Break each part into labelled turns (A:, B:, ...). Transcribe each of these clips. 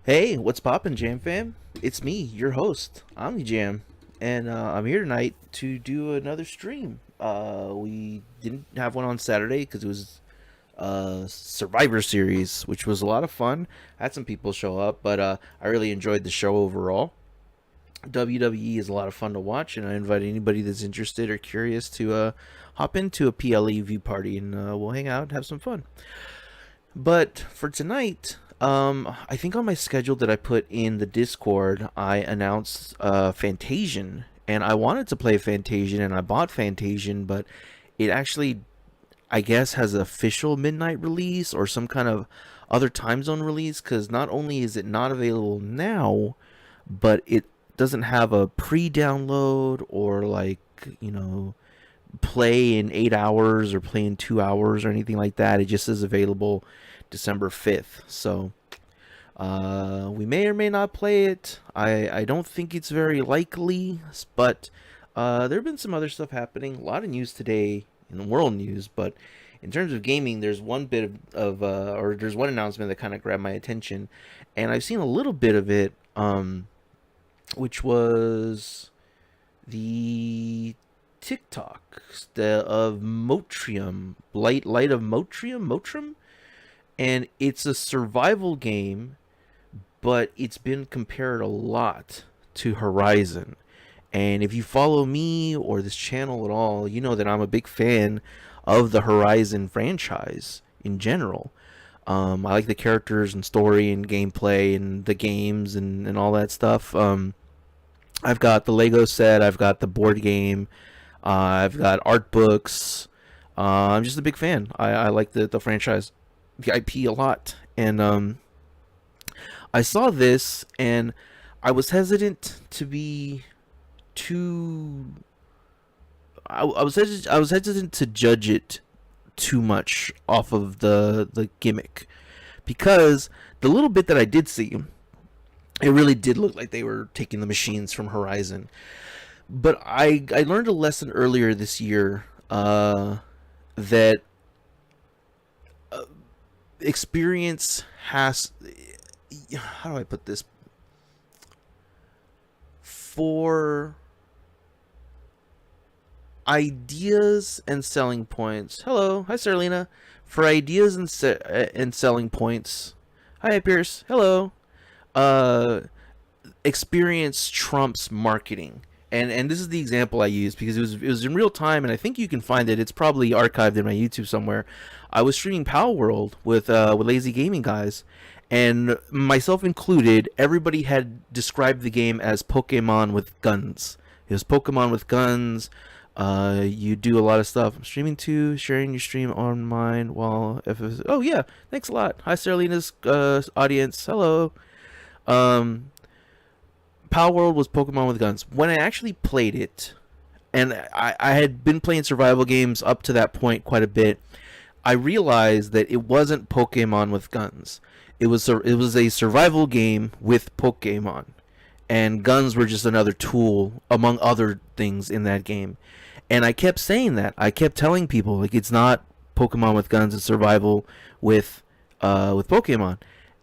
A: Hey, what's poppin', Jam fam? It's me, your host, OmniJam, and I'm here tonight to do another stream. We didn't have one on Saturday because it was Survivor Series, which was a lot of fun. Had some people show up, but I really enjoyed the show overall. WWE is a lot of fun to watch, and I invite anybody that's interested or curious to hop into a PLE view party, and we'll hang out and have some fun. But for tonight, I think on my schedule that I put in the Discord, I announced Fantasian, and I wanted to play Fantasian, and I bought Fantasian, but it actually, I guess, has an official midnight release or some kind of other time zone release. Because not only is it not available now, but it doesn't have a pre-download or play in 8 hours or play in 2 hours or anything like that. It just is available December 5th. So we may or may not play it. I don't think it's very likely, but there have been some other stuff happening. A lot of news today in the world news, but in terms of gaming, there's one bit or there's one announcement that kind of grabbed my attention, and I've seen a little bit of it, which was the TikTok of Motriam, Light of Motriam, and it's a survival game, but it's been compared a lot to Horizon. And if you follow me or this channel at all, you know that I'm a big fan of the Horizon franchise in general. I like the characters and story and gameplay and the games and all that stuff. I've got the Lego set, I've got the board game, I've got art books. I'm just a big fan. I like the franchise, the IP a lot. And I saw this and I was hesitant to be too. I was hesitant to judge it too much off of the gimmick, because the little bit that I did see, it really did look like they were taking the machines from Horizon. But I learned a lesson earlier this year, that experience has, how do I put this, for ideas and selling points. Hello, hi Sarlina. For ideas and selling points. Hi Pierce. Hello. Uh, Experience trumps marketing. And this is the example I used because it was in real time, and I think you can find it. It's probably archived in my YouTube somewhere. I was streaming Power World with Lazy Gaming guys, and myself included. Everybody had described the game as Pokemon with guns. It was Pokemon with guns. You do a lot of stuff. I'm streaming too, sharing your stream on mine while oh yeah, thanks a lot. Hi Saralina's audience. Hello. Um, Power World was Pokemon with guns. When I actually played it, and I had been playing survival games up to that point quite a bit, I realized that it wasn't Pokemon with guns. It was a survival game with Pokemon, and guns were just another tool among other things in that game. And I kept saying that. I kept telling people like it's not Pokemon with guns, it's survival with Pokemon.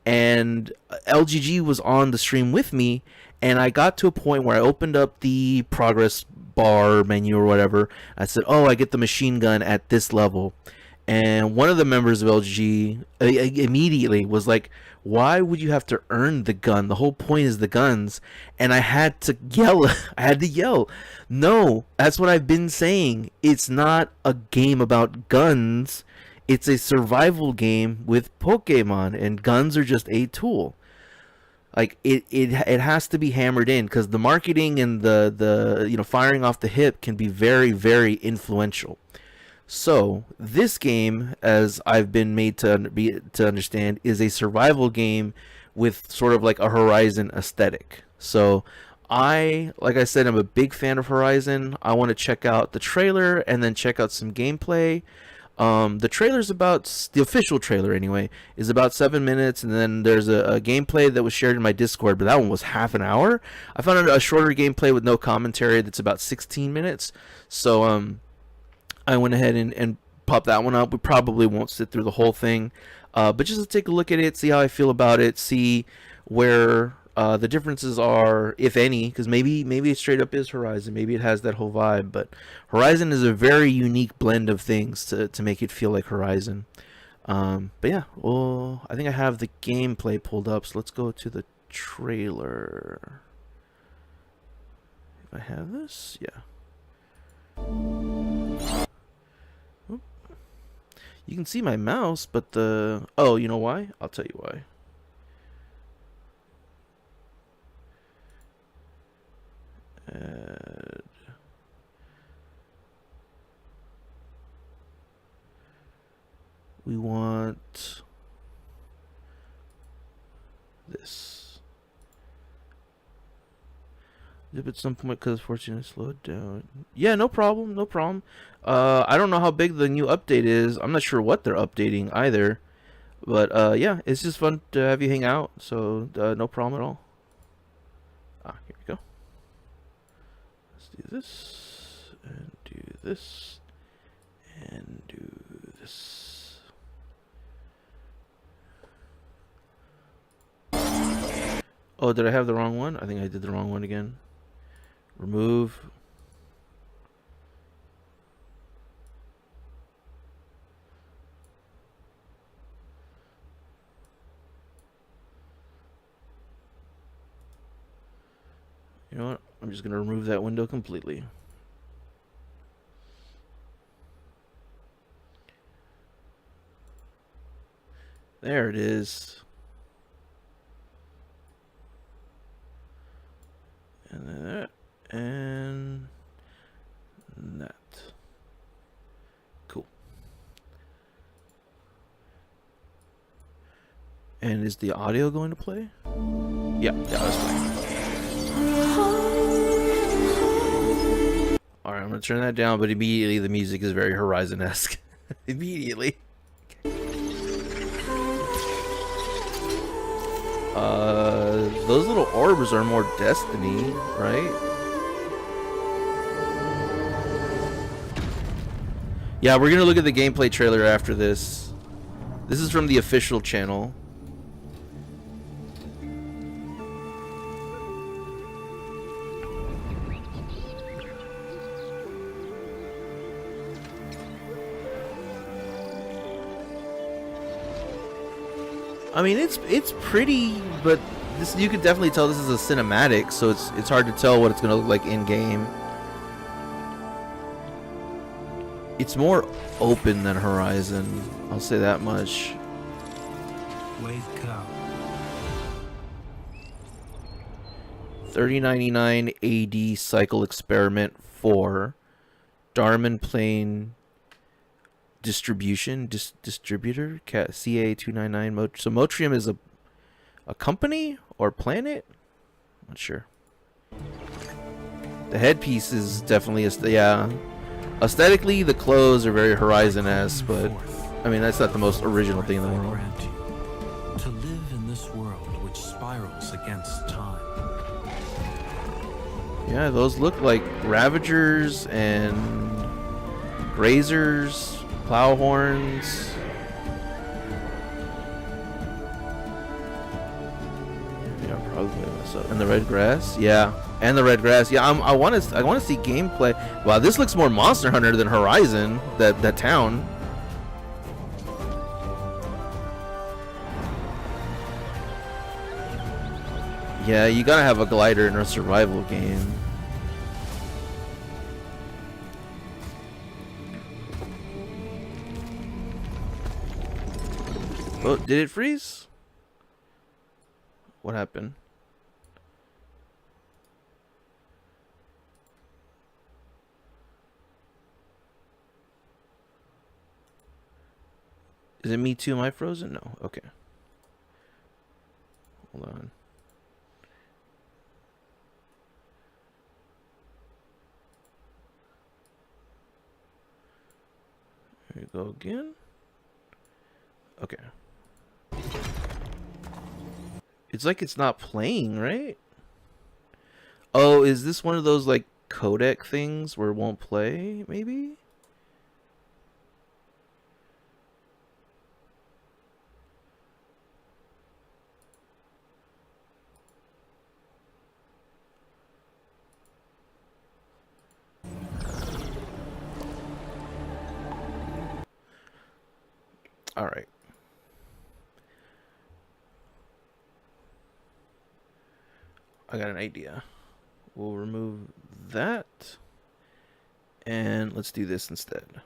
A: And LGG was on the stream with me, and I got to a point where I opened up the progress bar menu or whatever. I said, "Oh, I get the machine gun at this level." And one of the members of LG immediately was like, "Why would you have to earn the gun? The whole point is the guns." And I had to yell. I had to yell, "No, that's what I've been saying. It's not a game about guns. It's a survival game with Pokemon, and guns are just a tool." Like it has to be hammered in because the marketing and the firing off the hip can be very, very influential. So this game, as I've been made to understand, is a survival game with sort of like a Horizon aesthetic. So like I said, I'm a big fan of Horizon. I want to check out the trailer and then check out some gameplay. The trailer's about, the official trailer anyway, is about 7 minutes, and then there's a gameplay that was shared in my Discord, but that one was half an hour. I found a shorter gameplay with no commentary that's about 16 minutes. So I went ahead and popped that one up. We probably won't sit through the whole thing, but just to take a look at it, see how I feel about it, see where the differences are, if any, because maybe it straight up is Horizon, maybe it has that whole vibe, but Horizon is a very unique blend of things to make it feel like Horizon. But yeah, well, I think I have the gameplay pulled up, so let's go to the trailer. If I have this, yeah. Oop. You can see my mouse, but the... Oh, you know why? I'll tell you why. We want this. If at some point because fortunately slowed down. Yeah, no problem, no problem. I don't know how big the new update is. I'm not sure what they're updating either. But yeah, it's just fun to have you hang out. So no problem at all. Here we go. Let's do this and do this and do this. Oh, did I have the wrong one? I think I did the wrong one again. Remove. You know what? I'm just going to remove that window completely. There it is. And that. And that. Cool. And is the audio going to play? Yeah, it's playing. Alright, I'm going to turn that down, but immediately the music is very Horizon-esque. Immediately. Those little orbs are more Destiny, right? Yeah, we're gonna look at the gameplay trailer after this. This is from the official channel. I mean, it's pretty, but this, you could definitely tell this is a cinematic, so it's hard to tell what it's gonna look like in game. It's more open than Horizon, I'll say that much.
B: Wave cow.
A: 3099 AD Cycle Experiment 4 Darman Plane Distributor CA299 So Motriam is a company or planet? Not sure. The headpiece is definitely yeah. Aesthetically, the clothes are very Horizon-esque, but I mean that's not the most original thing in the world.
B: To live in this world which spirals against time.
A: Yeah, those look like Ravagers and Grazers, Plowhorns. Yeah, probably mess up. And the red grass, yeah, and the red grass, yeah. I want to see gameplay. Wow, this looks more Monster Hunter than Horizon. That town. Yeah, you gotta have a glider in a survival game. Oh, did it freeze? What happened? Is it me too? Am I frozen? No. Okay. Hold on. There you go again. Okay. It's like it's not playing, right? Oh, is this one of those like codec things where it won't play, maybe? All right. I got an idea. We'll remove that. And let's do this instead.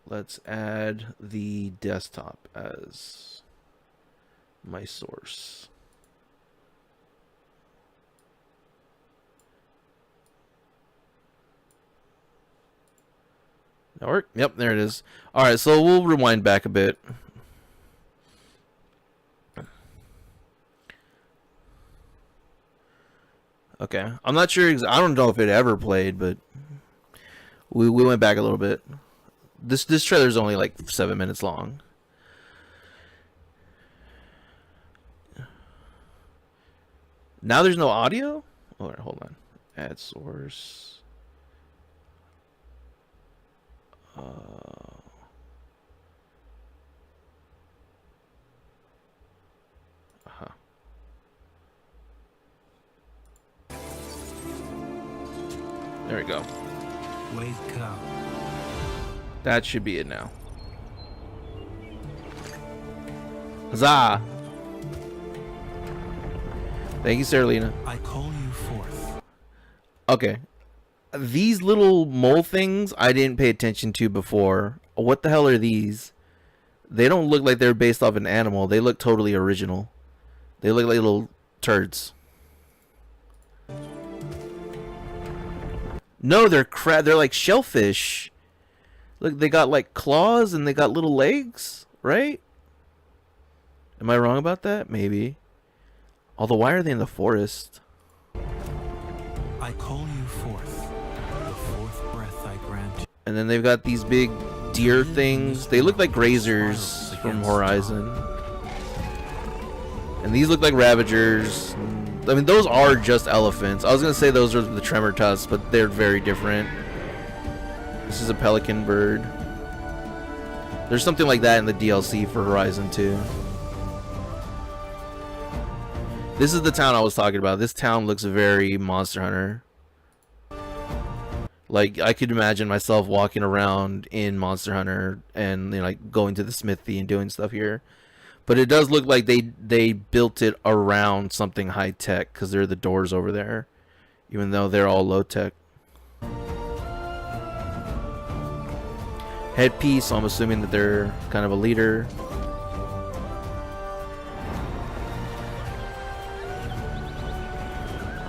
A: Let's add the desktop as my source. That work? Yep, there it is. All right, so we'll rewind back a bit. Okay, I'm not sure. I don't know if it ever played, but we went back a little bit. This trailer's only like 7 minutes long. Now there's no audio? Oh, right, hold on. Add source. Uh-huh. There we go.
B: Wake up.
A: That should be it now. Huzzah! Thank you, Saralina.
B: I call you forth.
A: Okay. These little mole things I didn't pay attention to before. What the hell are these? They don't look like they're based off an animal. They look totally original. They look like little turds. No, they're they're like shellfish. Look, they got like claws and they got little legs, right? Am I wrong about that? Maybe. Although, why are they in the forest?
B: I call you forth. The fourth breath I grant you.
A: And then they've got these big deer things. They look like grazers from Horizon. And these look like ravagers. I mean, those are just elephants. I was going to say those are the tremor tusks, but they're very different. This is a pelican bird. There's something like that in the DLC for Horizon 2. This is the town I was talking about. This town looks very Monster Hunter. Like, I could imagine myself walking around in Monster Hunter and, you know, like going to the smithy and doing stuff here. But it does look like they built it around something high tech because there are the doors over there, even though they're all low tech. Headpiece, so I'm assuming that they're kind of a leader.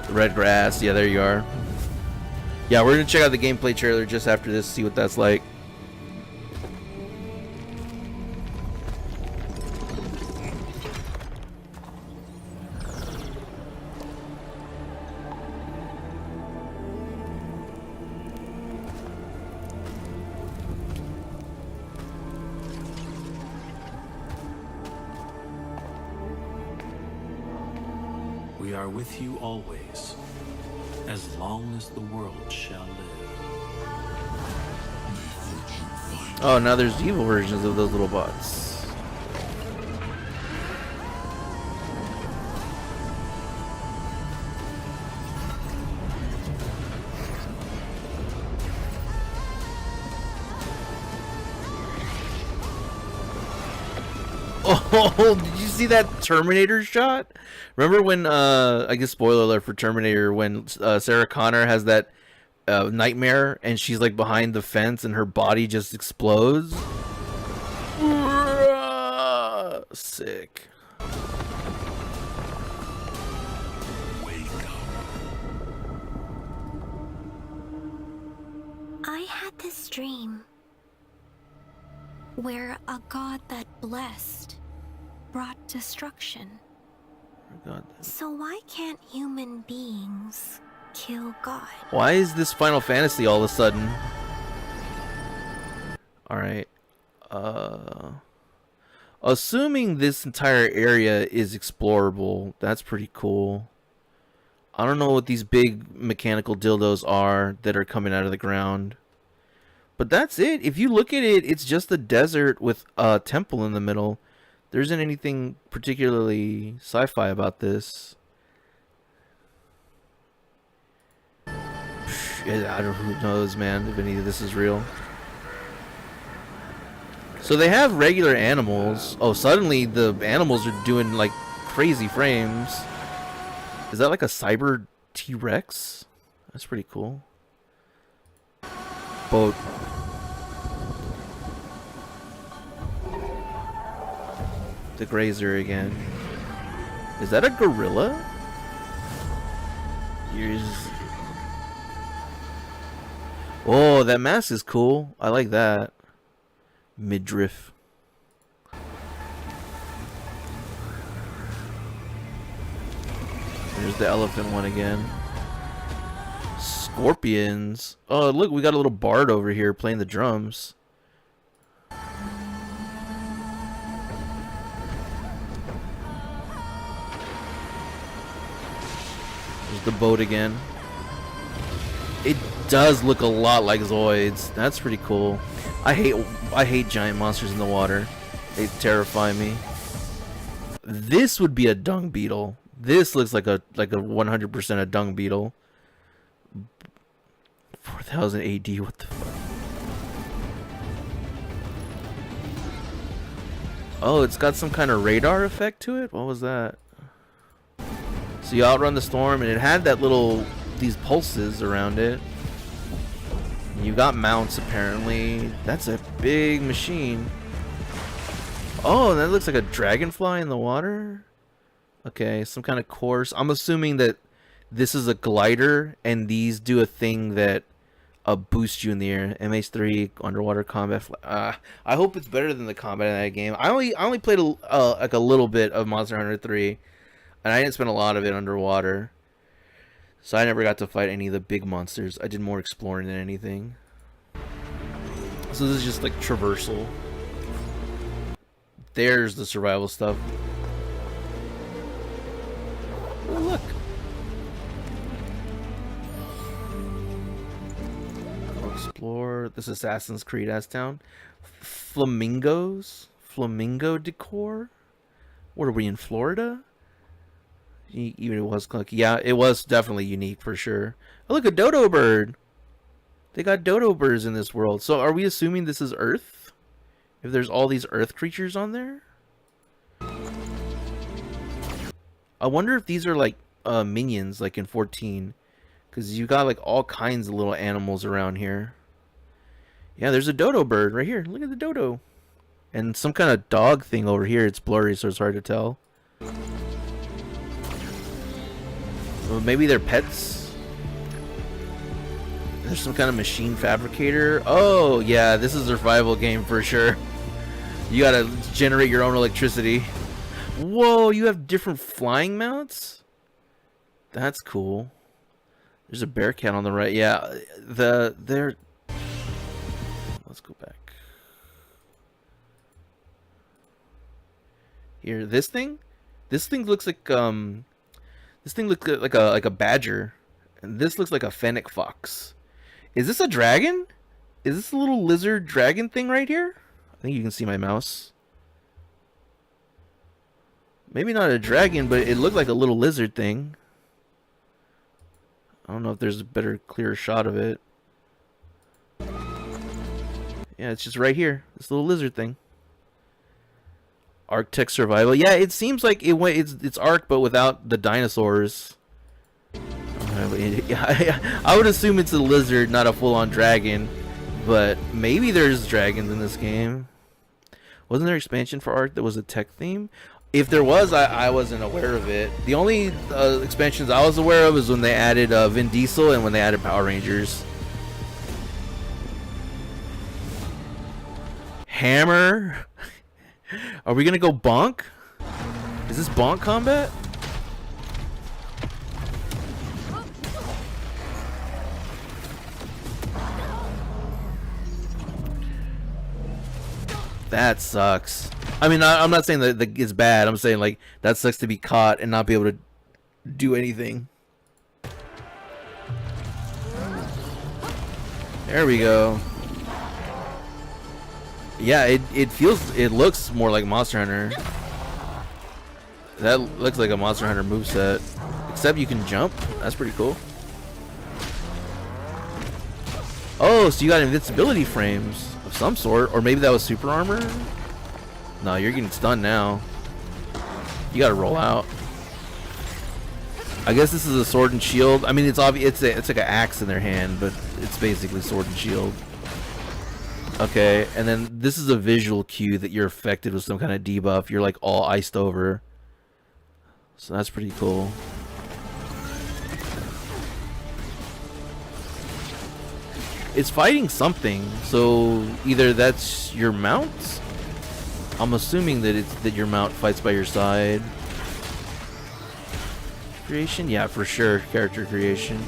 A: Red grass, yeah, there you are. Yeah, we're gonna check out the gameplay trailer just after this, see what that's like.
B: We are with you always, as long as the world shall live.
A: Oh, now there's evil versions of those little bots. Oh, did you see that Terminator shot? Remember when, I guess spoiler alert for Terminator, when Sarah Connor has that nightmare and she's like behind the fence and her body just explodes? Sick.
C: I had this dream where a god that blessed brought destruction.
A: God.
C: So why can't human beings kill God?
A: Why is this Final Fantasy all of a sudden? Alright. Assuming this entire area is explorable, that's pretty cool. I don't know what these big mechanical dildos are that are coming out of the ground. But that's it. If you look at it, it's just a desert with a temple in the middle. There isn't anything particularly sci-fi about this. I don't know who knows, man, if any of this is real. So they have regular animals. Oh, suddenly the animals are doing like crazy frames. Is that like a cyber T-Rex? That's pretty cool. Boat. The grazer again. Is that a gorilla? Here's... Oh, that mask is cool. I like that. Midriff. There's the elephant one again. Scorpions. Oh, look, we got a little bard over here playing the drums. There's the boat again. It does look a lot like Zoids. That's pretty cool. I hate giant monsters in the water. They terrify me. This would be a dung beetle. This looks like a 100% a dung beetle. 4000 AD. What the fuck? Oh, it's got some kind of radar effect to it. What was that? So you outrun the storm, and it had that these pulses around it. You got mounts apparently. That's a big machine. Oh, that looks like a dragonfly in the water. Okay, some kind of course. I'm assuming that this is a glider, and these do a thing that boost you in the air. MH3 underwater combat. I hope it's better than the combat in that game. I only played like a little bit of Monster Hunter 3, and I didn't spend a lot of it underwater. So I never got to fight any of the big monsters. I did more exploring than anything. So this is just like traversal. There's the survival stuff. Oh, look. Go explore this Assassin's Creed S-Town. Flamingos? Flamingo decor? What are we in Florida? Even it was clunky. Yeah, it was definitely unique for sure. Oh, look, a dodo bird. They got dodo birds in this world. So are we assuming this is Earth? If there's all these Earth creatures on there? I wonder if these are like minions like in 14. Because you got like all kinds of little animals around here. Yeah, there's a dodo bird right here. Look at the dodo. And some kind of dog thing over here. It's blurry, so it's hard to tell. Well, maybe they're pets. There's some kind of machine fabricator. Oh, yeah, this is a survival game for sure. You gotta generate your own electricity. Whoa, you have different flying mounts? That's cool. There's a bear cat on the right. Yeah, they're... Let's go back. Here, this thing? This thing looks like, this thing looks like a badger. And this looks like a fennec fox. Is this a dragon? Is this a little lizard dragon thing right here? I think you can see my mouse. Maybe not a dragon, but it looked like a little lizard thing. I don't know if there's a better, clearer shot of it. Yeah, it's just right here. This little lizard thing. Arctic survival. Yeah, it seems like it's Ark, but without the dinosaurs. I would assume it's a lizard, not a full-on dragon. But maybe there's dragons in this game. Wasn't there expansion for Ark that was a tech theme? If there was, I wasn't aware of it. The only expansions I was aware of is when they added Vin Diesel and when they added Power Rangers. Hammer? Are we gonna go bonk? Is this bonk combat? That sucks. I mean, I'm not saying that it's bad. I'm saying like that sucks to be caught and not be able to do anything. There we go. Yeah, it looks more like Monster Hunter. That looks like a Monster Hunter moveset. Except you can jump. That's pretty cool. Oh, so you got invincibility frames. some sort. Or maybe that was super armor? No, you're getting stunned now. You gotta roll out. I guess this is a sword and shield. I mean, it's obvious. It's like an axe in their hand, but it's basically sword and shield. Okay, and then this is a visual cue that you're affected with some kind of debuff. You're like all iced over. So that's pretty cool. It's fighting something, so either that's your mount. I'm assuming that it's that your mount fights by your side. Creation, yeah, for sure. Character creation.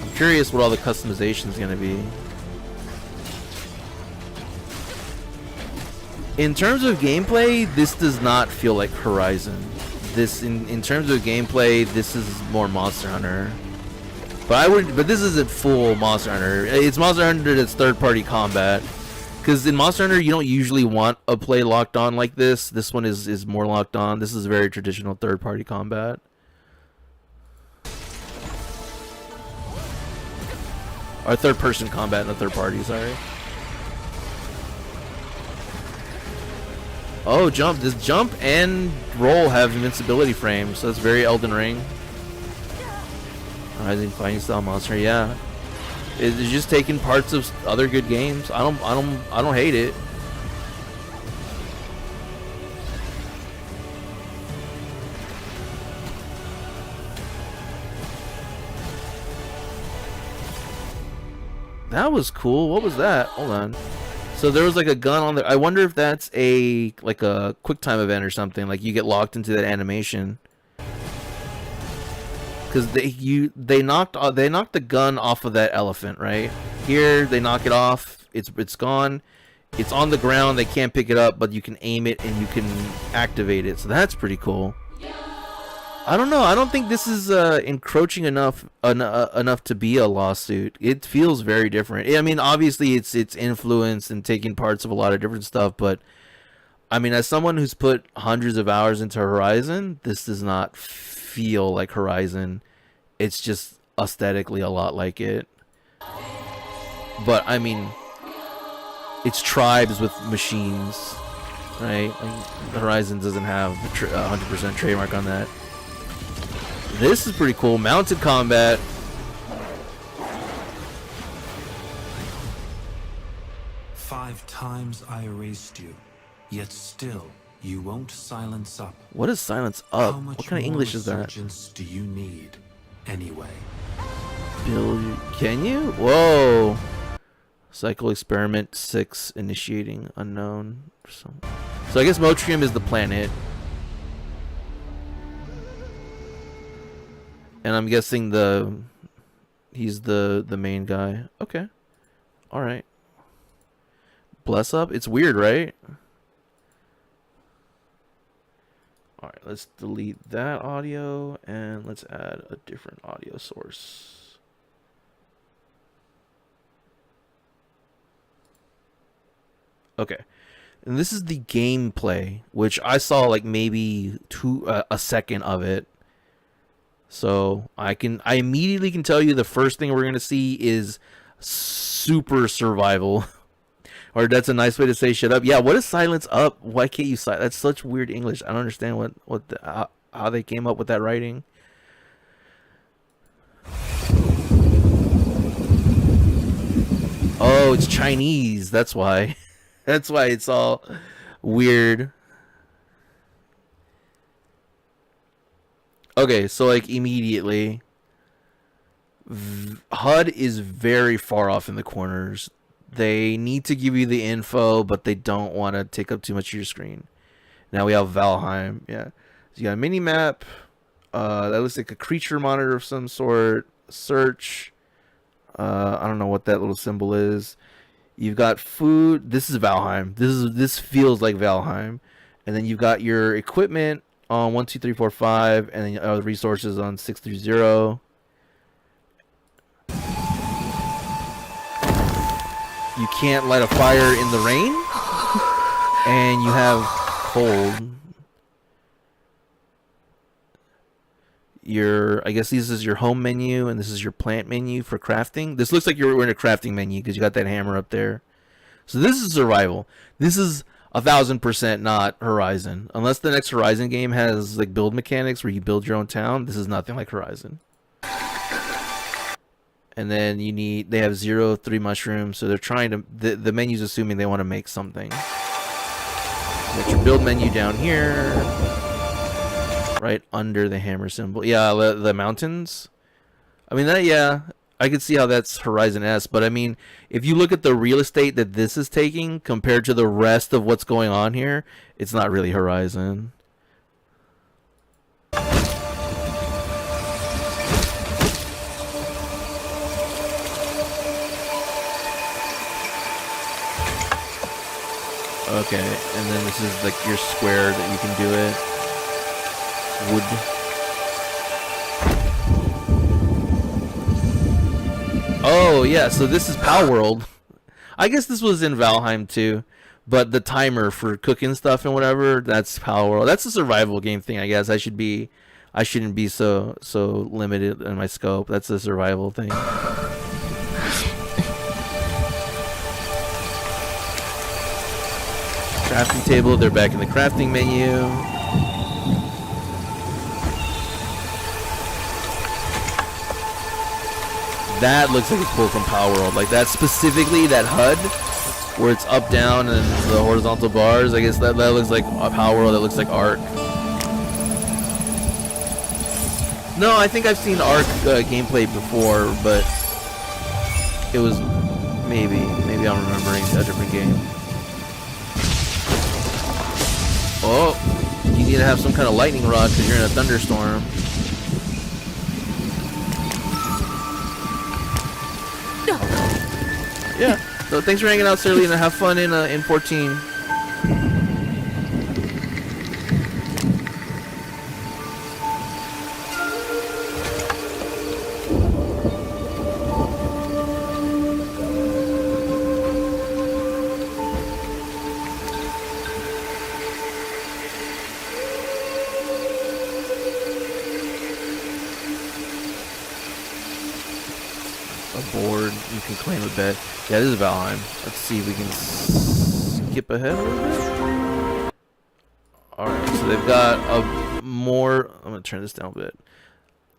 A: I'm curious what all the customization is gonna be. In terms of gameplay, this does not feel like Horizon. This, in terms of gameplay, this is more Monster Hunter. But this isn't full Monster Hunter. It's Monster Hunter that's third-party combat. Because in Monster Hunter, you don't usually want a play locked on like this. This one is more locked on. This is very traditional third-party combat. Or third-person combat in the third party, sorry. Oh, jump. This jump and roll have invincibility frames, so that's very Elden Ring. Rising fighting style monster, yeah. It's just taking parts of other good games. I don't hate it. That was cool. What was that? Hold on. So there was like a gun on there. I wonder if that's like a quick time event or something. Like you get locked into that animation. Because they knocked the gun off of that elephant, right? Here they knock it off. It's gone. It's on the ground. They can't pick it up, but you can aim it and you can activate it. So that's pretty cool. I don't know. I don't think this is encroaching enough to be a lawsuit. It feels very different. I mean, obviously it's influenced and taking parts of a lot of different stuff, but I mean, as someone who's put hundreds of hours into Horizon, this does not feel like Horizon. It's just aesthetically a lot like it. But I mean, it's tribes with machines, right? Like, Horizon doesn't have a 100% trademark on that. This is pretty cool. Mounted combat.
B: Five times I erased you, yet still you won't silence up.
A: What is silence up?
B: How much
A: What kind of English is that?
B: resurgence do you need, anyway?
A: Can you? Whoa. Cycle experiment 6 initiating unknown. So I guess Motriam is the planet. And I'm guessing he's the main guy. Okay. Alright. Bless up? It's weird, right? Alright, let's delete that audio and let's add a different audio source. Okay. And this is the gameplay, which I saw like maybe a second of it. So I immediately can tell you the first thing we're going to see is super survival. Or that's a nice way to say shut up. Yeah, what is silence up? Why can't you silence? That's such weird English. I don't understand how they came up with that writing. Oh, it's Chinese. That's why. That's why it's all weird. Okay, so like immediately, HUD is very far off in the corners. They need to give you the info, but they don't want to take up too much of your screen. Now we have Valheim. Yeah, so you got a mini map. That looks like a creature monitor of some sort. Search. I don't know what that little symbol is. You've got food. This is Valheim. This feels like Valheim. And then you've got your equipment on 1, 2, 3, 4, 5, and then resources on 6 through 0. You can't light a fire in the rain, and you have cold. I guess this is your home menu, and this is your plant menu for crafting. This looks like you're in a crafting menu because you got that hammer up there. So this is survival. This is 1,000% not Horizon. Unless the next Horizon game has like build mechanics where you build your own town, this is nothing like Horizon. And then they have 0, 3 mushrooms, so they're trying to, the menu's assuming they want to make something. Got your build menu down here, right under the hammer symbol. Yeah, the mountains. I mean, yeah, I could see how that's Horizon-esque, but I mean, if you look at the real estate that this is taking compared to the rest of what's going on here, it's not really Horizon. Okay, and then this is like your square that you can do it. Wood. Oh, yeah, so this is Pow World. I guess this was in Valheim too, but the timer for cooking stuff and whatever, that's Pow World. That's a survival game thing, I guess. I shouldn't be so limited in my scope. That's a survival thing. Crafting table, they're back in the crafting menu. That looks like it's pulled from Power World. Like that specifically, that HUD where it's up, down, and the horizontal bars. I guess that looks like a Power World. That looks like Ark. No, I think I've seen Ark gameplay before, but it was maybe I'm remembering a different game. Oh, you need to have some kind of lightning rod because you're in a thunderstorm. Yeah. So thanks for hanging out, Serlina. Have fun in 14. Board, you can claim a bed. Yeah, this is Valheim. Let's see if we can skip ahead a little bit. Alright, so they've got a more... I'm going to turn this down a bit.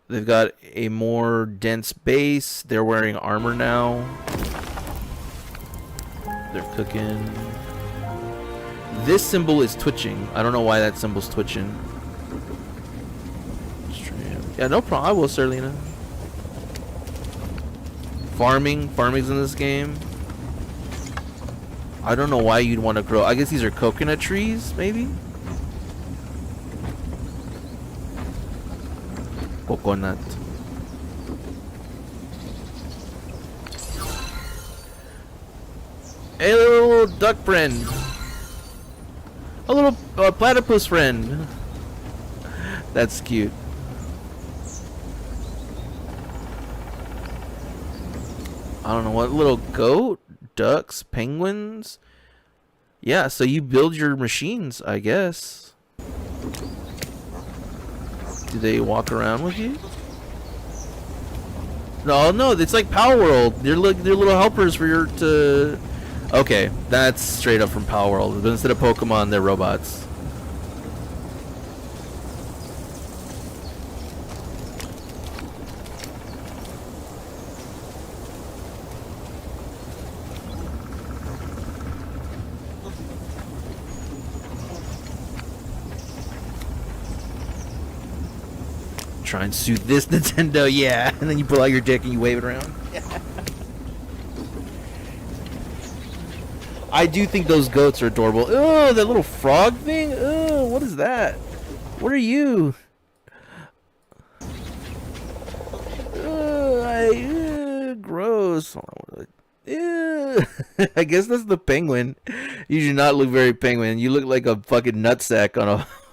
A: They've got a more dense base. They're wearing armor now. They're cooking. This symbol is twitching. I don't know why that symbol's twitching. Yeah, no problem. I will, Serlina. Farming's in this game. I don't know why you'd want to grow. I guess these are coconut trees, maybe? Coconut. Hey, little duck friend. A little platypus friend. That's cute. I don't know what, little goat, ducks, penguins. Yeah, so you build your machines, I guess. Do they walk around with you? No, it's like Power World. They're little helpers for your to. Okay, that's straight up from Power World. But instead of Pokemon, they're robots. Try and suit this Nintendo, yeah. And then you pull out your dick and you wave it around. I do think those goats are adorable. Oh, that little frog thing. Oh, what is that? What are you? Gross. I guess that's the penguin. You do not look very penguin. You look like a fucking nutsack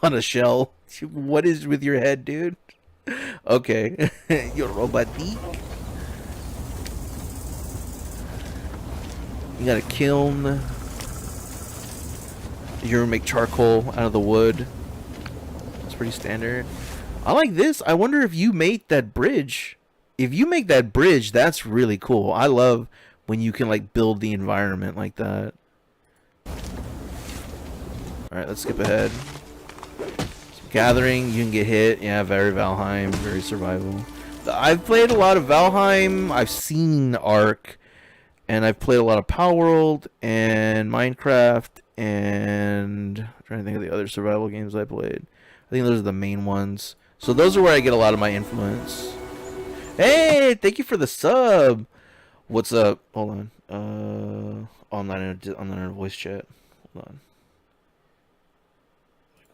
A: on a shell. What is with your head, dude? Okay, you're robotic. You got a kiln. You're gonna make charcoal out of the wood. It's pretty standard. I like this. I wonder if you make that bridge. If you make that bridge, that's really cool. I love when you can like build the environment like that. Alright, let's skip ahead. Gathering, you can get hit. Yeah, very Valheim, very survival. I've played a lot of Valheim. I've seen Ark. And I've played a lot of Power World and Minecraft. And I'm trying to think of the other survival games I played. I think those are the main ones. So those are where I get a lot of my influence. Hey, thank you for the sub. What's up? Hold on. Oh, I'm not in a voice chat. Hold on.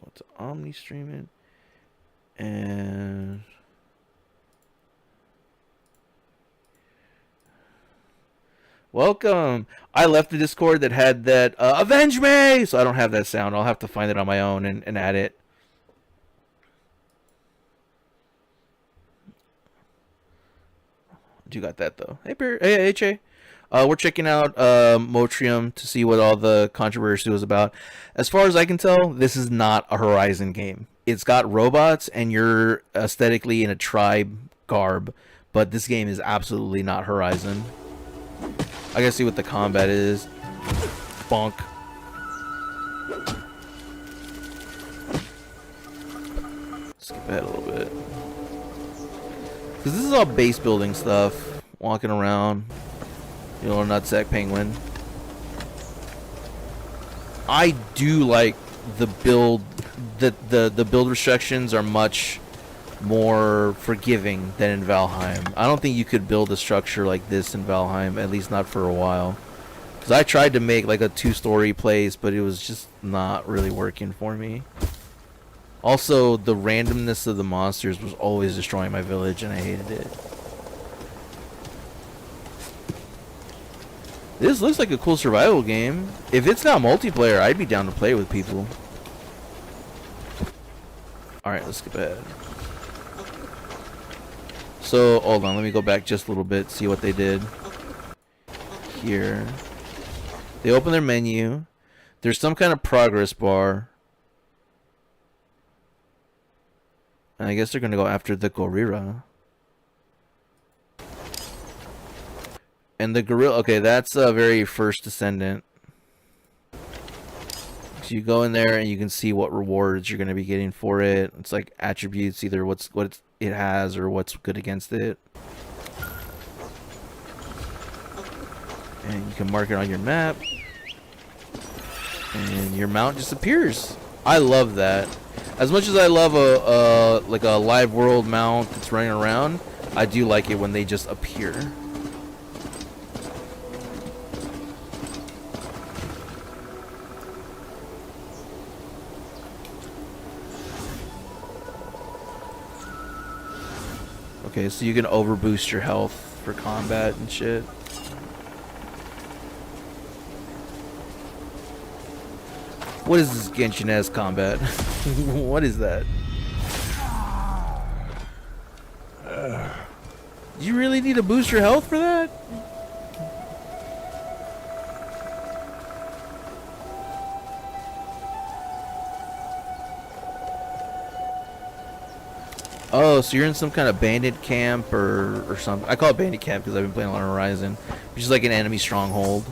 A: Go to Omni streaming and welcome. I left the Discord that had that avenge me, so I don't have that sound. I'll have to find it on my own and add it. You got that though. Hey, hey, HA. We're checking out Motriam to see what all the controversy was about. As far as I can tell, this is not a Horizon game. It's got robots and you're aesthetically in a tribe garb, but this game is absolutely not Horizon. I gotta see what the combat is. Bonk. Skip ahead a little bit. Because this is all base building stuff. Walking around. You know, nutsack penguin. I do like the build. The build restrictions are much more forgiving than in Valheim. I don't think you could build a structure like this in Valheim, at least not for a while. Because I tried to make like a 2-story place, but it was just not really working for me. Also, the randomness of the monsters was always destroying my village, and I hated it. This looks like a cool survival game. If it's not multiplayer, I'd be down to play with people. Alright, let's skip ahead. So, hold on, let me go back just a little bit, see what they did. Here. They open their menu. There's some kind of progress bar. And I guess they're going to go after the gorilla. And the gorilla, okay, that's a very first descendant. So you go in there and you can see what rewards you're going to be getting for it. It's like attributes, either what it has or what's good against it. And you can mark it on your map. And your mount just appears. I love that. As much as I love like a live world mount that's running around, I do like it when they just appear. Okay, so you can overboost your health for combat and shit. What is this Genshin-esque combat? What is that? Do you really need to boost your health for that? Oh, so you're in some kind of bandit camp or something. I call it bandit camp because I've been playing a lot of Horizon. Which is like an enemy stronghold.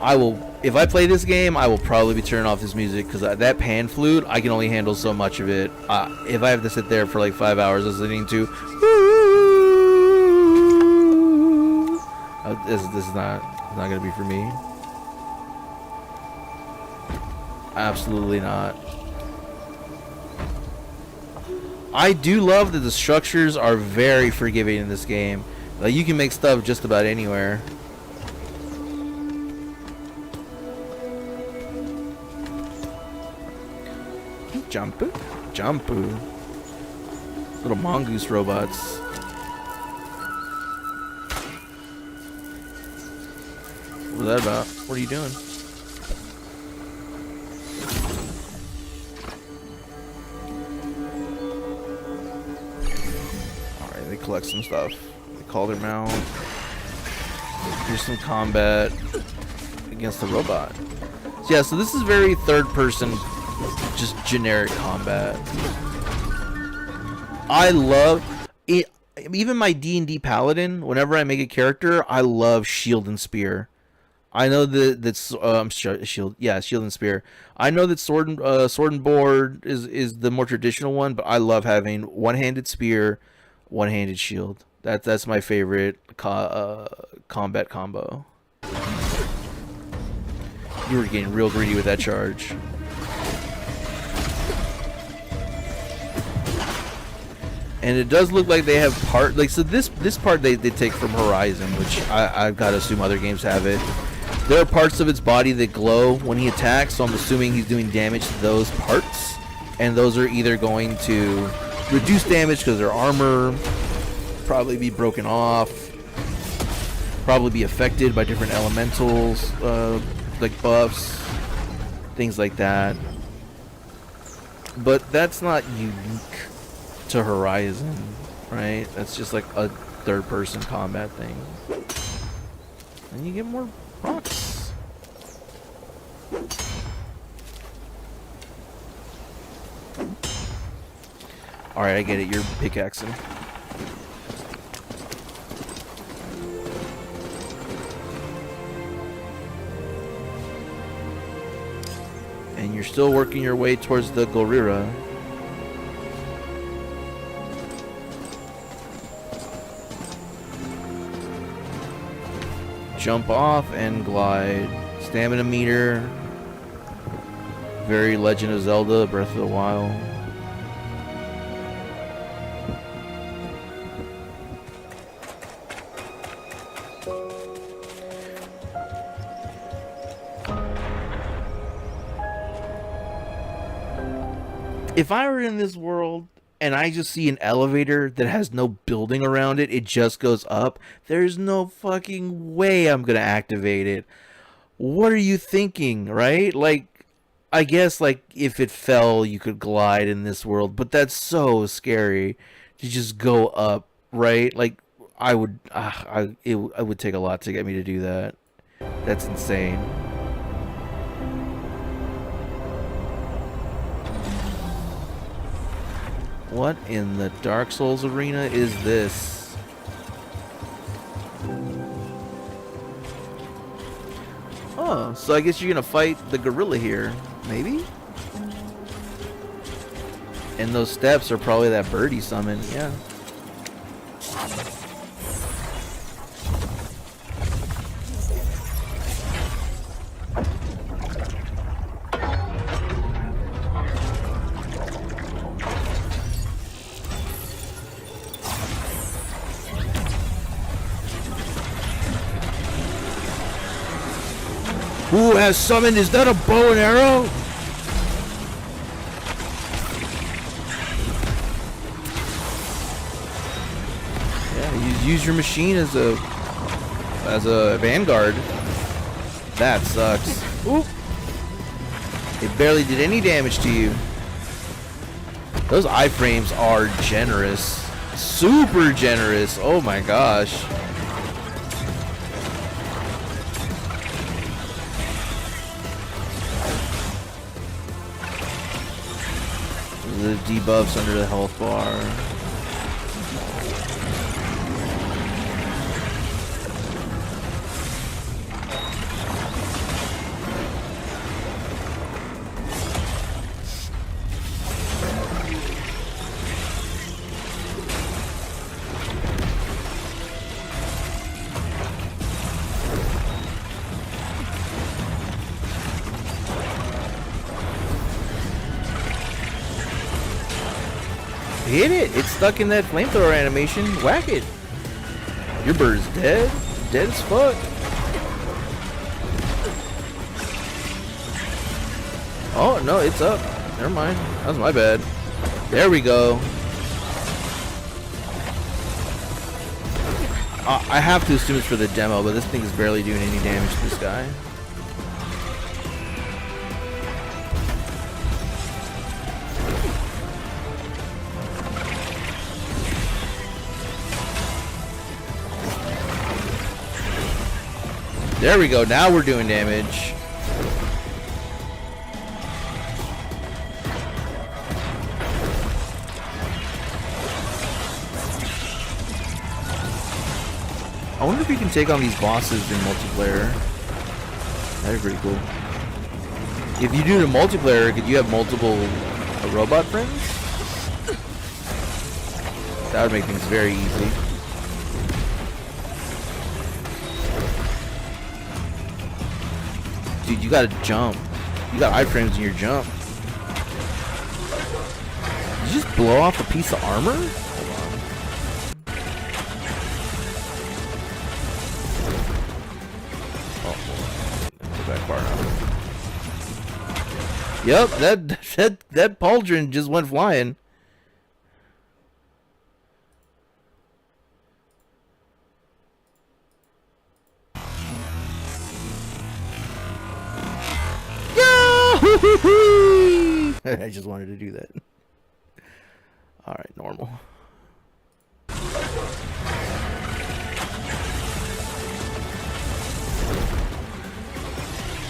A: I will, if I play this game, I will probably be turning off this music because that pan flute, I can only handle so much of it. If I have to sit there for like 5 hours listening to, this is not gonna be for me. Absolutely not. I do love that the structures are very forgiving in this game. Like you can make stuff just about anywhere. Jumpu. Little mongoose robots. What was that about? What are you doing? Alright, they collect some stuff. They call their mount. Here's some combat. against the robot. So yeah, so this is very third person, just generic combat. I love it. Even my D&D paladin, whenever I make a character, I love shield and spear. I know that's shield, yeah, shield and spear. I know that sword and board is the more traditional one, but I love having one-handed spear, one-handed shield. That's my favorite combat combo. You were getting real greedy with that charge. And it does look like they have so this part they take from Horizon, which I've got to assume other games have it. There are parts of its body that glow when he attacks, so I'm assuming he's doing damage to those parts, and those are either going to reduce damage because their armor probably be broken off, probably be affected by different elementals, like buffs, things like that. But that's not unique to Horizon, right? That's just like a third-person combat thing. And you get more rocks. Alright, I get it. You're pickaxing. And you're still working your way towards the gorilla. Jump off and glide. Stamina meter. Very Legend of Zelda, Breath of the Wild. If I were in this world and I just see an elevator that has no building around it, it just goes up, there's no fucking way I'm gonna activate it. What are you thinking, right? Like, I guess, like, if it fell, you could glide in this world, but that's so scary to just go up, right? Like, it would take a lot to get me to do that. That's insane. What in the Dark Souls arena is this? Oh, so I guess you're gonna fight the gorilla here, maybe? And those steps are probably that birdie summon, yeah. Who has summoned? Is that a bow and arrow? Yeah, you use your machine as a vanguard. That sucks. Oop. It barely did any damage to you. Those iframes are generous. Super generous. Oh my gosh. The debuffs under the health bar. Hit it! It's stuck in that flamethrower animation. Whack it! Your bird's dead. Dead as fuck. Oh, no, it's up. Never mind. That was my bad. There we go. I have to assume it's for the demo, but this thing is barely doing any damage to this guy. There we go. Now we're doing damage. I wonder if you can take on these bosses in multiplayer. That'd be pretty cool. If you do the multiplayer, could you have multiple robot friends? That would make things very easy. Dude, you gotta jump. You got iframes in your jump. Did you just blow off a piece of armor? Yep, that pauldron just went flying. I just wanted to do that. All right, normal.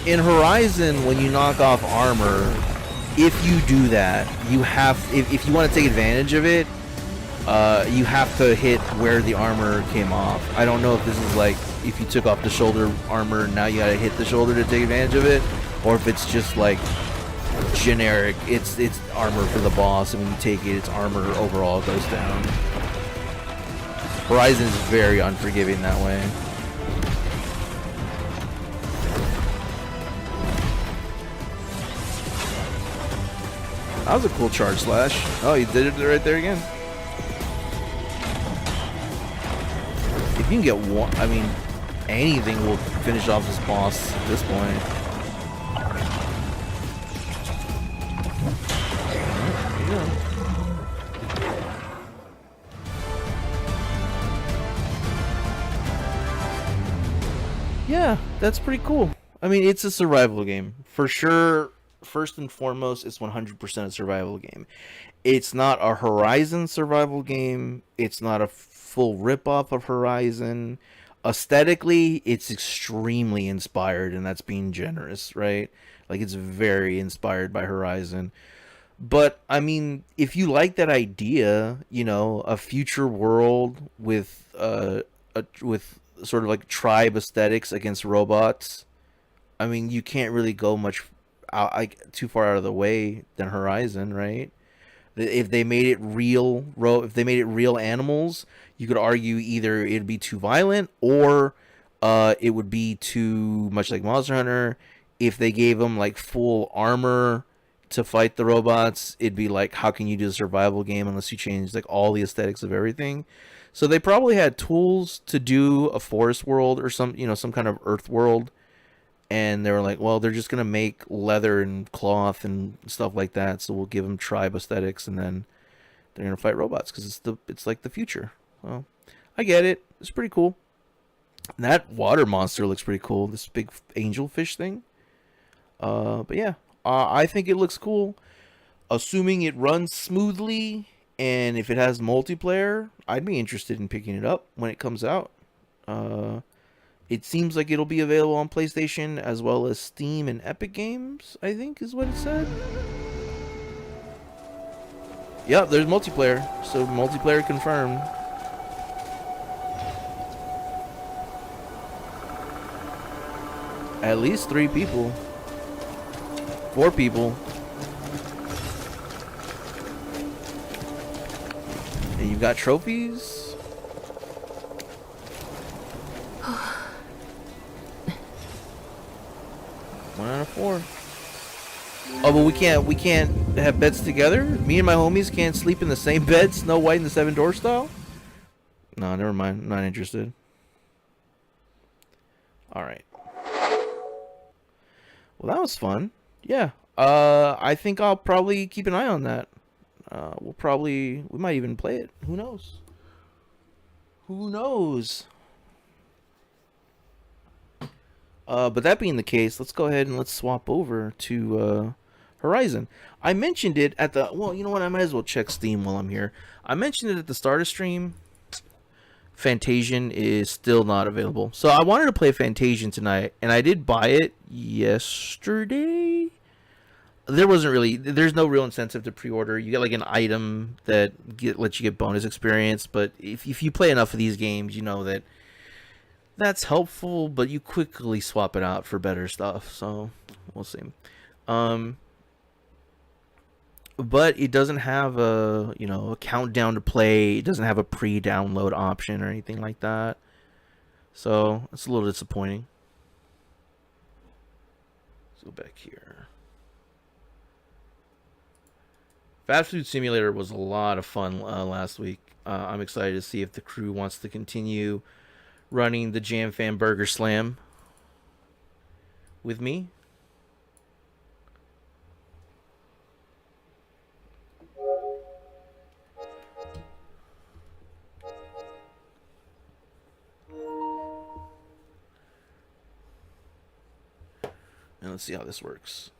A: In Horizon, when you knock off armor, if you do that, you have, if you want to take advantage of it, you have to hit where the armor came off. I don't know if this is like, if you took off the shoulder armor, now you gotta hit the shoulder to take advantage of it, or if it's just like generic, it's armor for the boss, and when you take it, its armor overall goes down. Horizon is very unforgiving that way. That was a cool charge slash. Oh, you did it right there again. If you can get one, I mean, anything will finish off this boss at this point. Yeah, that's pretty cool. I mean, it's a survival game. For sure, first and foremost, it's 100% a survival game. It's not a Horizon survival game. It's not a full rip-off of Horizon. Aesthetically, it's extremely inspired, and that's being generous, right? Like, it's very inspired by Horizon. But, I mean, if you like that idea, you know, a future world with with sort of like tribe aesthetics against robots, I mean, you can't really go much out, too far out of the way than Horizon, right? If they made it real, if they made it real animals, you could argue either it'd be too violent or it would be too much like Monster Hunter. If they gave them like full armor to fight the robots, it'd be like, how can you do a survival game unless you change like all the aesthetics of everything? So they probably had tools to do a forest world or some, you know, some kind of earth world, and they were like, well, they're just gonna make leather and cloth and stuff like that, so we'll give them tribe aesthetics, and then they're gonna fight robots because it's like the future. Well, I get it. It's pretty cool. And that water monster looks pretty cool. This big angelfish thing. But yeah, I think it looks cool. Assuming it runs smoothly, and if it has multiplayer, I'd be interested in picking it up when it comes out. It seems like it'll be available on PlayStation as well as Steam and Epic Games, I think is what it said. Yep, there's multiplayer. So multiplayer confirmed. At least 3 people. 4 people. And you've got trophies. 1 out of 4. Oh, but we can't have beds together? Me and my homies can't sleep in the same bed, Snow White and the Seven Dwarfs style? No, never mind. I'm not interested. Alright. Well, that was fun. Yeah. I think I'll probably keep an eye on that. We might even play it. Who knows? Who knows? But that being the case, let's go ahead and let's swap over to Horizon. I mentioned it at the... Well, you know what? I might as well check Steam while I'm here. I mentioned it at the start of stream. Fantasian is still not available. So I wanted to play Fantasian tonight, and I did buy it yesterday. There's no real incentive to pre-order. You get like an item that lets you get bonus experience, but if you play enough of these games, you know that that's helpful, but you quickly swap it out for better stuff. So we'll see. But it doesn't have a countdown to play. It doesn't have a pre-download option or anything like that. So it's a little disappointing. Let's go back here. Fast Food Simulator was a lot of fun last week. I'm excited to see if the crew wants to continue running the Jam Fan Burger Slam with me. And let's see how this works.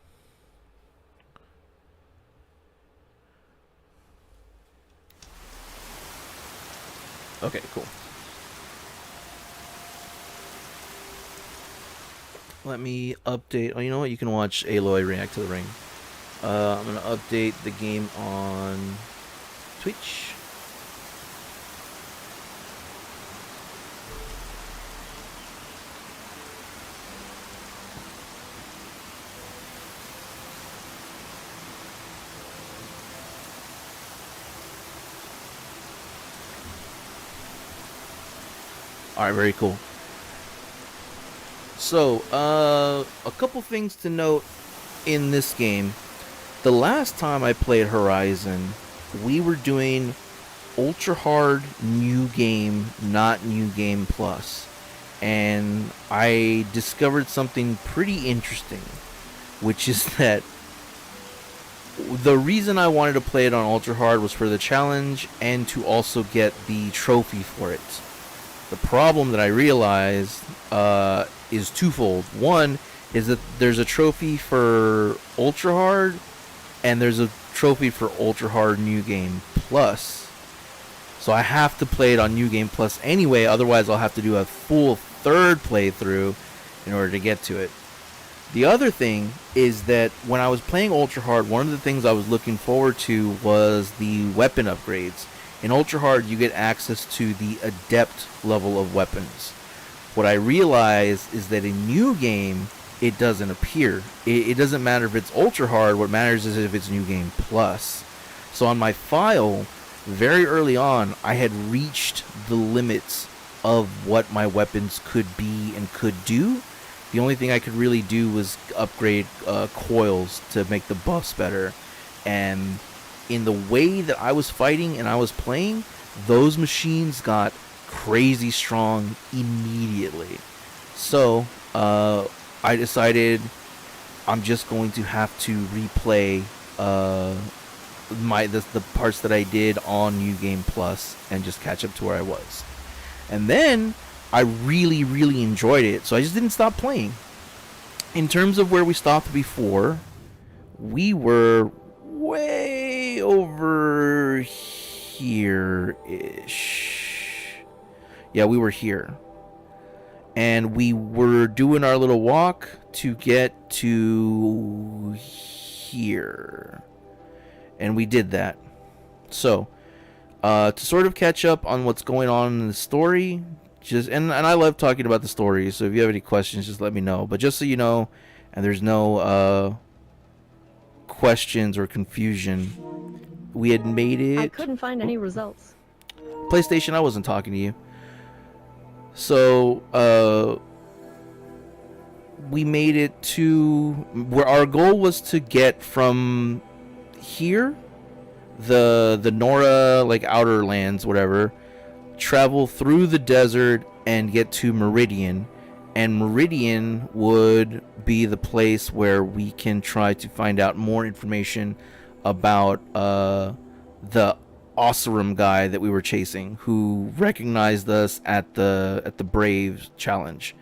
A: Okay, cool. Let me update. Oh, you know what? You can watch Aloy react to the ring. I'm going to update the game on Twitch. Alright, very cool. So, a couple things to note in this game. The last time I played Horizon, we were doing Ultra Hard New Game, not New Game Plus. And I discovered something pretty interesting, which is that the reason I wanted to play it on Ultra Hard was for the challenge and to also get the trophy for it. The problem that I realized is twofold. One is that there's a trophy for Ultra Hard, and there's a trophy for Ultra Hard New Game Plus. So I have to play it on New Game Plus anyway, otherwise I'll have to do a full third playthrough in order to get to it. The other thing is that when I was playing Ultra Hard, one of the things I was looking forward to was the weapon upgrades. In Ultra Hard, you get access to the Adept level of weapons. What I realized is that in New Game, it doesn't appear. It doesn't matter if it's Ultra Hard. What matters is if it's New Game Plus. So on my file, very early on, I had reached the limits of what my weapons could be and could do. The only thing I could really do was upgrade coils to make the buffs better. And in the way that I was fighting and I was playing, those machines got crazy strong immediately. So I decided I'm just going to have to replay the parts that I did on New Game Plus and just catch up to where I was. And then I really, really enjoyed it, so I just didn't stop playing. In terms of where we stopped before, we were way over here-ish. Yeah, we were here. And we were doing our little walk to get to here. And we did that. So, to sort of catch up on what's going on in the story, and I love talking about the story, so if you have any questions, just let me know. But just so you know, and there's no questions or confusion, we had made it.
D: I couldn't find any results.
A: PlayStation, I wasn't talking to you. So we made it to where our goal was to get from here, the Nora, like, outer lands, whatever, travel through the desert and get to Meridian. And Meridian would be the place where we can try to find out more information about the Oseram guy that we were chasing, who recognized us at the Brave challenge.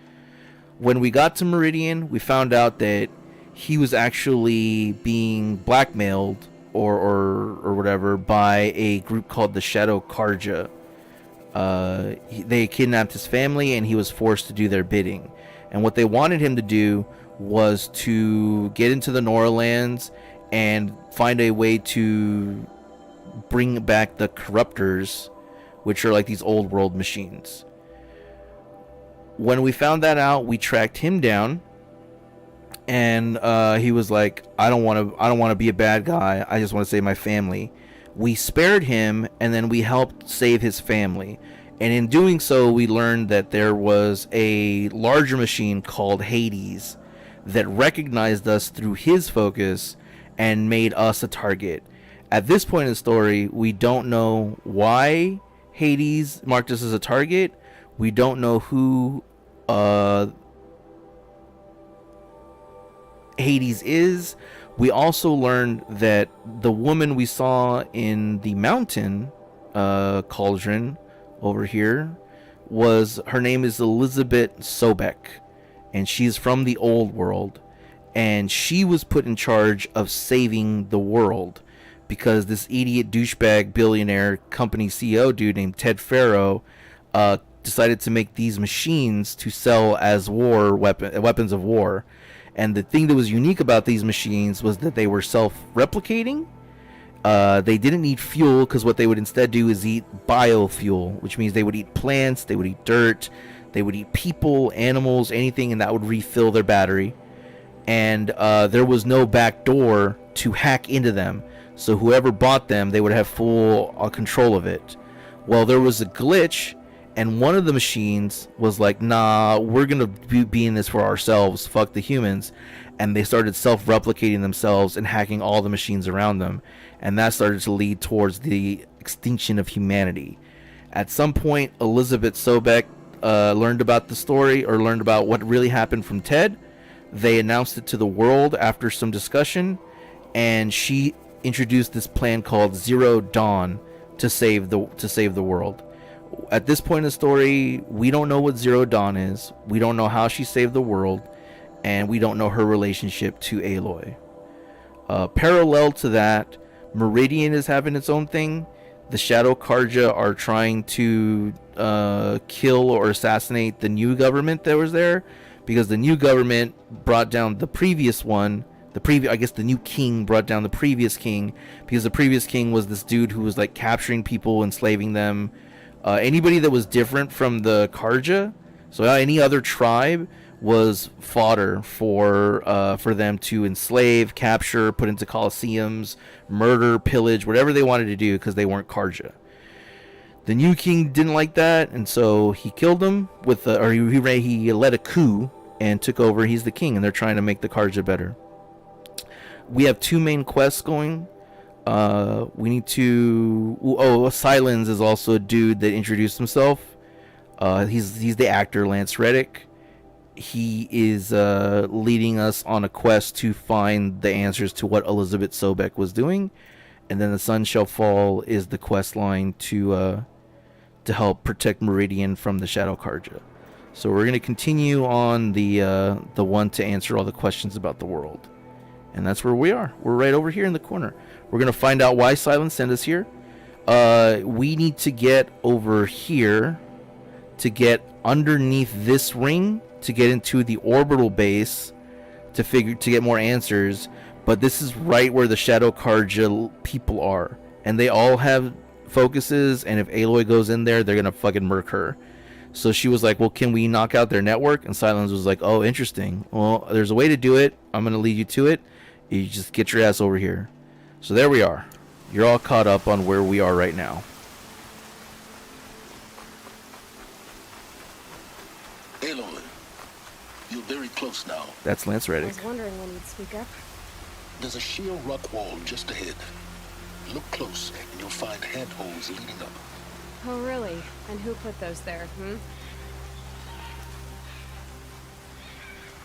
A: When we got to Meridian, we found out that he was actually being blackmailed or whatever by a group called the Shadow Karja. They kidnapped his family, and he was forced to do their bidding. And what they wanted him to do was to get into the Norlands and find a way to bring back the corruptors, which are like these old world machines. When we found that out, we tracked him down, and he was like, I don't want to be a bad guy. I just want to save my family. We spared him, and then we helped save his family. And in doing so, we learned that there was a larger machine called Hades that recognized us through his focus and made us a target. At this point in the story, we don't know why Hades marked us as a target. We don't know who Hades is. We also learned that the woman we saw in the mountain cauldron over here her name is Elizabeth Sobek, and she's from the old world, and she was put in charge of saving the world because this idiot douchebag billionaire company CEO dude named Ted Farrow decided to make these machines to sell as weapons of war. And the thing that was unique about these machines was that they were self-replicating. They didn't need fuel, because what they would instead do is eat biofuel, which means they would eat plants, they would eat dirt, they would eat people, animals, anything, and that would refill their battery. And there was no back door to hack into them, so whoever bought them, they would have full control of it. Well, there was a glitch, and one of the machines was like, nah, we're going to be in this for ourselves, fuck the humans. And they started self-replicating themselves and hacking all the machines around them. And that started to lead towards the extinction of humanity. At some point, Elizabeth Sobek learned about the story, or learned about what really happened from Ted. They announced it to the world after some discussion, and she introduced this plan called Zero Dawn to save the world. At this point in the story, we don't know what Zero Dawn is. We don't know how she saved the world, and we don't know her relationship to Aloy. Parallel to that, Meridian is having its own thing. The Shadow Karja are trying to kill or assassinate the new government that was there, because the new government brought down the previous one. The new king brought down the previous king, because the previous king was this dude who was like capturing people, enslaving them. Anybody that was different from the Karja, so any other tribe, was fodder for them to enslave, capture, put into coliseums, murder, pillage, whatever they wanted to do, because they weren't Karja. The new king didn't like that, and so he killed them he led a coup and took over. He's the king, and they're trying to make the Karja better. We have two main quests going. We need to... Silence is also a dude that introduced himself. He's the actor Lance Reddick. He is leading us on a quest to find the answers to what Elizabeth Sobek was doing. And then The Sun Shall Fall is the quest line to help protect Meridian from the Shadow Karja. So we're going to continue on the one to answer all the questions about the world. And that's where we are. We're right over here in the corner. We're going to find out why Silence sent us here. We need to get over here to get underneath this ring to get into the orbital base to get more answers. But this is right where the Shadow Karja people are. And they all have focuses, and if Aloy goes in there, they're going to fucking murk her. So she was like, well, can we knock out their network? And Silence was like, oh, interesting. Well, there's a way to do it. I'm going to lead you to it. You just get your ass over here. So there we are. You're all caught up on where we are right now.
D: Aloy, you're very close now.
A: That's Lance Reddick.
E: I was wondering when you'd speak up.
D: There's a sheer rock wall just ahead. Look close, and you'll find handholds leading up.
E: Oh, really? And who put those there,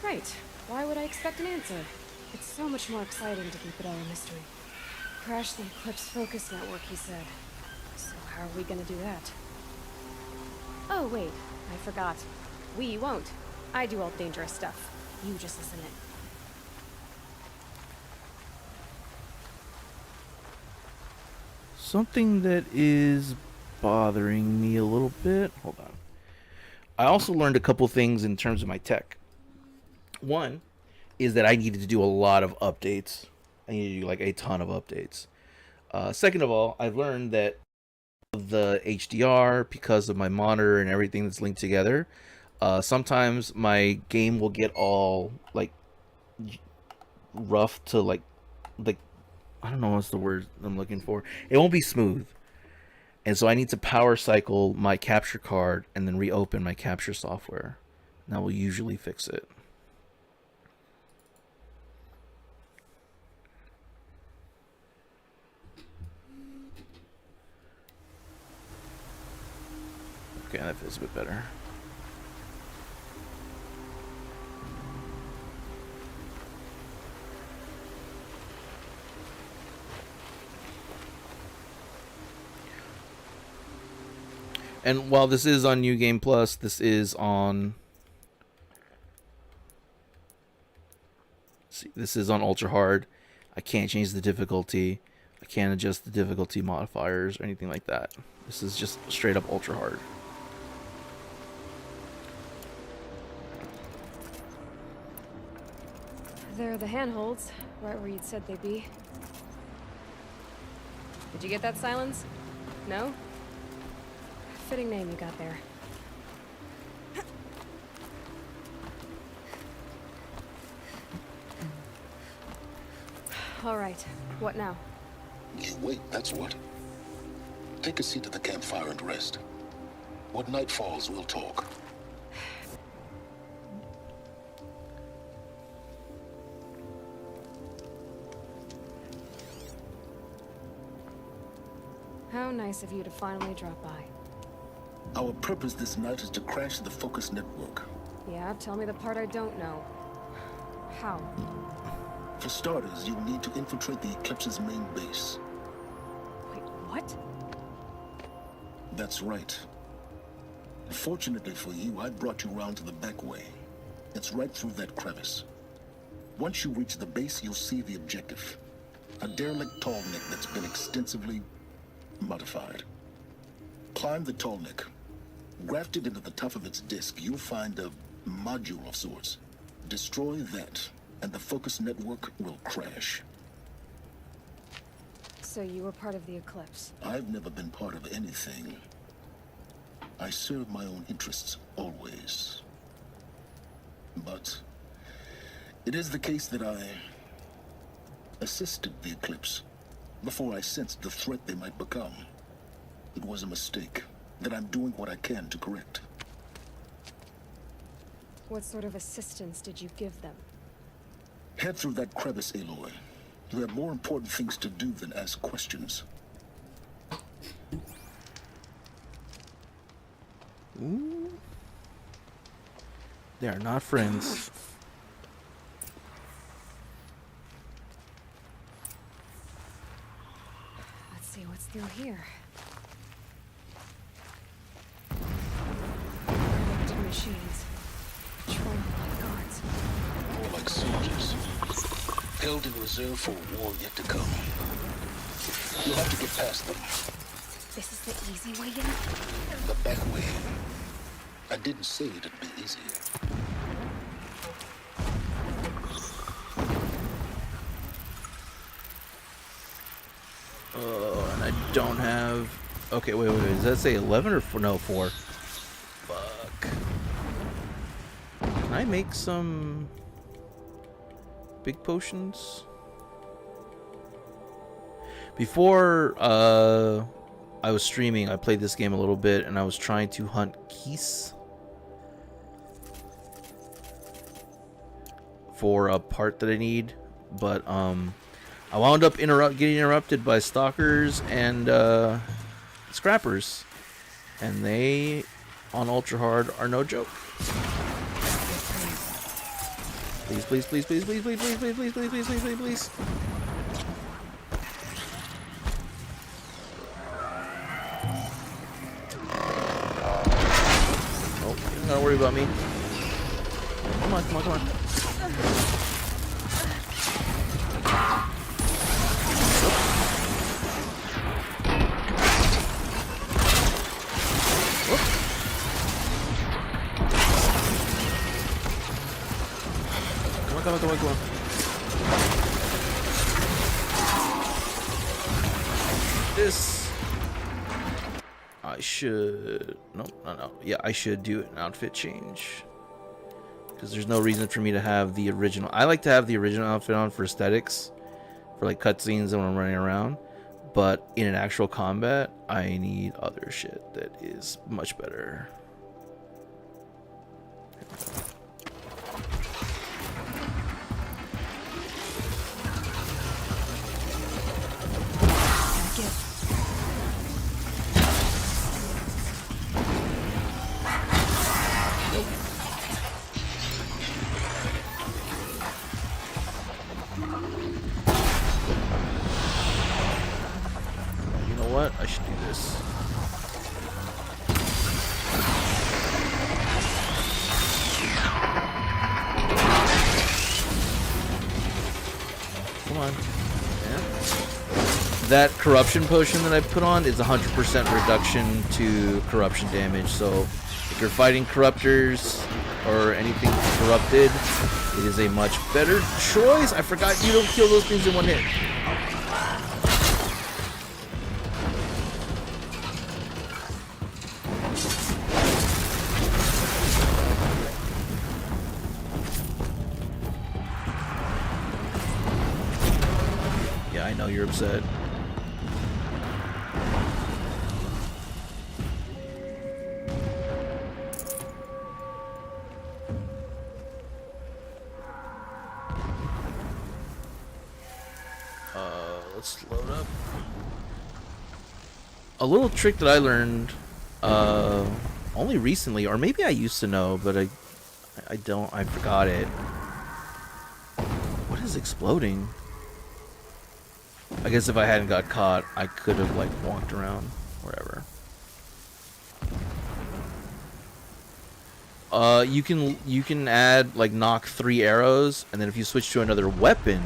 E: Right. Why would I expect an answer? It's so much more exciting to keep it all a mystery. Crash the Eclipse Focus Network, he said. So how are we gonna do that? Oh, wait. I forgot. We won't. I do all dangerous stuff. You just listen in.
A: Something that is bothering me a little bit. Hold on. I also learned a couple things in terms of my tech. One is that I needed to do a lot of updates. I needed to do like a ton of updates. Second of all, I've learned that the HDR, because of my monitor and everything that's linked together, sometimes my game will get all like rough to like I don't know what's the word I'm looking for. It won't be smooth. And so I need to power cycle my capture card and then reopen my capture software. And that will usually fix it. Okay, that feels a bit better. And while this is on New Game Plus, this is on... See, this is on Ultra Hard. I can't change the difficulty. I can't adjust the difficulty modifiers or anything like that. This is just straight up Ultra Hard.
E: There are the handholds, right where you'd said they'd be. Did you get that, Silence? No? Fitting name you got there. All right, what now?
D: You wait, that's what. Take a seat at the campfire and rest. When night falls, we'll talk.
E: How nice of you to finally drop by.
D: Our purpose this night is to crash the Focus network.
E: Yeah, tell me the part I don't know. How?
D: For starters, you'll need to infiltrate the Eclipse's main base.
E: Wait, what?
D: That's right. Fortunately for you, I brought you around to the back way. It's right through that crevice. Once you reach the base, you'll see the objective. A derelict tall neck that's been extensively modified. Climb the tall neck. Grafted into the top of its disk, you'll find a module of sorts. Destroy that, and the Focus network will crash.
E: So you were part of the Eclipse?
D: I've never been part of anything. I serve my own interests, always. But it is the case that I assisted the Eclipse before I sensed the threat they might become. It was a mistake that I'm doing what I can to correct.
E: What sort of assistance did you give them?
D: Head through that crevice, Aloy. You have more important things to do than ask questions.
A: Ooh. They are not friends.
E: Let's see what's through here. Connected machines. Patrolling like guards.
D: More like soldiers. Held in reserve for a war yet to come. You'll have to get past them.
E: This is the easy way in?
D: The back way. I didn't say it'd be easier.
A: And I don't have... Okay, wait. Does that say 11 or 4? No, 4. Fuck. Can I make some big potions? Before I was streaming, I played this game a little bit, and I was trying to hunt geese for a part that I need, but I wound up getting interrupted by stalkers and scrappers, and they on ultra hard are no joke. Please, please, please, please, please, please, please, please, please, please, please, please, please, please. Oh, you don't gotta worry about me. Come on, come on, come on. come on. This. I should. No. Yeah, I should do an outfit change. Because there's no reason for me to have the original. I like to have the original outfit on for aesthetics. For like cutscenes and when I'm running around. But in an actual combat, I need other shit that is much better. You know what? I should do this. Come on. Yeah. That corruption potion that I put on is 100% reduction to corruption damage. So if you're fighting corruptors or anything corrupted, it is a much better choice. I forgot you don't kill those things in one hit. Yeah, I know you're upset. Let's load up. A little trick that I learned only recently, or maybe I used to know, but I forgot it. What is exploding? I guess if I hadn't got caught, I could have like walked around wherever. You can add like knock 3 arrows, and then if you switch to another weapon,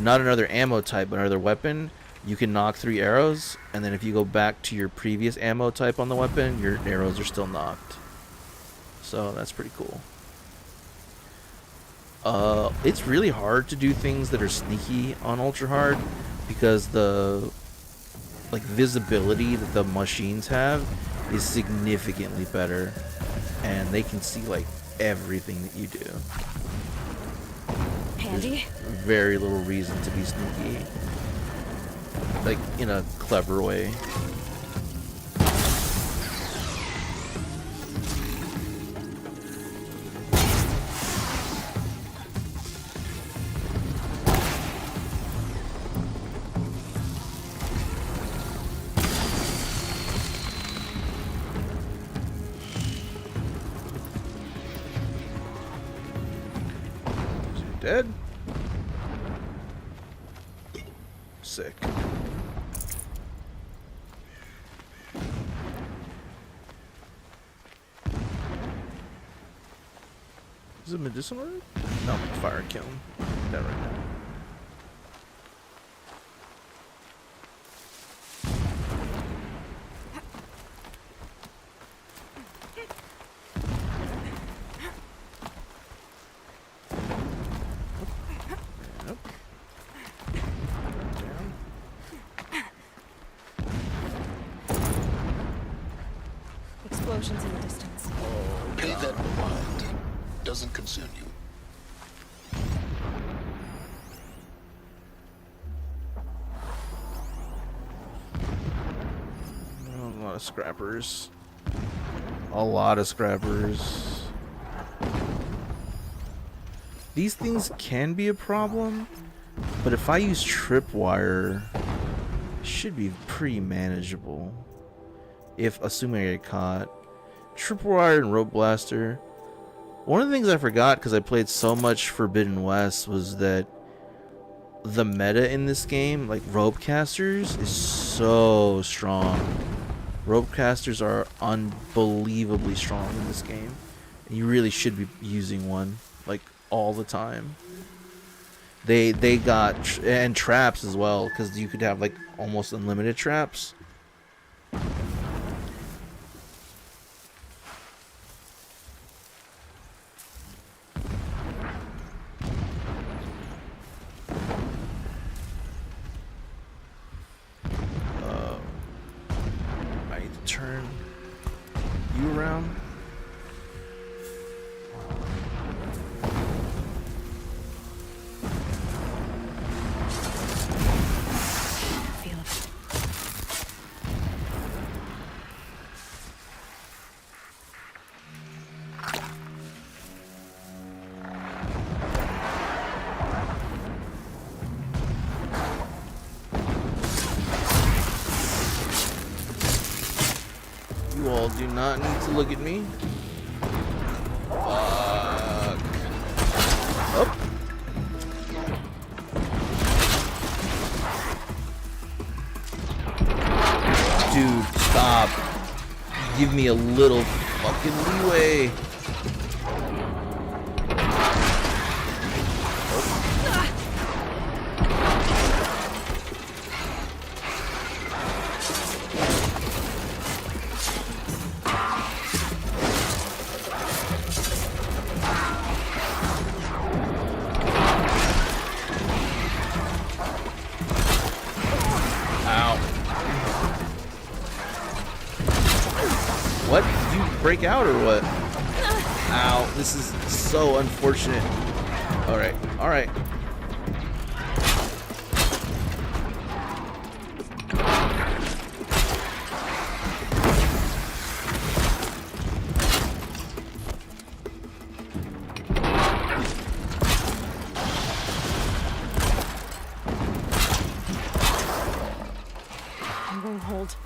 A: not another ammo type, but another weapon, you can knock 3 arrows, and then if you go back to your previous ammo type on the weapon, your arrows are still knocked. So that's pretty cool. It's really hard to do things that are sneaky on ultra hard because the like visibility that the machines have is significantly better, and they can see like everything that you do.
E: Handy.
A: There's very little reason to be sneaky, like in a clever way. Dead? Sick. Is it medicinal? No, fire kiln. That right now.
E: Explosions in the distance.
D: Pay that no mind. Doesn't concern you.
A: A lot of scrappers. A lot of scrappers. These things can be a problem, but if I use tripwire, it should be pretty manageable. If assuming I get caught. Tripwire and rope blaster. One of the things I forgot because I played so much Forbidden West was that the meta in this game, like rope casters, is so strong. Rope casters are unbelievably strong in this game. And you really should be using one like all the time. They got and traps as well, because you could have like almost unlimited traps. all do not need to look at me. Fuck. Oh. Dude, stop. Give me a little fucking leeway. What? Did you break out or what? Ow, this is so unfortunate. Alright, alright.
E: I'm going to hold.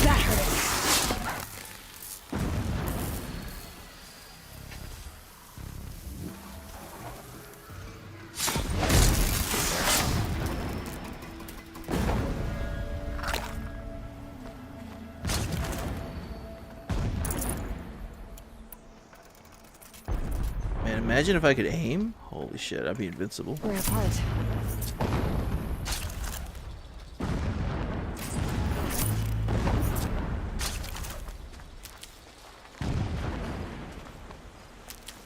E: That hurt it.
A: Man, imagine if I could aim. Holy shit, I'd be invincible.
E: We're apart.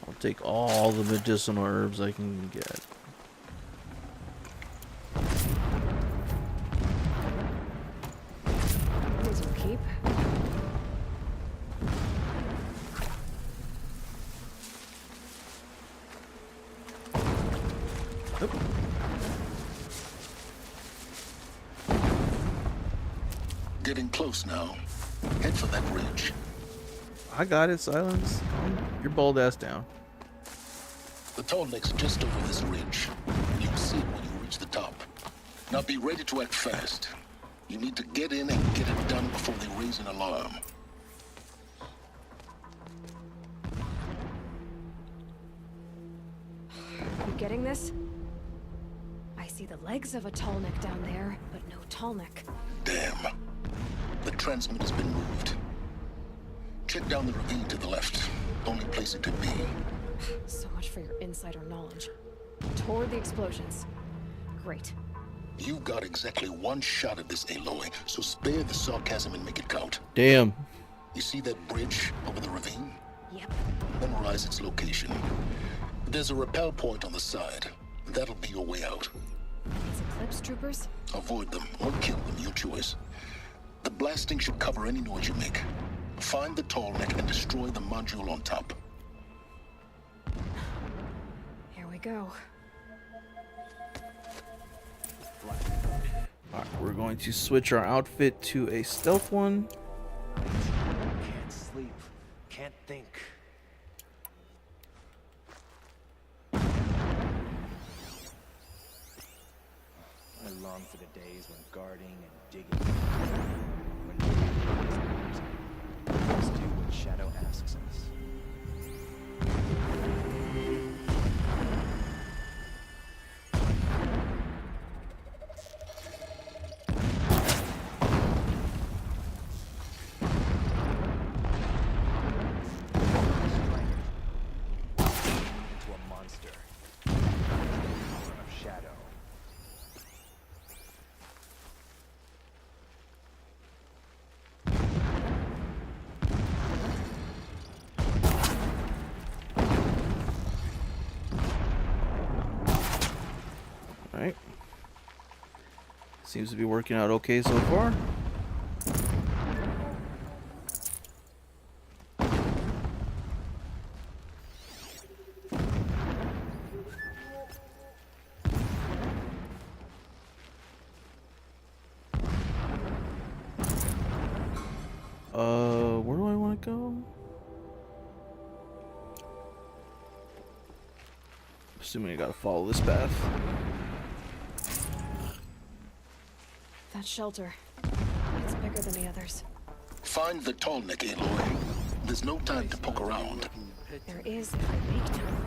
A: I'll take all the medicinal herbs I can get.
E: These will keep.
A: Oop.
D: Getting close now. Head for that ridge.
A: I got it, Silence. Calm your bald ass down.
D: The tall neck's just over this ridge. You'll see it when you reach the top. Now be ready to act fast. You need to get in and get it done before they raise an alarm.
E: You getting this? I see the legs of a tall neck down there, but no tall neck.
D: Damn. The transmitter's been moved. Check down the ravine to the left. Only place it could be.
E: So much for your insider knowledge. Toward the explosions. Great.
D: You got exactly one shot at this, Aloy, so spare the sarcasm and make it count.
A: Damn.
D: You see that bridge over the ravine?
E: Yep.
D: Memorize its location. There's a rappel point on the side. That'll be your way out.
E: These Eclipse troopers?
D: Avoid them or kill them, your choice. The blasting should cover any noise you make. Find the tall neck and destroy the module on top.
E: Here we go.
A: Alright, we're going to switch our outfit to a stealth one.
F: Can't sleep. Can't think. I long for the days when guarding and digging. When we just do what Shadow asks us. Into a monster. Power of Shadow.
A: Alright. Seems to be working out okay so far. Assuming I gotta follow this path.
E: That shelter. It's bigger than the others.
D: Find the tall neck, Aloy. There's no time to poke around.
E: There is if I make time.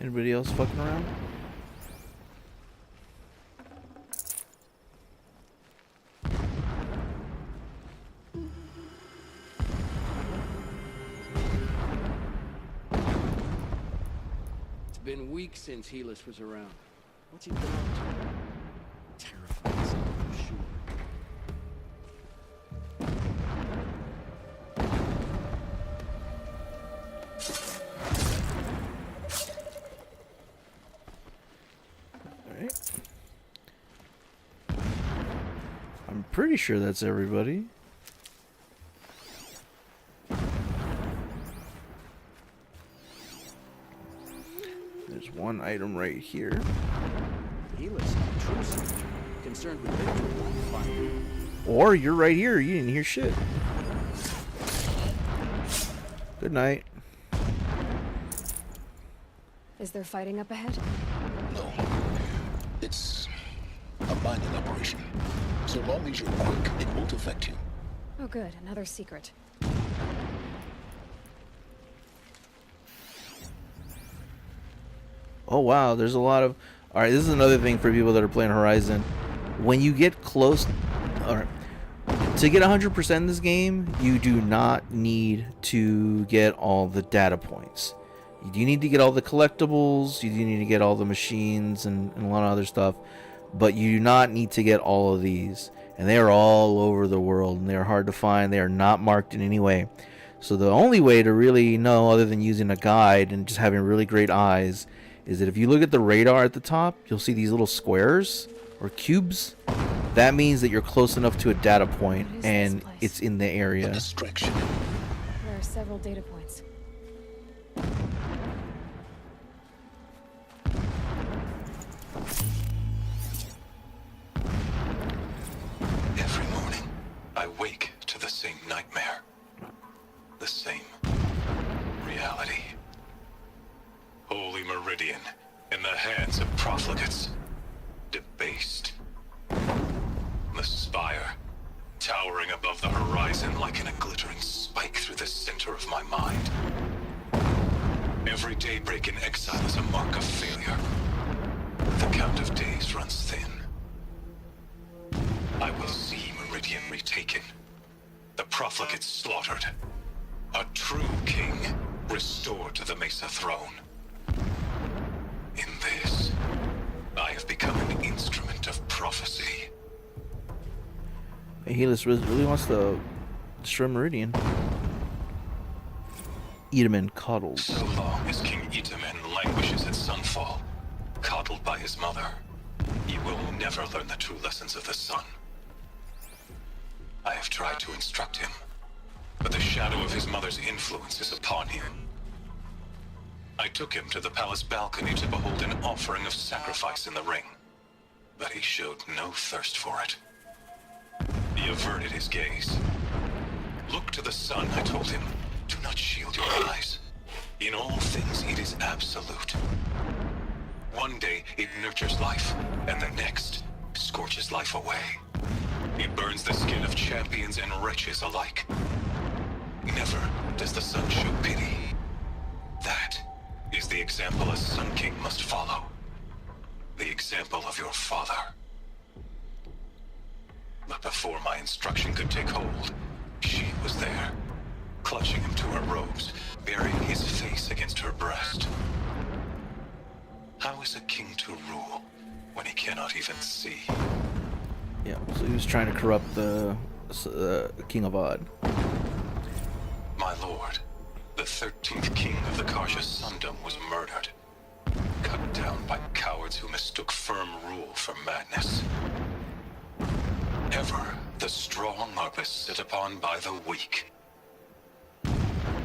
A: Anybody else fucking around?
G: It's been weeks since Helis was around. What's he been up to? Terrifying stuff, I'm sure.
A: Alright. I'm pretty sure that's everybody. There's one item right here.
G: Helis, true soldier, concerned with victory, fine.
A: Or you're right here. You didn't hear shit. Good night.
E: Is there fighting up ahead?
D: No. It's a mining operation. So long as you're quick, it won't affect you.
E: Oh good, another secret.
A: Oh wow, there's a lot of... Alright, this is another thing for people that are playing Horizon. When you get close... Alright. To get 100% in this game, you do not need to get all the data points. You do need to get all the collectibles, you do need to get all the machines and a lot of other stuff, but you do not need to get all of these. And they are all over the world, and they are hard to find. They are not marked in any way. So the only way to really know, other than using a guide and just having really great eyes, is that if you look at the radar at the top, you'll see these little squares or cubes. That means that you're close enough to a data point, and it's in the
D: A
A: area.
D: distraction.
E: There are several data points.
H: Every morning, I wake to the same nightmare. The same reality. Holy Meridian in the hands of profligates. Debased. The spire, towering above the horizon like in a glittering spike through the center of my mind. Every daybreak in exile is a mark of failure. The count of days runs thin. I will see Meridian retaken. The profligates slaughtered. A true king restored to the Mesa throne. In this, I have become an instrument of prophecy.
A: Hey, Helis really wants to destroy Meridian. Eat him in coddles.
H: So long as King Itamen languishes at sunfall, coddled by his mother, he will never learn the true lessons of the sun. I have tried to instruct him, but the shadow of his mother's influence is upon him. I took him to the palace balcony to behold an offering of sacrifice in the ring, but he showed no thirst for it. He averted his gaze. Look to the sun, I told him. Do not shield your eyes. In all things, it is absolute. One day, it nurtures life, and the next, scorches life away. It burns the skin of champions and wretches alike. Never does the sun show pity. That is the example a Sun King must follow. The example of your father. But before my instruction could take hold, she was there, clutching him to her robes, burying his face against her breast. How is a king to rule when he cannot even see?
A: Yeah, so he was trying to corrupt the King of Odd.
H: My lord, the 13th king of the Karja Sundom was murdered. Cut down by cowards who mistook firm rule for madness. Ever the strong are beset upon by the weak.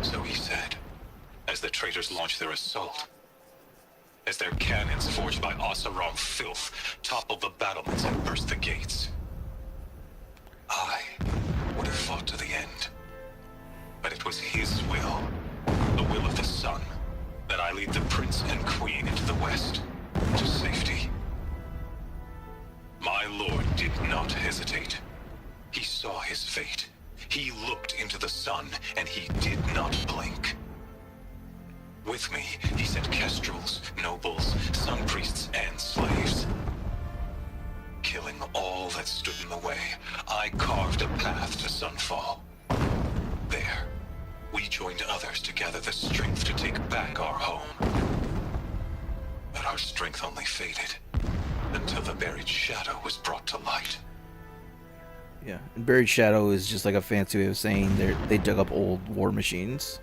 H: So he said, as the traitors launched their assault. as their cannons forged by Oseram filth toppled the battlements and burst the gates. I would have fought to the end, but it was his will, the will of the sun, that I lead the prince and queen into the west, to safety. My lord did not hesitate. He saw his fate. He looked into the sun, and he did not blink. With me, he sent kestrels, nobles, sun priests, and slaves. Killing all that stood in the way, I carved a path to Sunfall. There, we joined others to gather the strength to take back our home. But our strength only faded, until the buried shadow was brought to light.
A: Yeah, and Buried Shadow is just like a fancy way of saying they dug up old war machines.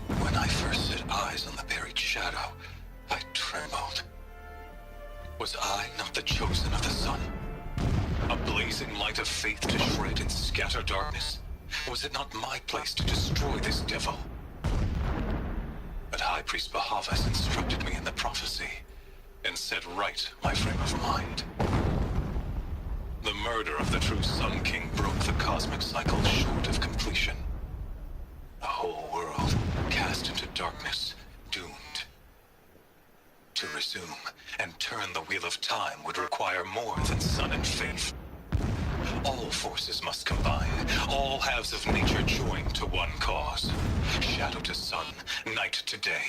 H: When I first set eyes on the buried shadow, I trembled. Was I not the chosen of the sun? A blazing light of faith to shred and scatter darkness? Was it not my place to destroy this devil? But High Priest Bahavas instructed me in the prophecy, and set right my frame of mind. The murder of the true Sun King broke the cosmic cycle short of completion. The whole world cast into darkness, doomed. To resume and turn the wheel of time would require more than sun and faith. All forces must combine, all halves of nature join to one cause. Shadow to sun, night to day.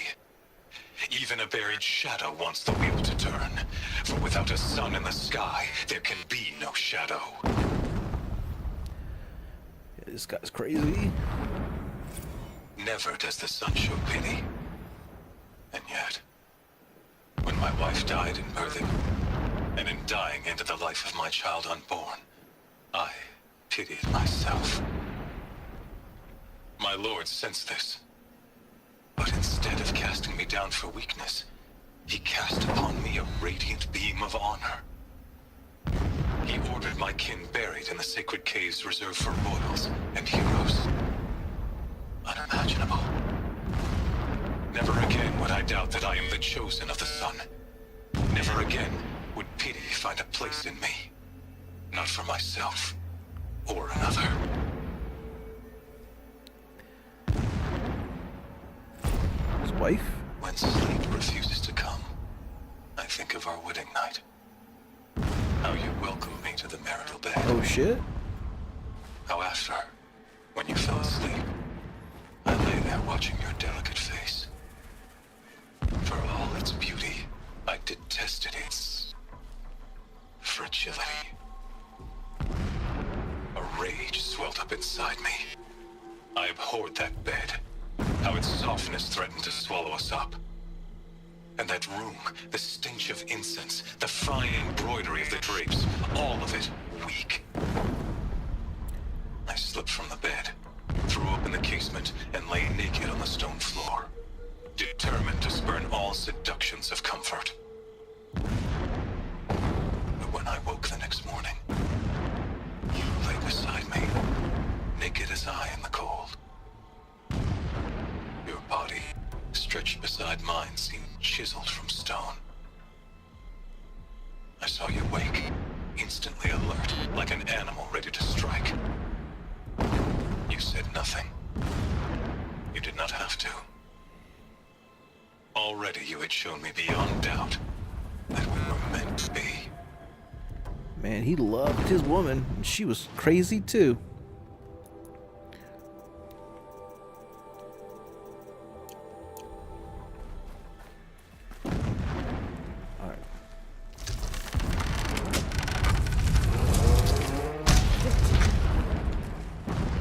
H: Even a buried shadow wants the wheel to turn, for without a sun in the sky, there can be no shadow.
A: This guy's crazy.
H: Never does the sun show pity. And yet, when my wife died in birthing, and in dying ended the life of my child unborn, I pitied myself. My lord sensed this. But instead of casting me down for weakness, he cast upon me a radiant beam of honor. He ordered my kin buried in the sacred caves reserved for royals and heroes. Unimaginable. Never again would I doubt that I am the chosen of the sun. Never again would pity find a place in me. Not for myself or another.
A: His wife?
H: When sleep refuses to come, I think of our wedding night. How you welcomed me to the marital bed.
A: Oh shit.
H: How after, when you fell asleep, I lay there watching your delicate face. For all its beauty, I detested its fragility. A rage swelled up inside me. I abhorred that bed, how its softness threatened to swallow us up. And that room, the stench of incense, the fine embroidery of the drapes, all of it weak. I slipped from the bed, threw open the casement, and lay naked on the stone floor, determined to spurn all seductions of comfort. But when I woke the next morning, you lay beside me, naked as I in the cold. Your body, stretched beside mine, seemed chiseled from stone. I saw you wake, instantly alert, like an animal ready to strike. You said nothing. You did not have to. Already you had shown me beyond doubt that we were meant to be.
A: Man, he loved his woman, and she was crazy too. Alright.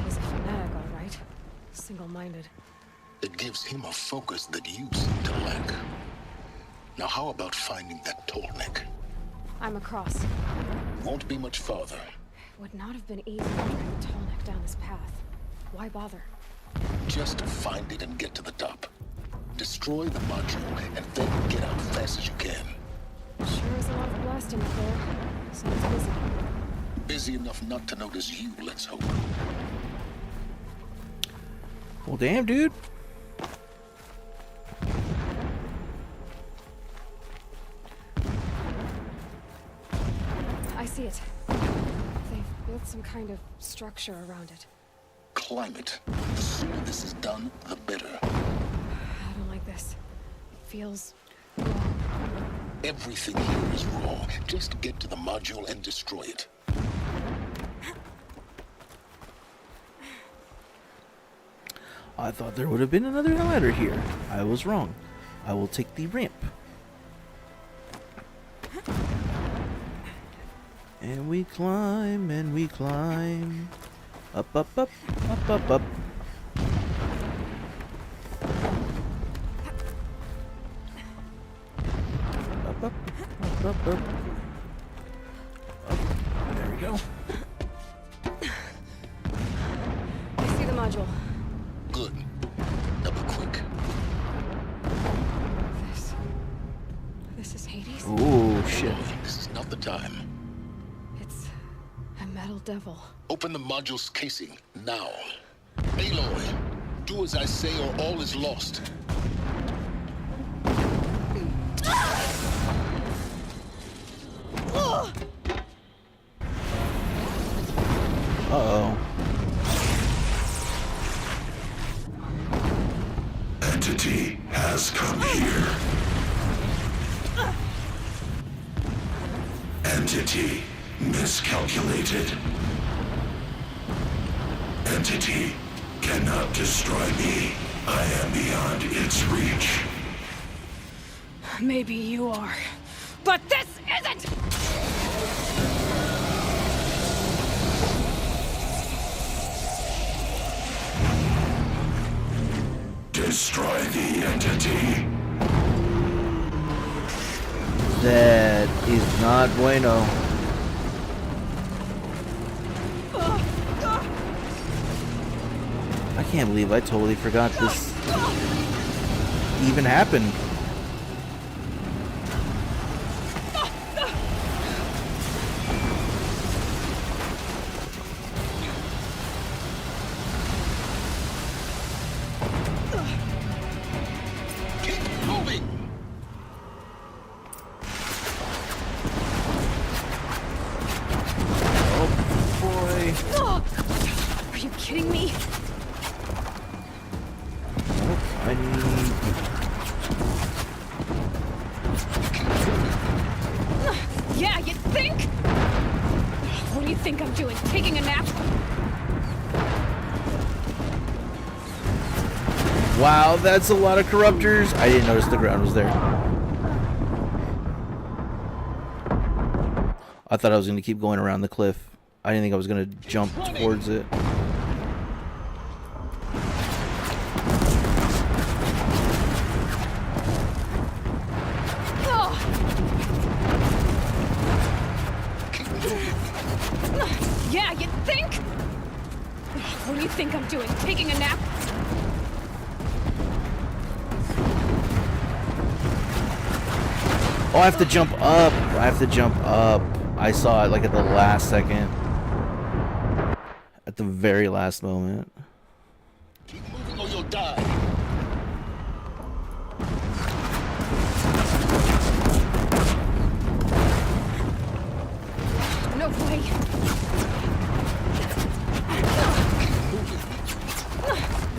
E: He's a fanatic, all right. Single-minded.
D: It gives him a focus that you seem to lack. Now how about finding that Tolnik?
E: I'm across.
D: Won't be much farther.
E: Would not have been easy to drag a tall neck down this path. Why bother?
D: Just find it and get to the top. Destroy the module and then get out fast as you can.
E: Sure is a lot of blasting up there. Sounds busy.
D: Busy enough not to notice you, let's hope.
A: Well, damn, dude.
E: see it. They've built some kind of structure around it.
D: Climb it. The sooner this is done, the better.
E: I don't like this. It feels wrong.
D: Everything here is raw. Just get to the module and destroy it.
A: I thought there would have been another ladder here. I was wrong. I will take the ramp. And we climb, and we climb. Up, up, up, up, up, up. Up, up, up, up, up. Up. There we go.
E: I see the module.
D: Good. Now be quick.
E: This is Hades?
A: Oh, shit.
D: This is not the time.
E: It's a metal devil.
D: Open the module's casing, now. Aloy, do as I say or all is lost.
A: Uh-oh.
I: Entity has come here. Entity miscalculated. Entity cannot destroy me. I am beyond its reach.
E: Maybe you are. But this isn't!
I: Destroy the entity.
A: That is not bueno. I can't believe I totally forgot this even happened.
D: Keep moving!
A: Oh boy.
E: Are you kidding me?
A: I need...
E: Yeah, you think? What do you think I'm doing? Taking a nap?
A: Wow, that's a lot of corruptors. I didn't notice the ground was there. I thought I was going to keep going around the cliff. I didn't think I was going to jump towards it.
E: Yeah, you think? What do you think I'm doing? Taking a nap?
A: Oh, I have to jump up. I have to jump up. I saw it like at the last second. At the very last moment.
D: Keep moving or you'll die.
E: No way.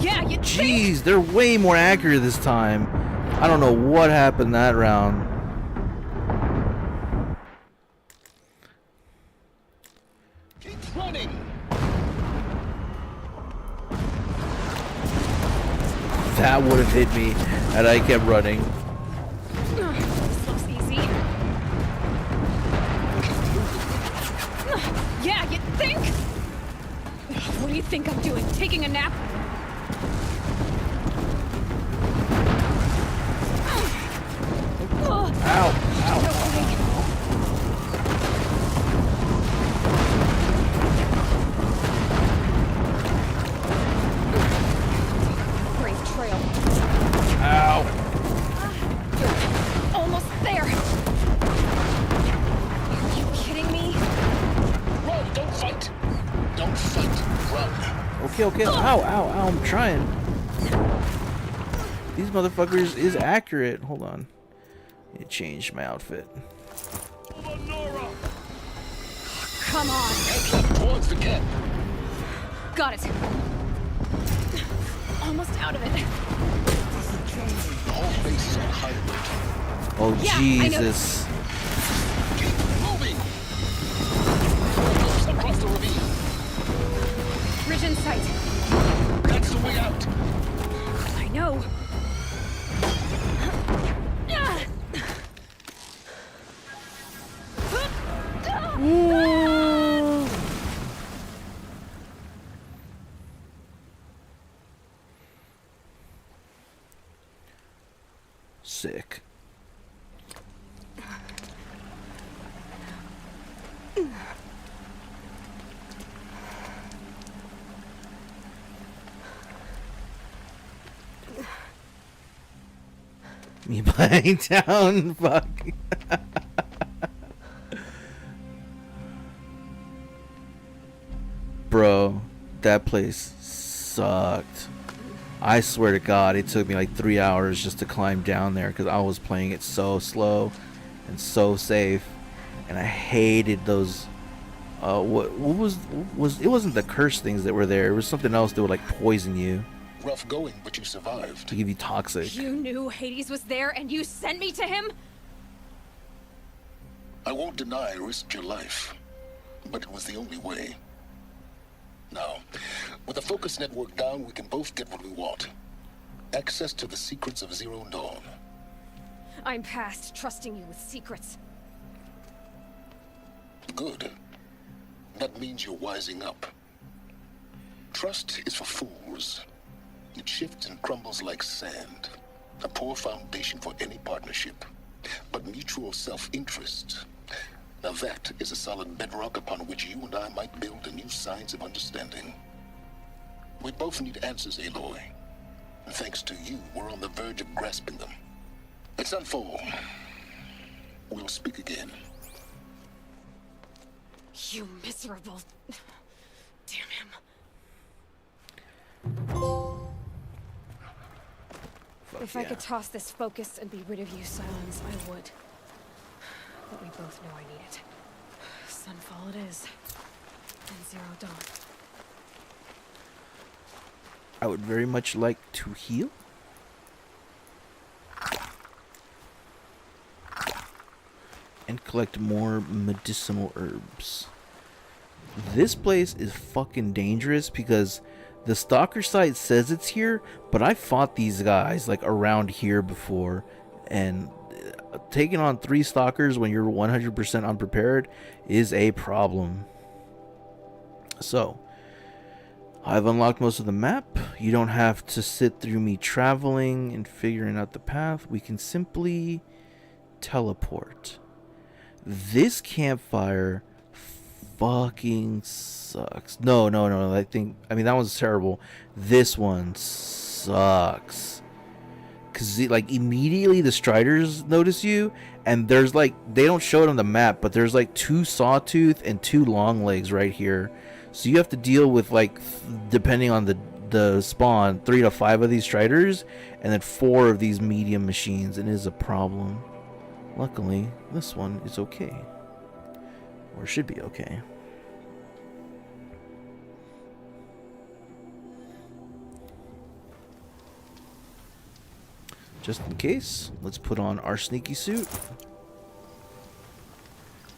E: Yeah, you think?
A: Jeez, they're way more accurate this time. I don't know what happened that round.
D: Keep running!
A: That would have hit me had I kept running.
E: This looks easy. Yeah, you think? What do you think I'm doing? Taking a nap?
A: Ow, ow.
E: No way. Brave trail.
A: Ow.
E: Almost there. Are you kidding me?
D: Run, don't fight! Don't fight, run.
A: Okay, okay. Ow, ow, ow. I'm trying. These motherfuckers is accurate. Hold on. It changed my outfit.
E: Come on.
D: Head towards the camp.
E: Got it. Almost out of it.
D: The whole base is on high alert.
A: Oh,
E: Yeah, I know.
A: Jesus.
D: Keep moving. Almost across the ravine.
E: Bridge in sight.
D: That's the way out.
E: I know.
A: Sick. Me playing down, fuck. Bro, that place sucked. I swear to God, it took me like 3 hours just to climb down there because I was playing it so slow and so safe, and I hated those. What was it? Wasn't the curse things that were there? It was something else that would like poison you
D: Rough going, but you survived.
A: to give you toxic.
E: You knew Hades was there and you sent me to him?
D: I won't deny I risked your life, but it was the only way. Now, with the focus network down, we can both get what we want. Access to the secrets of Zero Dawn.
E: I'm past trusting you with secrets.
D: Good. That means you're wising up. Trust is for fools. It shifts and crumbles like sand. A poor foundation for any partnership. But mutual self-interest, now that is a solid bedrock upon which you and I might build a new science of understanding. We both need answers, Aloy. And thanks to you, we're on the verge of grasping them. Let's unfold. We'll speak again.
E: You miserable... Damn him. If I could toss this focus and be rid of you, Silence, I would. But we both know I need it. Sunfall it is. And Zero Dawn.
A: I would very much like to heal. And collect more medicinal herbs. This place is fucking dangerous because the stalker site says it's here, but I fought these guys like around here before, and taking on 3 stalkers when you're 100% unprepared is a problem. So, I've unlocked most of the map. You don't have to sit through me traveling and figuring out the path. We can simply teleport. This campfire fucking sucks. No. I mean, that one's terrible. This one sucks. Because, like, immediately the Striders notice you, and there's, like, they don't show it on the map, but there's, like, 2 Sawtooth and 2 Longlegs right here. So you have to deal with, like, depending on the spawn, 3 to 5 of these Striders, and then 4 of these medium machines, and it is a problem. Luckily, this one is okay. Or should be okay. Just in case, let's put on our sneaky suit.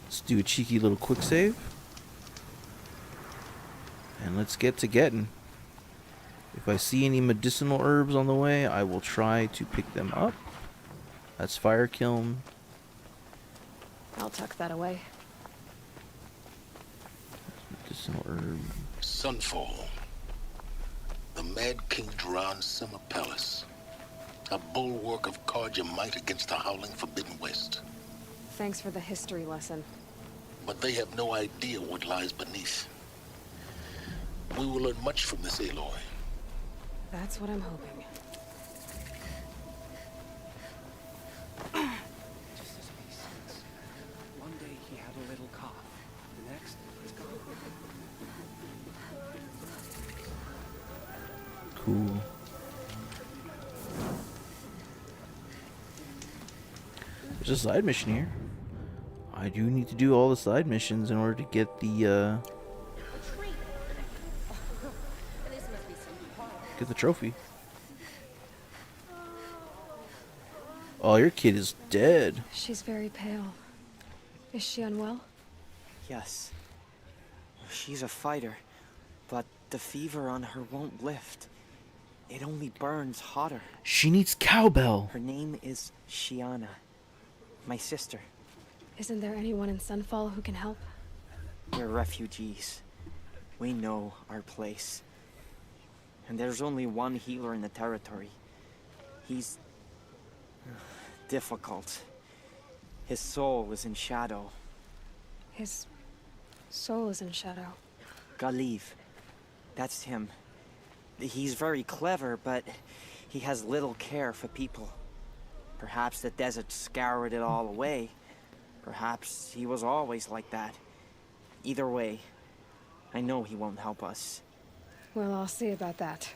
A: Let's do a cheeky little quick save. And let's get to getting. If I see any medicinal herbs on the way, I will try to pick them up. That's Fire Kiln.
E: I'll tuck that away.
A: Medicinal herb.
D: Sunfall. The Mad King Duran's summer palace. A bulwark of Karja might against the howling Forbidden West.
E: Thanks for the history lesson.
D: But they have no idea what lies beneath. We will learn much from this, Aloy.
E: That's what I'm hoping.
F: Just doesn't make sense. One day he had a little cough. The next, it's gone.
A: Cool. There's a side mission here. I do need to do all the side missions in order to get the trophy. Oh, your kid is dead.
E: She's very pale. Is she unwell?
F: Yes. She's a fighter, but the fever on her won't lift. It only burns hotter.
A: She needs cowbell.
F: Her name is Shiana. My sister.
E: Isn't there anyone in Sunfall who can help?
F: We're refugees. We know our place. And there's only one healer in the territory. He's difficult. His soul is in shadow.
E: His soul is in shadow.
F: Galiv. That's him. He's very clever, but he has little care for people. Perhaps the desert scoured it all away. Perhaps he was always like that. Either way, I know he won't help us.
E: Well, I'll see about that.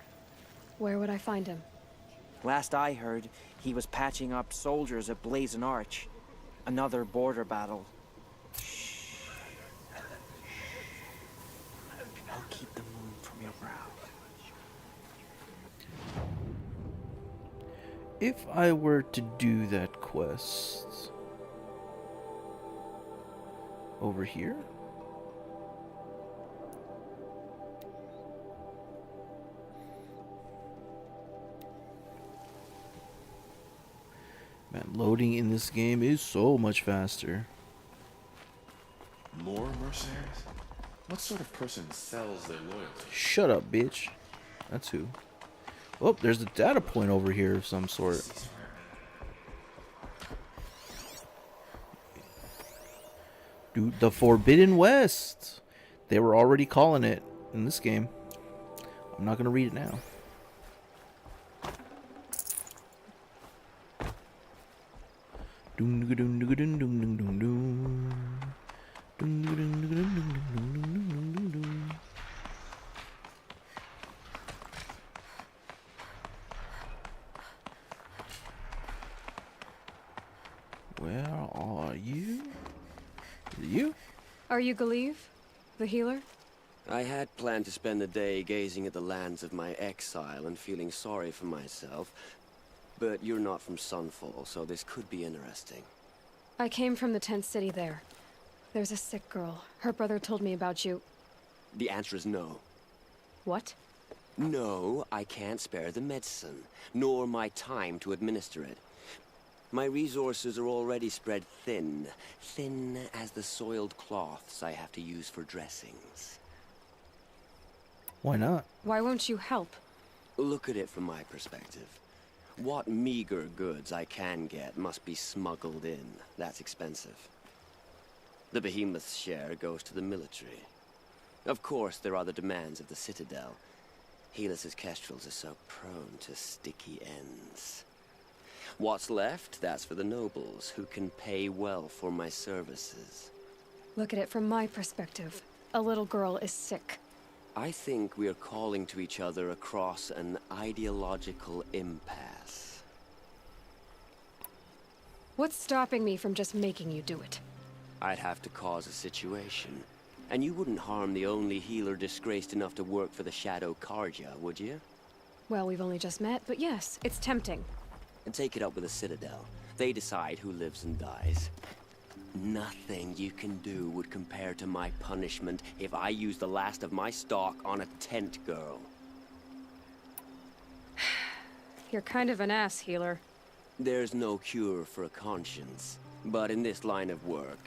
E: Where would I find him?
F: Last I heard, he was patching up soldiers at Blazon Arch. Another border battle. Shh. I'll keep the moon from your brow.
A: If I were to do that quest over here, man, loading in this game is so much faster.
J: More mercenaries? What sort of person sells their loyalty?
A: Shut up, bitch. That's who. Oh, there's a data point over here of some sort. Dude, the Forbidden West. They were already calling it in this game. I'm not gonna read it now. Where are you? Is it you?
E: Are you Galiv? The healer?
G: I had planned to spend the day gazing at the lands of my exile and feeling sorry for myself. But you're not from Sunfall, so this could be interesting.
E: I came from the tent city there. There's a sick girl. Her brother told me about you.
G: The answer is no.
E: What?
G: No, I can't spare the medicine, nor my time to administer it. My resources are already spread thin. Thin as the soiled cloths I have to use for dressings.
A: Why not?
E: Why won't you help?
G: Look at it from my perspective. What meager goods I can get must be smuggled in. That's expensive. The behemoth's share goes to the military. Of course, there are the demands of the Citadel. Helis's kestrels are so prone to sticky ends. What's left, that's for the nobles, who can pay well for my services.
E: Look at it from my perspective. A little girl is sick.
G: I think we are calling to each other across an ideological impasse.
E: What's stopping me from just making you do it?
G: I'd have to cause a situation. And you wouldn't harm the only healer disgraced enough to work for the Shadow Karja, would you?
E: Well, we've only just met, but yes, it's tempting.
G: And take it up with the Citadel. They decide who lives and dies. Nothing you can do would compare to my punishment if I use the last of my stock on a tent girl.
E: You're kind of an ass, healer.
G: There's no cure for a conscience, but in this line of work,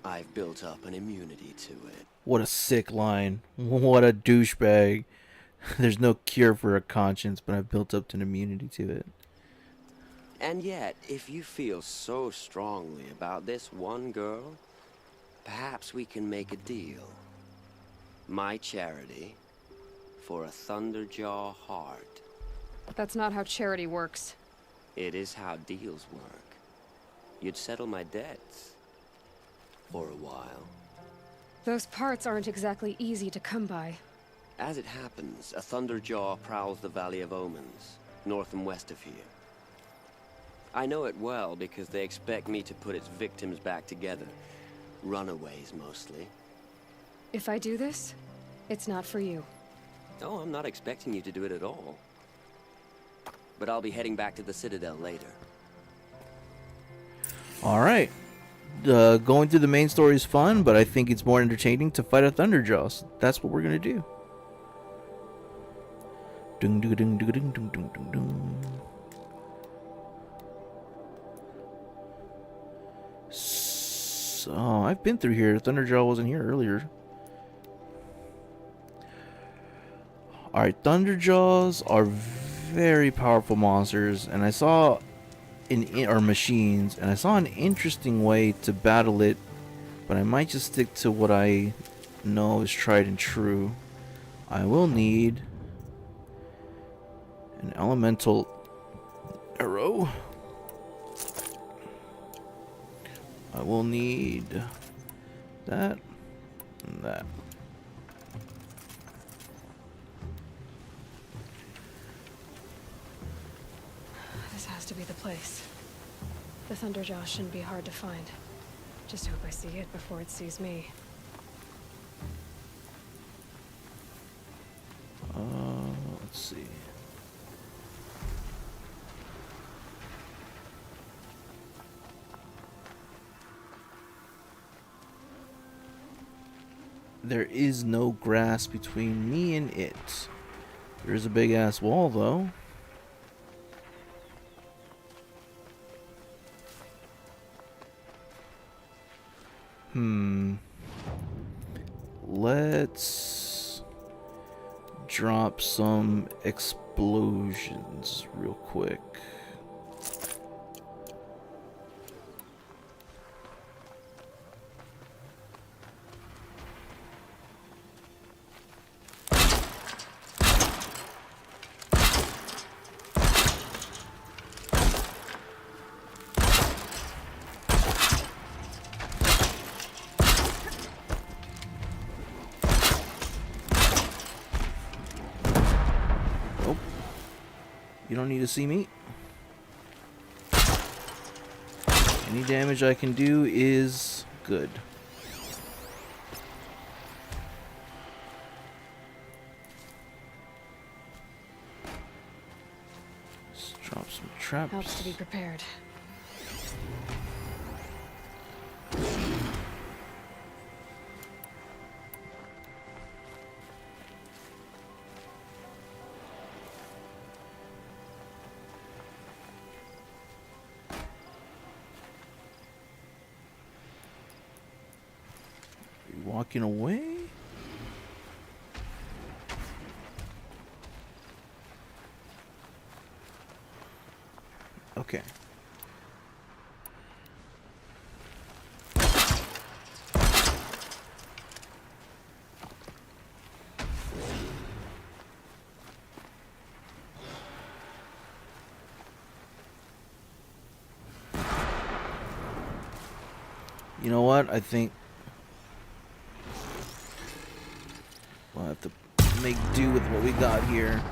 G: I've built up an immunity to it.
A: What a sick line. What a douchebag. There's no cure for a conscience, but I've built up an immunity to it.
G: And yet, if you feel so strongly about this one girl, perhaps we can make a deal. My charity for a Thunderjaw heart.
E: That's not how charity works.
G: It is how deals work. You'd settle my debts. For a while.
E: Those parts aren't exactly easy to come by.
G: As it happens, a Thunderjaw prowls the Valley of Omens, north and west of here. I know it well because they expect me to put its victims back together. Runaways, mostly.
E: If I do this, it's not for you.
G: Oh, I'm not expecting you to do it at all. But I'll be heading back to the Citadel later.
A: Alright. Going through the main story is fun, but I think it's more entertaining to fight a Thunderjaw. So that's what we're gonna do. Dung, dung, dung, dung, dung, dung, dung, dung, dung. So, I've been through here. Thunderjaw wasn't here earlier. Alright, Thunderjaws are very powerful monsters, and I saw or machines, and I saw an interesting way to battle it, but I might just stick to what I know is tried and true. I will need an elemental arrow. I will need that and that.
E: This has to be the place. The Thunderjaw shouldn't be hard to find. Just hope I see it before it sees me.
A: Let's see. There is no grass between me and it. There is a big ass wall though. Let's drop some explosions real quick. You don't need to see me. Any damage I can do is good. Let's drop some traps.
E: Helps to be prepared. Walking away? Okay. You know what? I think we'll have to make do with what we got here.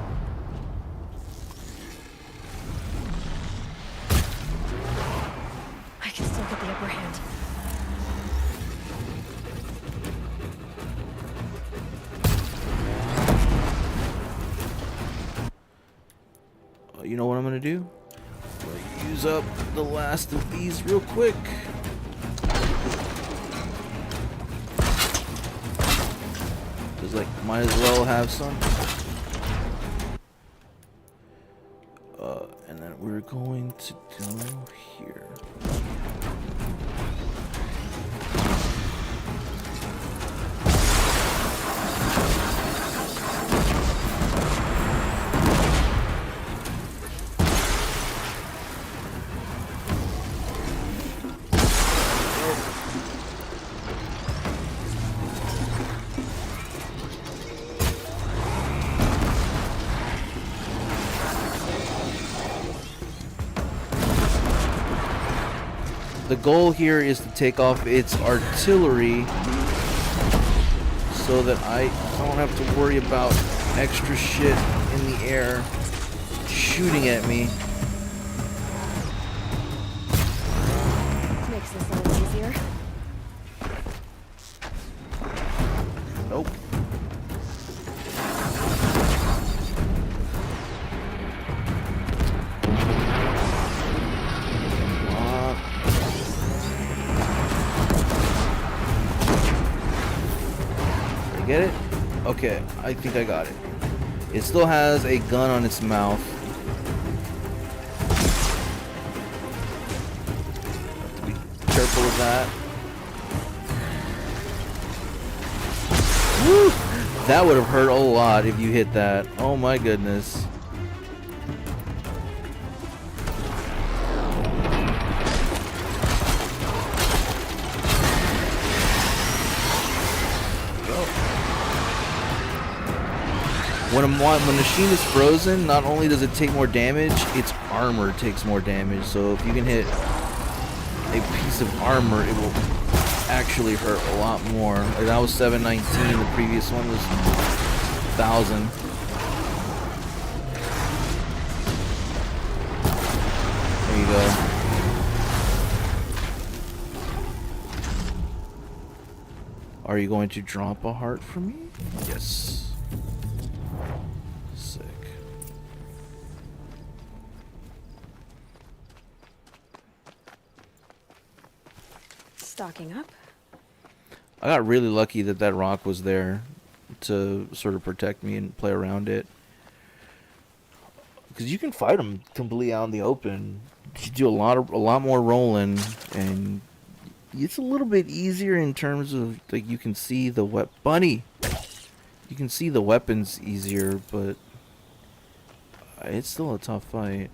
E: I can still get the upper hand.
A: You know what I'm gonna do? I'm gonna use up the last of these real quick. Like, might as well have some. And then we're going to go here. The goal here is to take off its artillery so that I don't have to worry about extra shit in the air shooting at me.
E: Makes this a little easier.
A: Okay, I think I got it. It still has a gun on its mouth. Have to be careful with that. Woo! That would have hurt a lot if you hit that. Oh my goodness. When a machine is frozen, not only does it take more damage, its armor takes more damage. So if you can hit a piece of armor, it will actually hurt a lot more. Like that was 719, the previous one was 1,000. There you go. Are you going to drop a heart for me? Yes. Sick.
E: Stocking up.
A: I got really lucky that that rock was there to sort of protect me and play around it. Because you can fight them completely out in the open. You do a lot more rolling, and it's a little bit easier in terms of like you can see the bunny. You can see the weapons easier, but it's still a tough fight.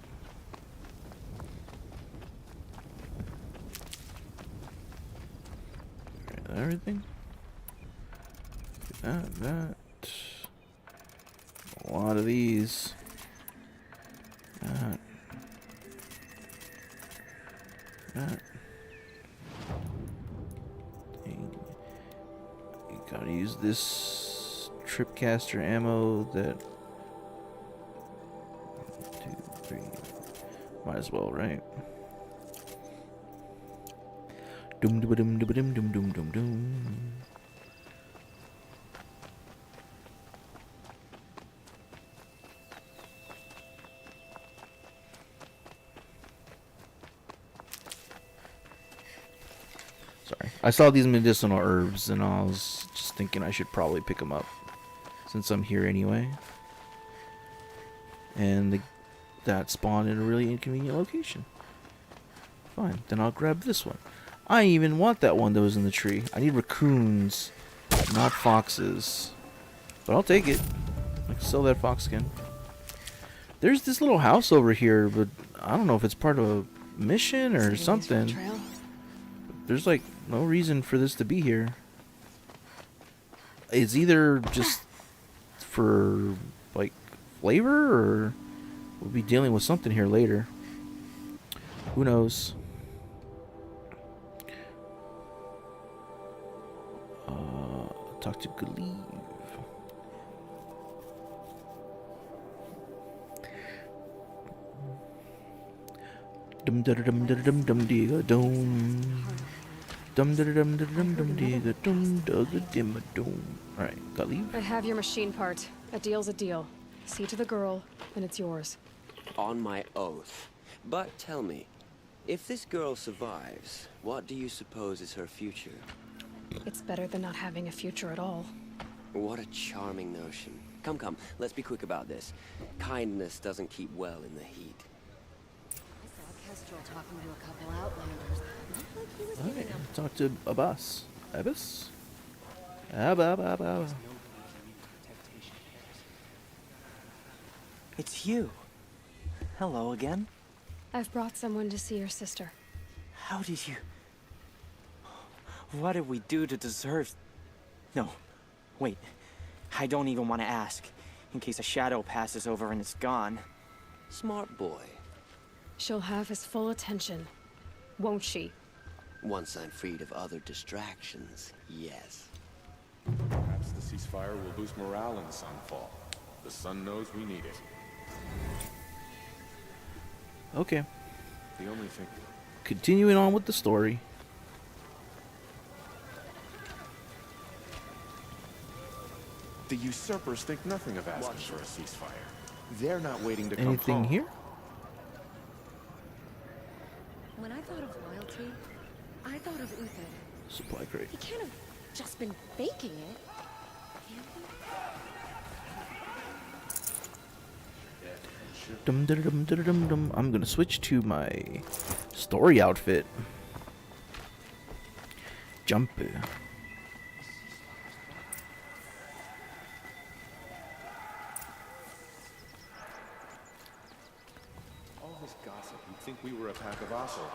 A: Everything. That. A lot of these. That. Dang. You gotta use this tripcaster ammo that. 1, 2, 3. Might as well, right? Dum dum dum dum dum dum dum dum dum. Sorry, I saw these medicinal herbs and I was just thinking I should probably pick them up since I'm here anyway. And that spawned in a really inconvenient location. Fine, then I'll grab this one. I didn't even want that one that was in the tree. I need raccoons, not foxes. But I'll take it. I can sell that fox skin. There's this little house over here, but I don't know if it's part of a mission or something. There's like no reason for this to be here. It's either just for like flavor, or we'll be dealing with something here later. Who knows? Talk to Gleave. Dum dum dum dum dum dum diga dum. Dum dum dum dum dum dum diga dum dum dim dum. All right, got leave.
E: I have your machine part. A deal's a deal. See to the girl, and it's yours.
G: On my oath. But tell me, if this girl survives, what do you suppose is her future?
E: It's better than not having a future at all.
G: What a charming notion. Come, come, let's be quick about this. Kindness doesn't keep well in the heat.
K: I saw Kestrel talking to a couple outlanders. Looked like he was
A: Okay,
K: giving up.
A: talk to Abbas. Abbas? Abba.
F: It's you. Hello again.
E: I've brought someone to see your sister.
F: How did you... What did we do to deserve... No. Wait. I don't even want to ask. In case a shadow passes over and it's gone.
G: Smart boy.
E: She'll have his full attention, won't she?
G: Once I'm freed of other distractions, yes.
J: Perhaps the ceasefire will boost morale in Sunfall. The sun knows we need it.
A: Okay.
J: The only thing...
A: Continuing on with the story.
J: The usurpers think nothing of asking for a ceasefire. They're not waiting to come
A: Anything
J: home.
A: here?
K: When I thought of loyalty, I thought of Uther.
A: Supply crate.
K: He can't have just been faking it.
A: Dum dum dum dum dum dum. I'm gonna switch to my story outfit. Jump.
J: All this gossip, you'd think we were a pack of assholes.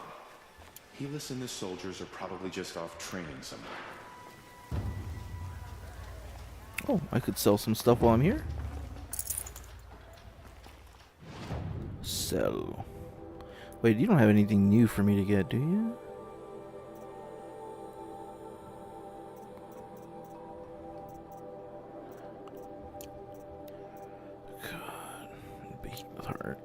J: Helis and his soldiers are probably just off training somewhere.
A: Oh, I could sell some stuff while I'm here. Sell. Wait, you don't have anything new for me to get, do you? God, behemoth heart.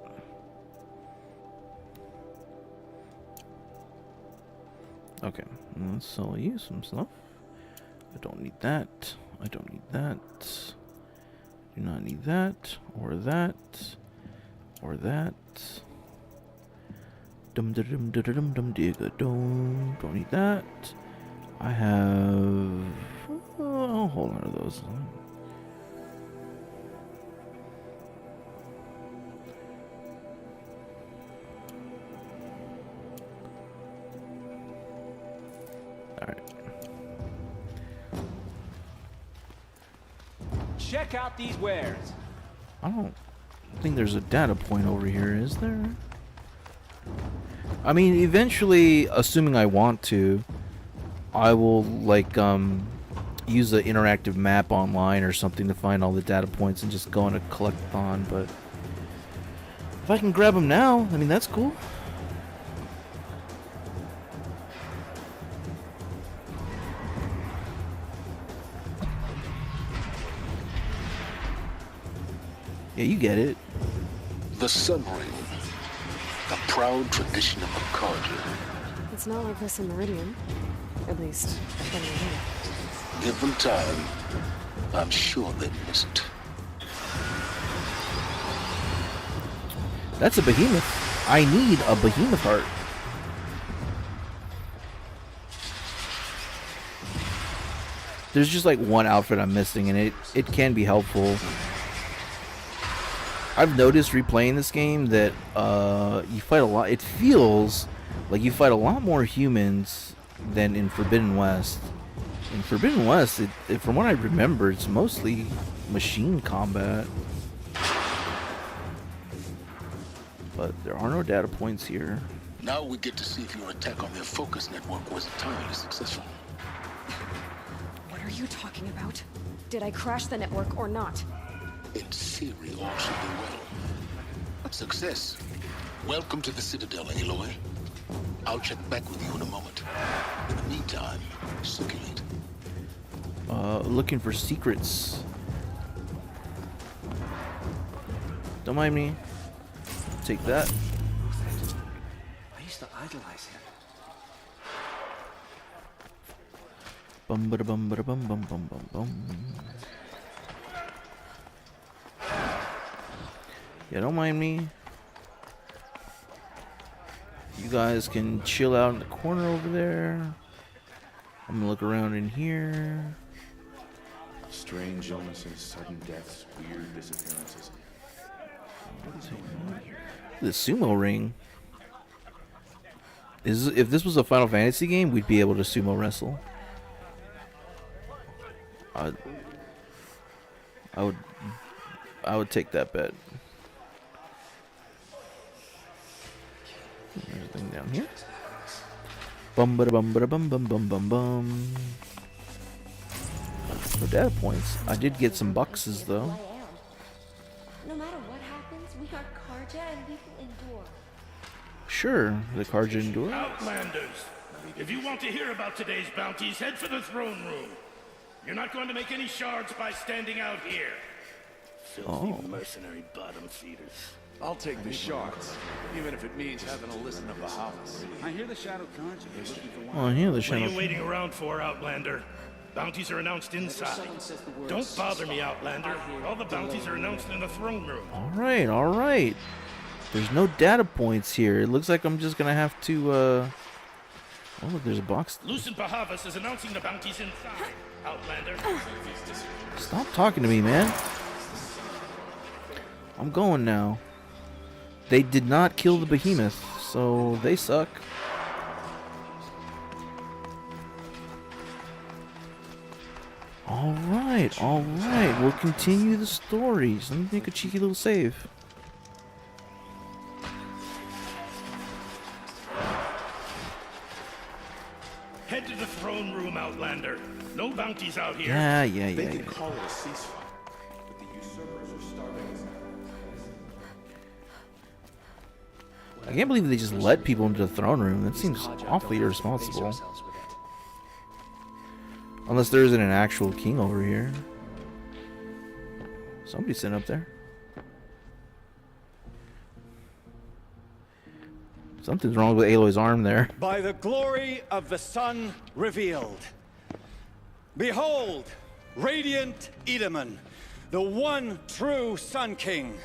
A: Okay, let's sell you some stuff. I don't need that. I don't need that. Do not need that, or that, or that. Dum dum dum dum dum dum digga dum. Don't need that. I have a whole lot of those.
L: Check out these wares.
A: I don't think there's a data point over here, is there? I mean, eventually, assuming I want to, I will, like, use an interactive map online or something to find all the data points and just go on a collect-a-thon, but if I can grab them now, I mean, that's cool. Yeah, you get it.
D: The Sun Ring. The proud tradition of Akarja.
E: It's not like this in Meridian. At least, from the way.
D: Give them time. I'm sure they missed.
A: That's a behemoth. I need a behemoth heart. There's just like one outfit I'm missing, and it can be helpful. I've noticed replaying this game that you fight a lot. It feels like you fight a lot more humans than in Forbidden West. In Forbidden West, from what I remember, it's mostly machine combat. But there are no data points here.
D: Now we get to see if your attack on their focus network was entirely successful.
E: What are you talking about? Did I crash the network or not?
D: In theory, all should be well. Success. Welcome to the Citadel, Aloy. I'll check back with you in a moment. In the meantime, circulate.
A: Looking for secrets. Don't mind me. Take that.
L: I used to idolize him.
A: Bum ba bum ba bum bum bum bum bum. Yeah, don't mind me. You guys can chill out in the corner over there. I'm gonna look around in here.
J: Strange illnesses, sudden deaths, weird disappearances.
A: The sumo ring. If this was a Final Fantasy game, we'd be able to sumo wrestle. I would take that bet. There's a thing down here. Bum ba bum ba bum bum bum bum bum. No data points. I did get some boxes though.
K: No matter what happens, we are Karja and we will endure.
A: Sure, the Karja endure.
M: Outlanders, if you want to hear about today's bounties, head for the throne room. You're not going to make any shards by standing out here. Filthy mercenary bottom feeders.
N: I'll take the shards, even if it means having to listen to Bahamas. I hear the Shadow Cards are looking for one.
A: Oh, yeah, the
M: What
A: Shadow.
M: are you waiting around for, Outlander? Bounties are announced inside. Don't bother me, Outlander. All the bounties are announced in the throne room.
A: Alright, alright. There's no data points here. It looks like I'm just gonna have to Oh, look, there's a box.
M: Lucent Bahavas is announcing the bounties inside, Outlander.
A: Stop talking to me, man. I'm going now. They did not kill the behemoth, so they suck. Alright, alright. We'll continue the stories. Let me make a cheeky little save.
M: Head to the throne room, Outlander. No bounties out here.
J: They can call it a ceasefire, but the usurpers are starving us out.
A: I can't believe they just let people into the throne room. That seems awfully irresponsible. Unless there isn't an actual king over here. Somebody's sitting up there. Something's wrong with Aloy's arm there.
O: By the glory of the sun revealed. Behold, radiant Edaman, the one true Sun King.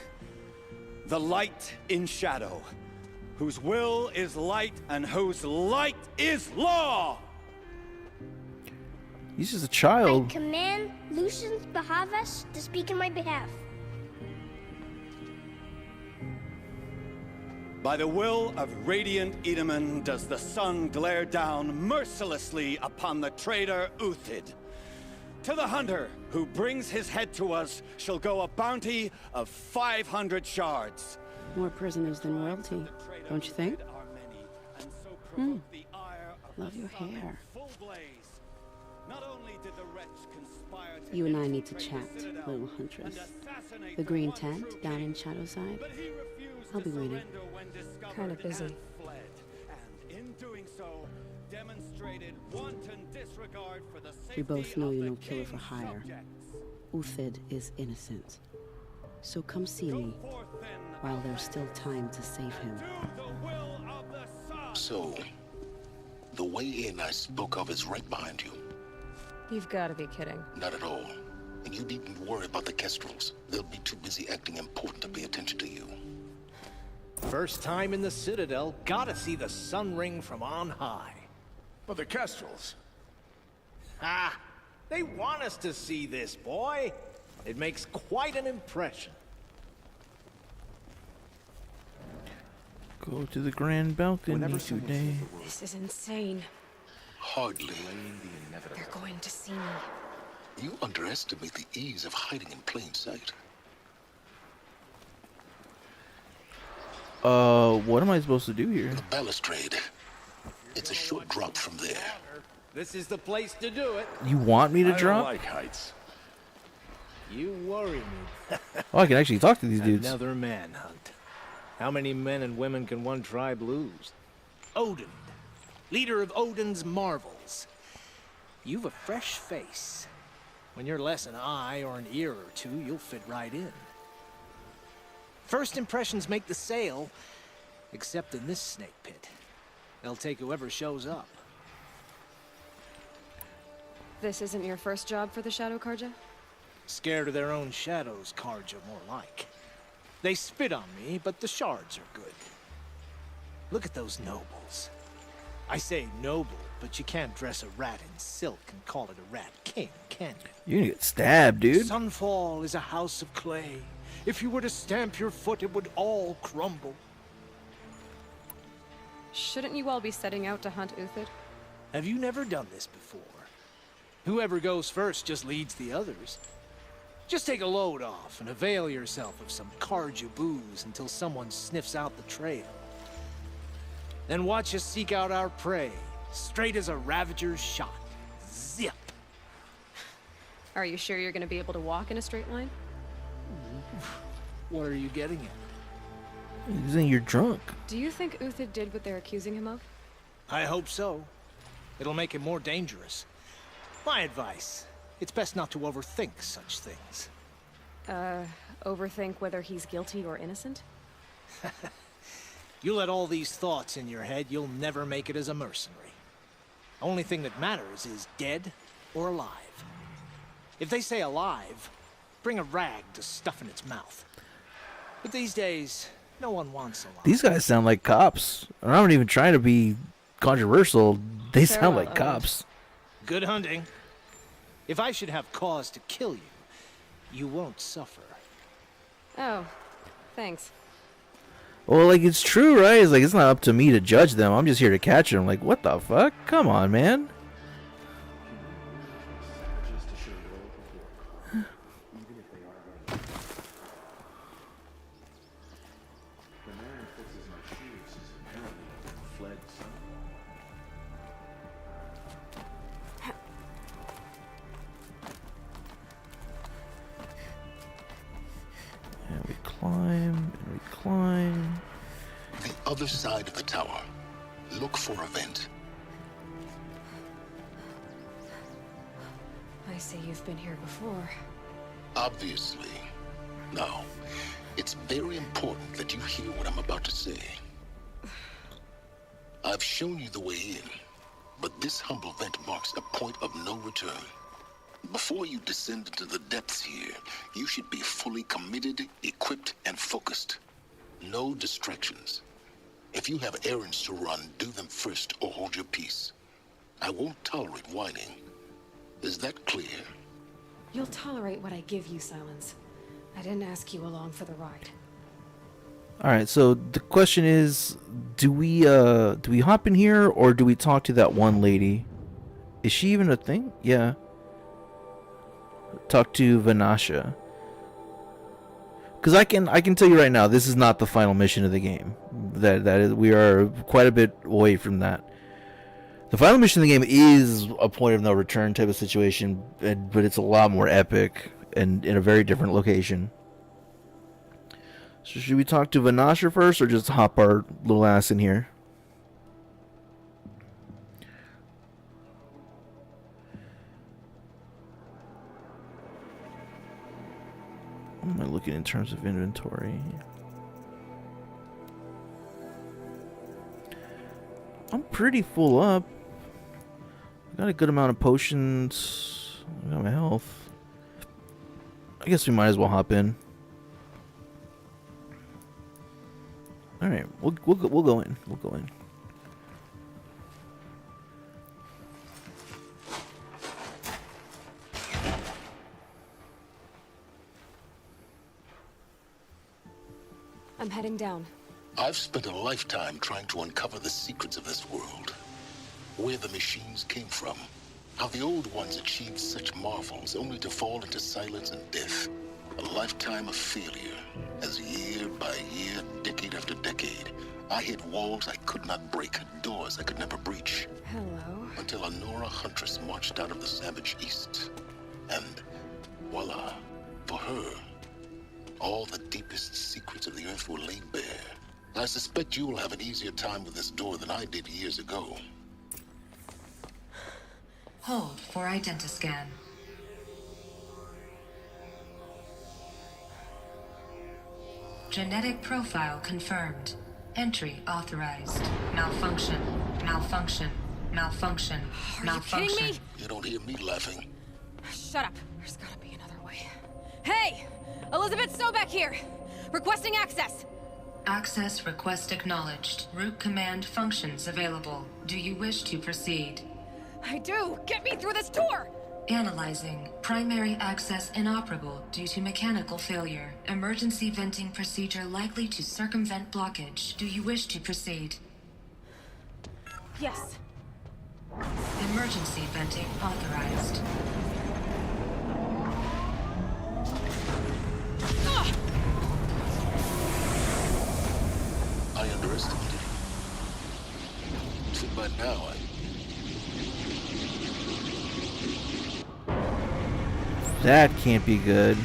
O: The light in shadow, whose will is light and whose light is law.
A: He's just a child.
P: I command Lucius Bahavas to speak in my behalf.
O: By the will of radiant Edaman does the sun glare down mercilessly upon the traitor Uthid. To the hunter who brings his head to us shall go a bounty of 500 shards.
K: More prisoners than royalty, don't you think? Love your hair. You and I need to chat, little huntress. The green tent down in Shadowside. I'll be waiting.
E: Kind of busy.
K: We both know you're no killer for hire. Uthid is innocent. So come see me while there's still time to save him.
D: So, the way in I spoke of is right behind you.
E: You've got to be kidding.
D: Not at all. And you needn't worry about the Kestrels. They'll be too busy acting important to pay attention to you.
Q: First time in the Citadel, gotta see the sun ring from on high.
N: But the Kestrels.
Q: Ha! They want us to see this, boy. It makes quite an impression.
A: Go to the grand balcony today.
E: This is insane.
D: Hardly.
E: They're going to see me.
D: You underestimate the ease of hiding in plain sight.
A: What am I supposed to do here?
D: The balustrade. It's a short drop from there.
Q: This is the place to do it.
A: You want me to
N: I
A: drop?
N: don't like heights.
Q: You worry me.
A: Oh, I can actually talk to these dudes.
Q: Another manhunt. How many men and women can one tribe lose? Odin, leader of Odin's marvels. You've a fresh face. When you're less an eye or an ear or two, you'll fit right in. First impressions make the sale, except in this snake pit. They'll take whoever shows up.
E: This isn't your first job for the Shadow Karja?
Q: Scared of their own shadows, Karja, more like. They spit on me, but the shards are good. Look at those nobles. I say noble, but you can't dress a rat in silk and call it a rat king, can you?
A: You're gonna get stabbed, dude.
Q: Sunfall is a house of clay. If you were to stamp your foot, it would all crumble.
E: Shouldn't you all be setting out to hunt Uthid?
Q: Have you never done this before? Whoever goes first just leads the others. Just take a load off and avail yourself of some Karja booze until someone sniffs out the trail. Then watch us seek out our prey, straight as a Ravager's shot. Zip!
E: Are you sure you're going to be able to walk in a straight line?
Q: What are you getting at?
A: You're saying you're drunk.
E: Do you think Uthid did what they're accusing him of?
Q: I hope so. It'll make him more dangerous. My advice, it's best not to overthink such things.
E: Overthink whether he's guilty or innocent?
Q: You let all these thoughts in your head, you'll never make it as a mercenary. Only thing that matters is dead or alive. If they say alive, bring a rag to stuff in its mouth. But these days, no one wants alive.
A: These guys sound like cops. I'm not even trying to be controversial. They sound like cops.
Q: Good hunting. If I should have cause to kill you, you won't suffer.
E: Oh, thanks.
A: Well, like, it's true, right? It's like, it's not up to me to judge them. I'm just here to catch them. Like, what the fuck? Come on, man. And we climb, and we climb.
D: The other side of the tower. Look for a vent.
E: I see you've been here before.
D: Obviously. Now, it's very important that you hear what I'm about to say. I've shown you the way in, but this humble vent marks a point of no return. Before you descend into the depths here, you should be fully committed, equipped, and focused. No distractions. If you have errands to run, do them first or hold your peace. I won't tolerate whining. Is that clear?
E: You'll tolerate what I give you, Silence. I didn't ask you along for the ride.
A: Alright, so the question is, do we hop in here, or do we talk to that one lady? Is she even a thing? Yeah. Talk to Vanasha. Because I can tell you right now, this is not the final mission of the game. That is, we are quite a bit away from that. The final mission of the game is a point of no return type of situation, but it's a lot more epic and in a very different location. So should we talk to Vanasha first, or just hop our little ass in here? What am I looking in terms of inventory? I'm pretty full up. I got a good amount of potions. I got my health. I guess we might as well hop in. All right, we'll go in. We'll go in.
E: I'm heading down.
D: I've spent a lifetime trying to uncover the secrets of this world. Where the machines came from. How the old ones achieved such marvels only to fall into silence and death. A lifetime of failure. As year by year, decade after decade, I hit walls I could not break, doors I could never breach.
E: Hello.
D: Until a Nora huntress marched out of the savage east. And voila, for her, all the deepest secrets of the earth were laid bare. I suspect you will have an easier time with this door than I did years ago.
R: Hold for identiscan. Genetic profile confirmed. Entry authorized. Malfunction. Malfunction. Malfunction. Malfunction.
E: Are you kidding me?
D: You don't hear me laughing.
E: Shut up. There's gotta be another way. Hey! Elizabeth Sobek here! Requesting access!
R: Access request acknowledged. Root command functions available. Do you wish to proceed?
E: I do! Get me through this door!
R: Analyzing. Primary access inoperable due to mechanical failure. Emergency venting procedure likely to circumvent blockage. Do you wish to proceed?
E: Yes.
R: Emergency venting authorized.
D: I underestimated you. Too bad now
A: That can't be good.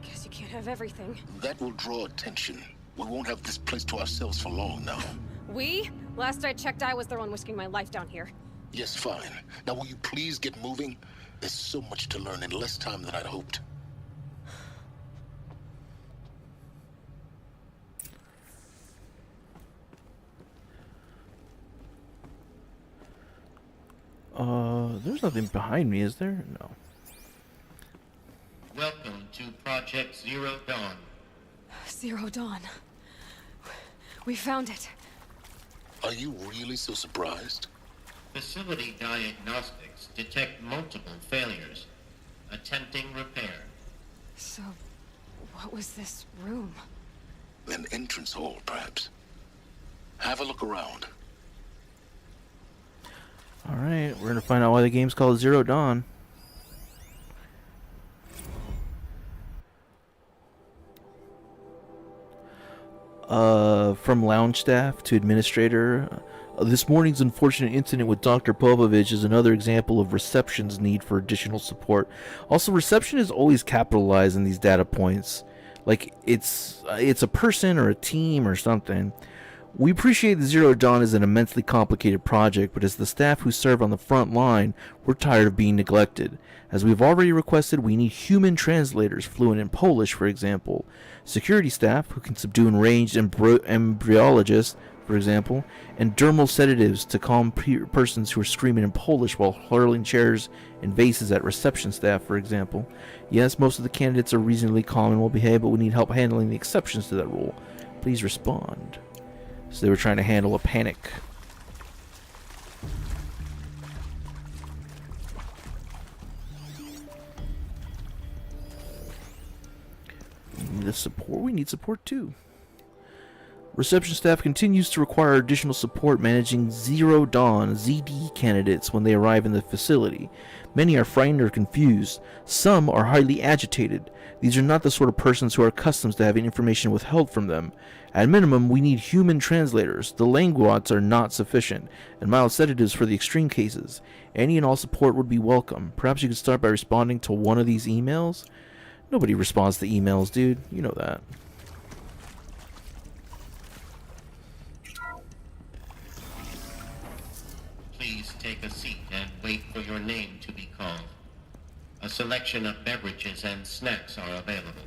E: Guess you can't have everything.
D: That will draw attention. We won't have this place to ourselves for long now.
E: We? Last I checked, I was the one risking my life down here.
D: Yes, fine. Now will you please get moving? There's so much to learn in less time than I'd hoped.
A: There's nothing behind me, is there? No.
S: Welcome to Project Zero Dawn.
E: Zero Dawn. We found it.
D: Are you really so surprised?
S: Facility diagnostics detect multiple failures. Attempting repair.
E: So, what was this room?
D: An entrance hall, perhaps. Have a look around.
A: Alright, we're gonna find out why the game's called Zero Dawn. From lounge staff to administrator. This morning's unfortunate incident with Dr. Povovich is another example of reception's need for additional support. Also, reception is always capitalized in these data points. Like, it's a person or a team or something. We appreciate that Zero Dawn is an immensely complicated project, but as the staff who serve on the front line, we're tired of being neglected. As we've already requested, we need human translators fluent in Polish, for example. Security staff who can subdue enraged embryologists, for example, and dermal sedatives to calm persons who are screaming in Polish while hurling chairs and vases at reception staff, for example. Yes, most of the candidates are reasonably calm and well behaved, but we need help handling the exceptions to that rule. Please respond. So they were trying to handle a panic. We need support too. Reception staff continues to require additional support managing Zero Dawn ZD candidates when they arrive in the facility. Many are frightened or confused. Some are highly agitated. These are not the sort of persons who are accustomed to having information withheld from them. At minimum, we need human translators. The languots are not sufficient, and mild sedatives for the extreme cases. Any and all support would be welcome. Perhaps you could start by responding to one of these emails? Nobody responds to emails, dude. You know that.
S: Please take a seat and wait for your name to be called. A selection of beverages and snacks are available.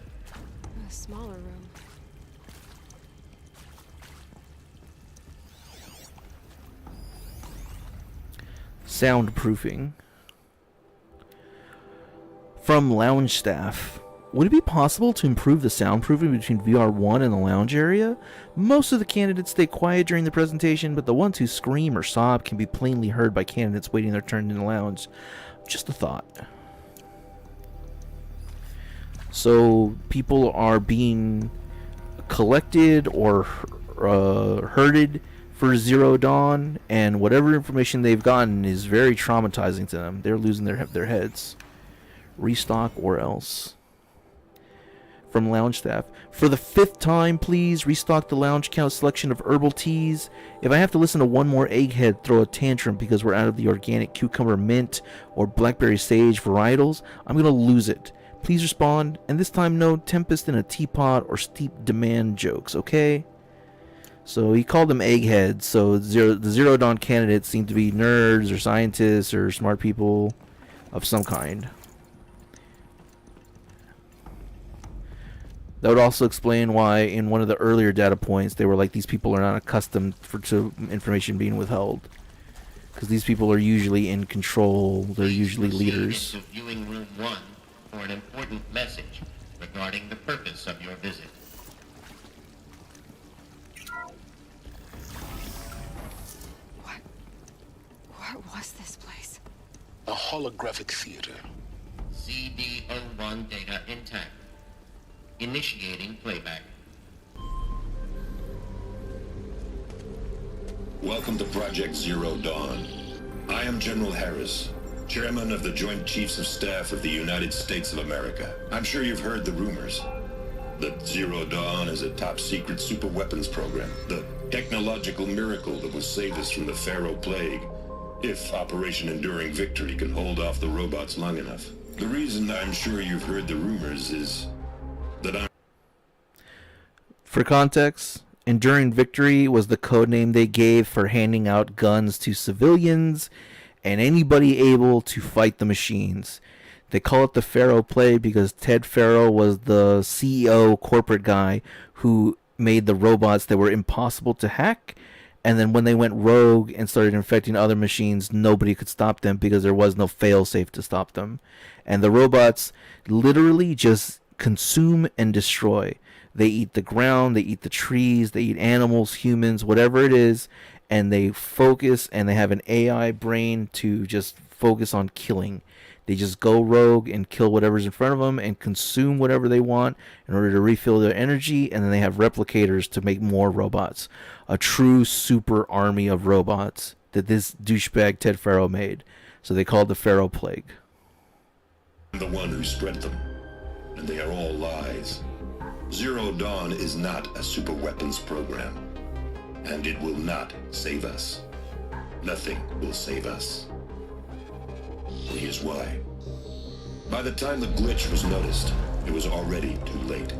E: A smaller room.
A: Soundproofing. From lounge staff. Would it be possible to improve the soundproofing between VR1 and the lounge area? Most of the candidates stay quiet during the presentation, but the ones who scream or sob can be plainly heard by candidates waiting their turn in the lounge. Just a thought. So people are being collected or herded for Zero Dawn, and whatever information they've gotten is very traumatizing to them. They're losing their heads. Restock or else. From lounge staff. For the 5th time, please restock the lounge count selection of herbal teas. If I have to listen to one more egghead throw a tantrum because we're out of the organic cucumber mint or blackberry sage varietals, I'm going to lose it. Please respond, and this time no tempest in a teapot or steep demand jokes, okay? So he called them eggheads, so the Zero Dawn candidates seem to be nerds or scientists or smart people of some kind. That would also explain why in one of the earlier data points they were like, these people are not accustomed to information being withheld. Because these people are usually in control, they're usually leaders.
S: Into viewing room 1 for an important message regarding the purpose of your visit.
E: What was this place?
D: A holographic theater.
S: CD01 data intact. Initiating playback.
I: Welcome to Project Zero Dawn. I am General Harris, Chairman of the Joint Chiefs of Staff of the United States of America. I'm sure you've heard the rumors that Zero Dawn is a top-secret superweapons program, the technological miracle that will save us from the Pharaoh Plague, if Operation Enduring Victory can hold off the robots long enough. The reason I'm sure you've heard the rumors is that I'm...
A: For context, Enduring Victory was the code name they gave for handing out guns to civilians and anybody able to fight the machines. They call it the Pharaoh Plague because Ted Pharaoh was the CEO corporate guy who made the robots that were impossible to hack, and then when they went rogue and started infecting other machines, nobody could stop them because there was no failsafe to stop them. And the robots literally just consume and destroy. They eat the ground, they eat the trees, they eat animals, humans, whatever it is, and they focus, and they have an AI brain to just focus on killing. They just go rogue and kill whatever's in front of them and consume whatever they want in order to refill their energy, and then they have replicators to make more robots. A true super army of robots that this douchebag Ted Faro made. So they called the Faro Plague.
I: I'm the one who spread them, and they are all lies. Zero Dawn is not a super weapons program, and it will not save us. Nothing will save us. Here's why. By the time the glitch was noticed, it was already too late.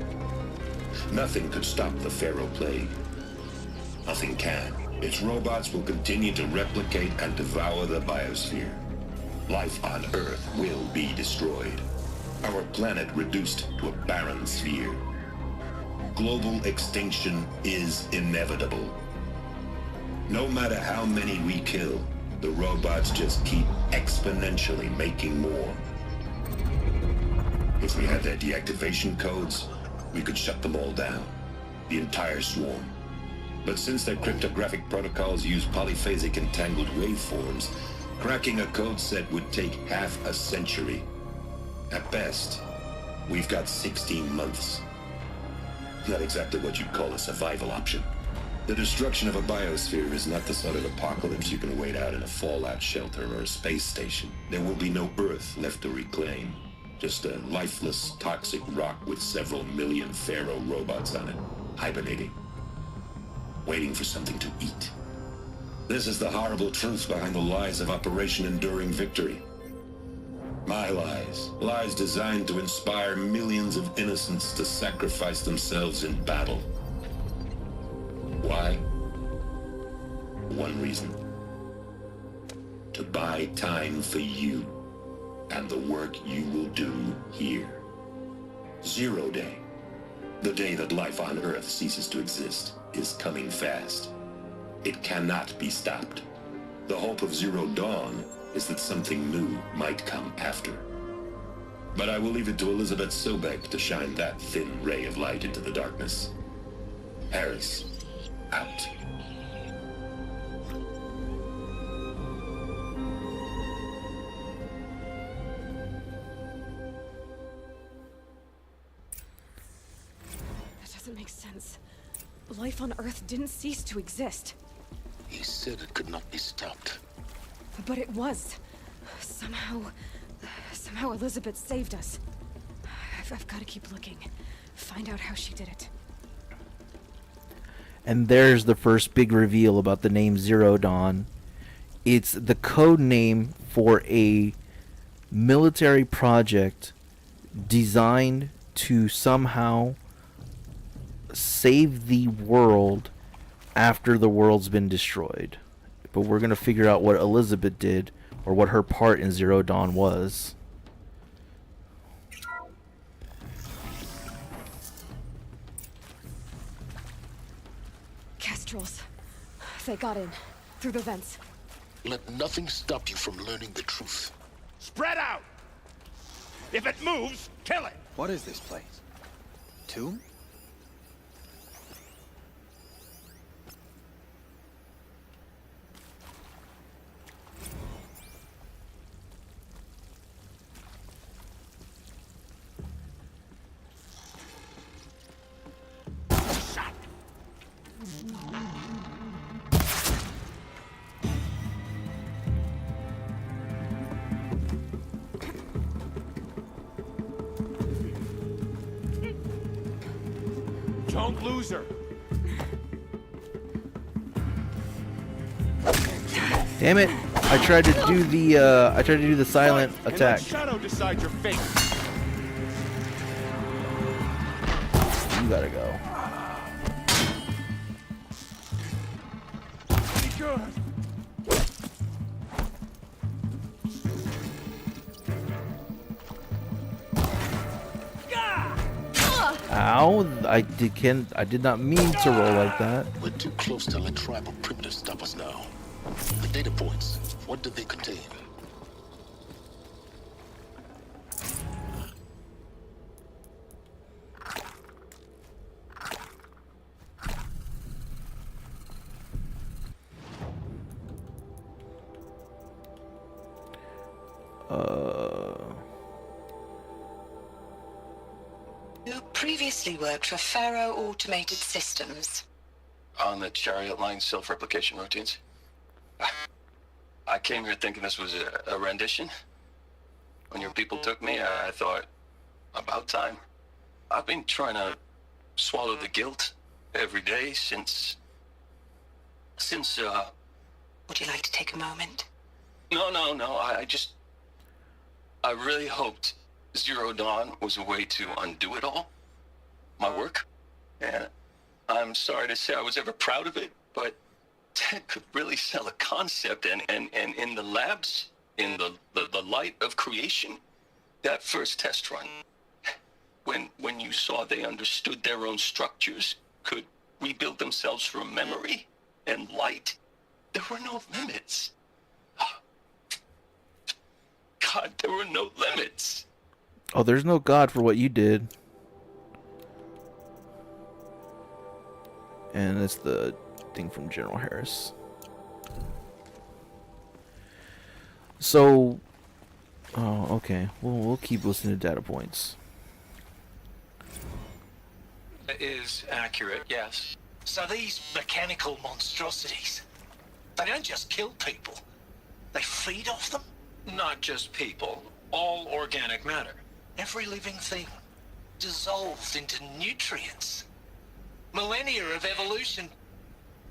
I: Nothing could stop the Faro Plague. Nothing can. Its robots will continue to replicate and devour the biosphere. Life on Earth will be destroyed. Our planet reduced to a barren sphere. Global extinction is inevitable. No matter how many we kill, the robots just keep exponentially making more. If we had their deactivation codes, we could shut them all down. The entire swarm. But since their cryptographic protocols use polyphasic entangled waveforms, cracking a code set would take half a century. At best, we've got 16 months. Not exactly what you'd call a survival option. The destruction of a biosphere is not the sort of apocalypse you can wait out in a fallout shelter or a space station. There will be no Earth left to reclaim. Just a lifeless, toxic rock with several million Faro robots on it, hibernating, waiting for something to eat. This is the horrible truth behind the lies of Operation Enduring Victory. My lies. Lies designed to inspire millions of innocents to sacrifice themselves in battle. Why? One reason. To buy time for you and the work you will do here. Zero Day, the day that life on Earth ceases to exist, is coming fast. It cannot be stopped. The hope of Zero Dawn is that something new might come after. But I will leave it to Elizabeth Sobek to shine that thin ray of light into the darkness. Harris, out.
E: That doesn't make sense. Life on Earth didn't cease to exist.
D: He said it could not be stopped.
E: But it was. Somehow Elizabeth saved us. I've got to keep looking. Find out how she did it.
A: And there's the first big reveal about the name Zero Dawn. It's the code name for a military project designed to somehow save the world after the world's been destroyed. But we're going to figure out what Elizabeth did, or what her part in Zero Dawn was.
E: Kestrels. They got in. Through the vents.
D: Let nothing stop you from learning the truth.
M: Spread out! If it moves, kill it!
L: What is this place? Tomb?
M: Don't lose her.
A: Damn it! I tried to do the silent attack.
M: Let Shadow decide your fate.
A: You gotta go.
M: Be good.
A: Ow! I did not mean to roll like that.
D: We're too close to let tribal primitives stop us now. The data points, what do they contain?
R: You previously worked for Faro Automated Systems.
H: On the Chariot Line self-replication routines. I came here thinking this was a rendition. When your people took me, I thought, about time. I've been trying to swallow the guilt every day since...
R: Would you like to take a moment?
H: No. I really hoped Zero Dawn was a way to undo it all. My work. And I'm sorry to say I was ever proud of it, but Ted could really sell a concept, and in the labs, in the light of creation, that first test run, when you saw they understood their own structures, could rebuild themselves from memory and light, there were no limits. God, there were no limits.
A: Oh, there's no God for what you did. And it's the thing from General Harris. So, oh, okay. We'll keep listening to data points.
Q: Is accurate, yes. So these mechanical monstrosities, they don't just kill people. They feed off them? Not just people. All organic matter. Every living thing dissolved into nutrients. Millennia of evolution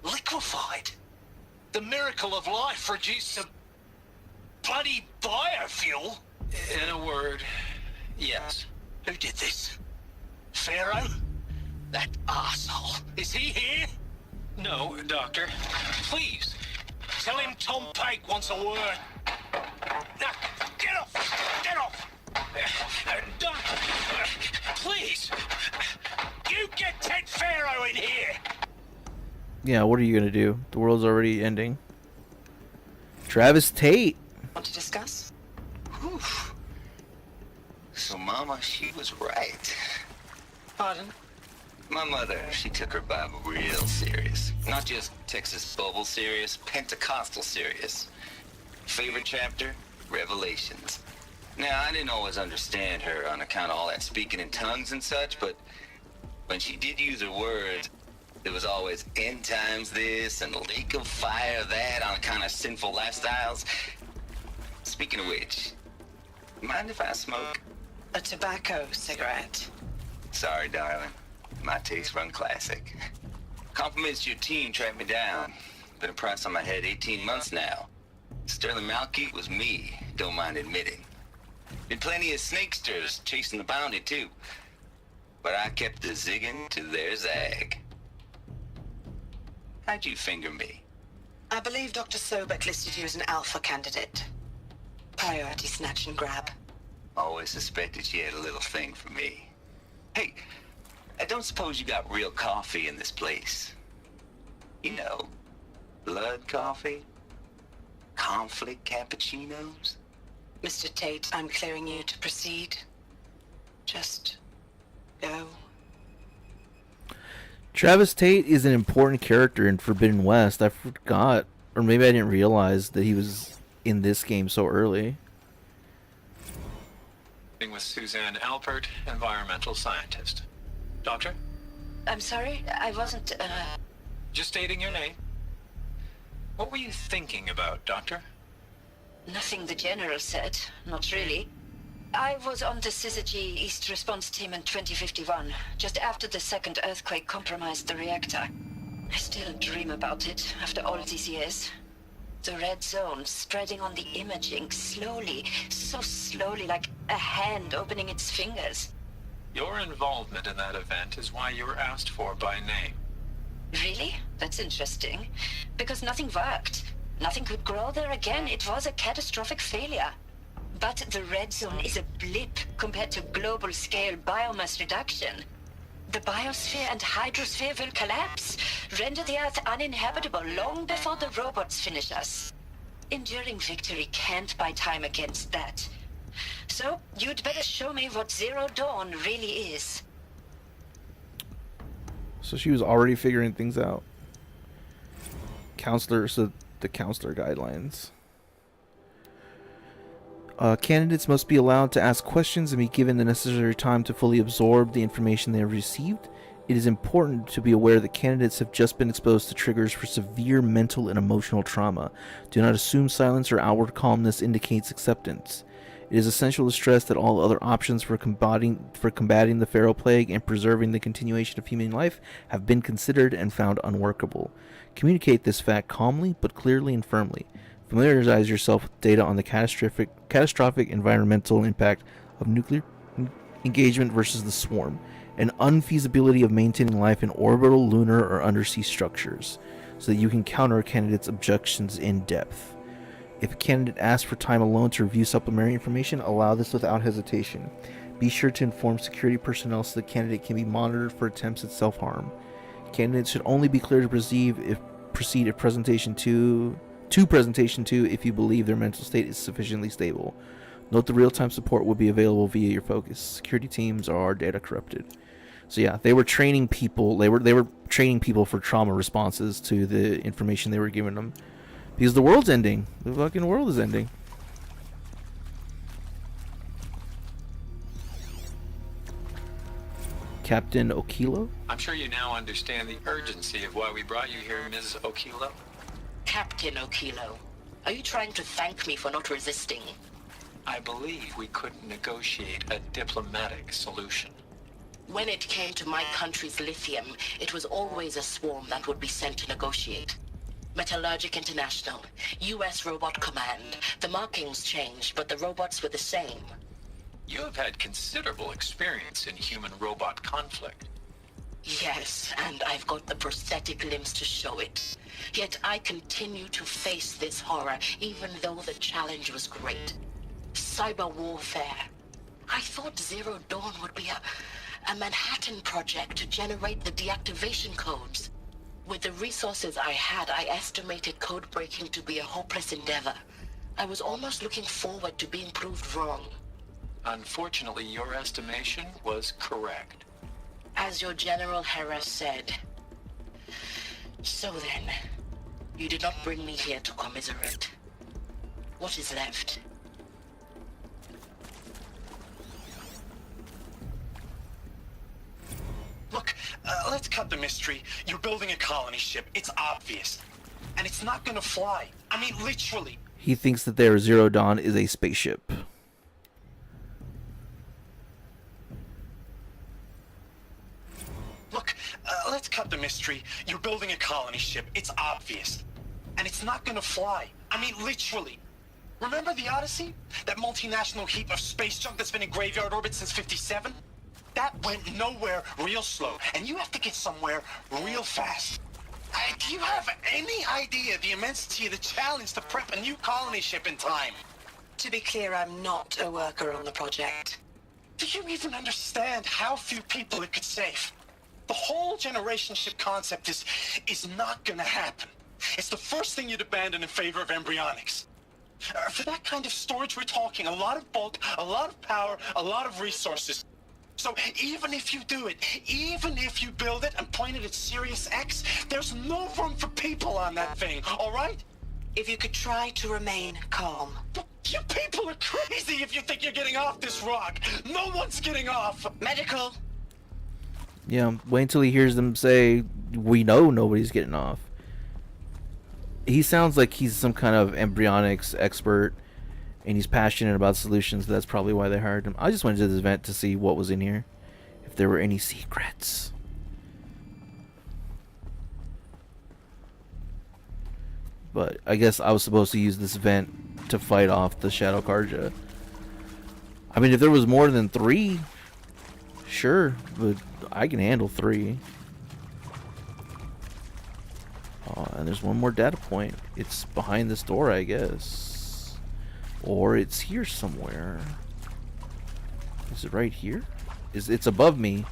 Q: liquefied. The miracle of life reduced to bloody biofuel. In a word, yes. Who did this? Pharaoh? That arsehole. Is he here? No, Doctor. Please, tell him Tom Pike wants a word. Now, get off! Get off! Doctor, please! You get Ted Pharaoh in here!
A: Yeah, what are you gonna do? The world's already ending. Travis Tate!
R: Want to discuss?
T: Whew. So Mama, she was right.
R: Pardon?
T: My mother, she took her Bible real serious. Not just Texas Bible serious, Pentecostal serious. Favorite chapter? Revelations. Now, I didn't always understand her on account of all that speaking in tongues and such, but when she did use her words, there was always end times this and lake of fire that on account of sinful lifestyles. Speaking of which, mind if I smoke?
R: A tobacco cigarette.
T: Sorry, darling. My taste run classic. Compliments to your team tracked me down. Been a price on my head 18 months now. Sterling Malkeet was me, don't mind admitting. Been plenty of snakesters chasing the bounty, too. But I kept the zigging to their zag. How'd you finger me?
R: I believe Dr. Sobek listed you as an alpha candidate. Priority snatch and grab.
T: Always suspected she had a little thing for me. Hey, I don't suppose you got real coffee in this place. You know, blood coffee? Conflict cappuccinos?
R: Mr. Tate, I'm clearing you to proceed. Just go.
A: Travis Tate is an important character in Forbidden West. I forgot, or maybe I didn't realize that he was in this game so early.
Q: With Suzanne Alpert, environmental scientist. Doctor?
R: I'm sorry, I wasn't,
Q: Just stating your name. What were you thinking about, Doctor?
R: Nothing the General said, not really. I was on the Syzygy East Response Team in 2051, just after the second earthquake compromised the reactor. I still dream about it, after all these years. The red zone spreading on the imaging, slowly, so slowly, like a hand opening its fingers.
Q: Your involvement in that event is why you were asked for by name.
R: Really? That's interesting. Because nothing worked. Nothing could grow there again. It was a catastrophic failure. But the red zone is a blip compared to global-scale biomass reduction. The biosphere and hydrosphere will collapse, render the Earth uninhabitable long before the robots finish us. Enduring victory can't buy time against that. So, you'd better show me what Zero Dawn really is.
A: So she was already figuring things out. The counselor guidelines. Candidates must be allowed to ask questions and be given the necessary time to fully absorb the information they have received. It is important to be aware that candidates have just been exposed to triggers for severe mental and emotional trauma. Do not assume silence or outward calmness indicates acceptance. It is essential to stress that all other options for combating the feral plague and preserving the continuation of human life have been considered and found unworkable. Communicate this fact calmly but clearly and firmly. Familiarize yourself with data on the catastrophic environmental impact of nuclear engagement versus the swarm, and unfeasibility of maintaining life in orbital, lunar, or undersea structures, so that you can counter a candidate's objections in depth. If a candidate asks for time alone to review supplementary information, allow this without hesitation. Be sure to inform security personnel so the candidate can be monitored for attempts at self-harm. Candidates should only be cleared to proceed if presentation 2 if you believe their mental state is sufficiently stable. Note the real-time support will be available via your focus. Security teams are data corrupted. So yeah, they were training people. They were training people for trauma responses to the information they were giving them, because the world's ending. The fucking world is ending. Captain Okilo?
H: I'm sure you now understand the urgency of why we brought you here, Ms. Okilo.
R: Captain Okilo, are you trying to thank me for not resisting?
H: I believe we couldn't negotiate a diplomatic solution.
R: When it came to my country's lithium, it was always a swarm that would be sent to negotiate. Metallurgic International, U.S. Robot Command. The markings changed, but the robots were the same.
H: You have had considerable experience in human-robot conflict.
R: Yes, and I've got the prosthetic limbs to show it. Yet I continue to face this horror, even though the challenge was great. Cyber warfare. I thought Zero Dawn would be a Manhattan project to generate the deactivation codes. With the resources I had, I estimated code breaking to be a hopeless endeavor. I was almost looking forward to being proved wrong.
H: Unfortunately, your estimation was correct.
R: As your General Hera said. So then, you did not bring me here to commiserate. What is left?
U: Look, let's cut the mystery. You're building a colony ship. It's obvious. And it's not gonna fly. I mean, literally.
A: He thinks that their Zero Dawn is a spaceship.
U: Look, let's cut the mystery. You're building a colony ship. It's obvious. And it's not gonna fly. I mean, literally. Remember the Odyssey? That multinational heap of space junk that's been in graveyard orbit since '57? That went nowhere real slow. And you have to get somewhere real fast. Do you have any idea the immensity of the challenge to prep a new colony ship in time?
R: To be clear, I'm not a worker on the project.
U: Do you even understand how few people it could save? The whole generation ship concept is not gonna happen. It's the first thing you'd abandon in favor of embryonics. For that kind of storage, we're talking a lot of bulk, a lot of power, a lot of resources. So even if you do it, even if you build it and point it at Sirius X, there's no room for people on that thing, all right?
R: If you could try to remain calm.
U: You people are crazy if you think you're getting off this rock. No one's getting off.
R: Medical.
A: Yeah, wait until he hears them say, we know nobody's getting off. He sounds like he's some kind of embryonics expert, and he's passionate about solutions. That's probably why they hired him. I just went to this event to see what was in here, if there were any secrets. But I guess I was supposed to use this vent to fight off the Shadow Karja. I mean, if there was more than 3, sure, but I can handle 3. Oh, and there's one more data point. It's behind this door, I guess. Or it's here somewhere. Is it right here? It's above me.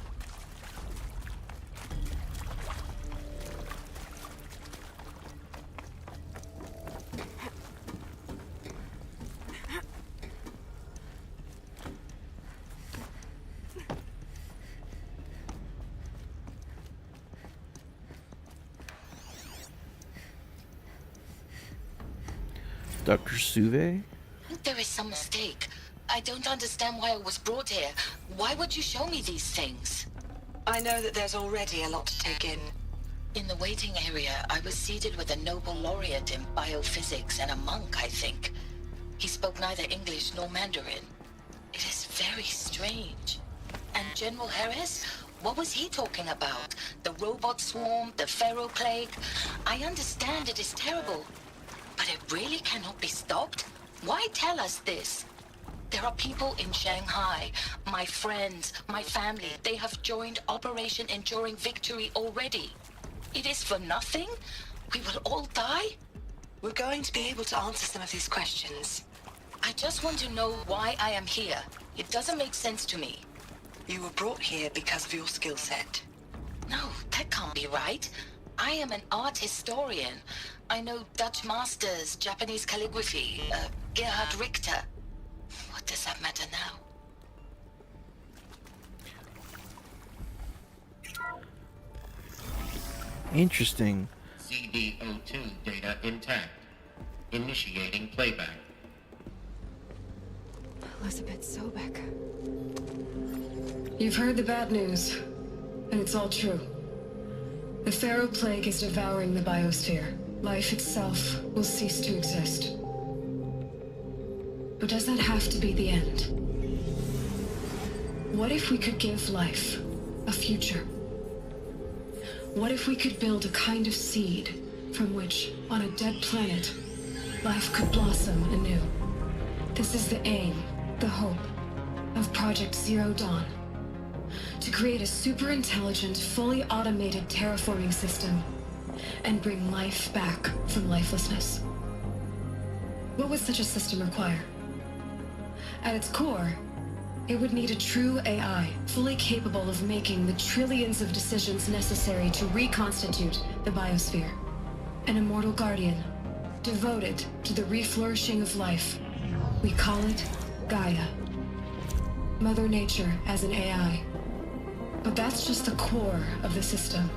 A: Dr. Suve?
R: There is some mistake. I don't understand why I was brought here. Why would you show me these things? I know that there's already a lot to take in. In the waiting area, I was seated with a Nobel laureate in biophysics and a monk, I think. He spoke neither English nor Mandarin. It is very strange. And General Harris? What was he talking about? The robot swarm? The Pharaoh plague? I understand it is terrible. But it really cannot be stopped? Why tell us this? There are people in Shanghai, my friends, my family. They have joined Operation Enduring Victory already. It is for nothing? We will all die? We're going to be able to answer some of these questions. I just want to know why I am here. It doesn't make sense to me. You were brought here because of your skill set. No, that can't be right. I am an art historian. I know Dutch masters, Japanese calligraphy, Gerhard Richter. What does that matter now?
A: Interesting.
S: CD02 data intact. Initiating playback.
E: Elizabeth Sobek.
C: You've heard the bad news, and it's all true. The Pharaoh plague is devouring the biosphere. Life itself will cease to exist. But does that have to be the end? What if we could give life a future? What if we could build a kind of seed from which, on a dead planet, life could blossom anew? This is the aim, the hope, of Project Zero Dawn. To create a super-intelligent, fully automated terraforming system and bring life back from lifelessness. What would such a system require? At its core, it would need a true AI, fully capable of making the trillions of decisions necessary to reconstitute the biosphere. An immortal guardian, devoted to the reflourishing of life. We call it Gaia. Mother Nature as an AI. But that's just the core of the system.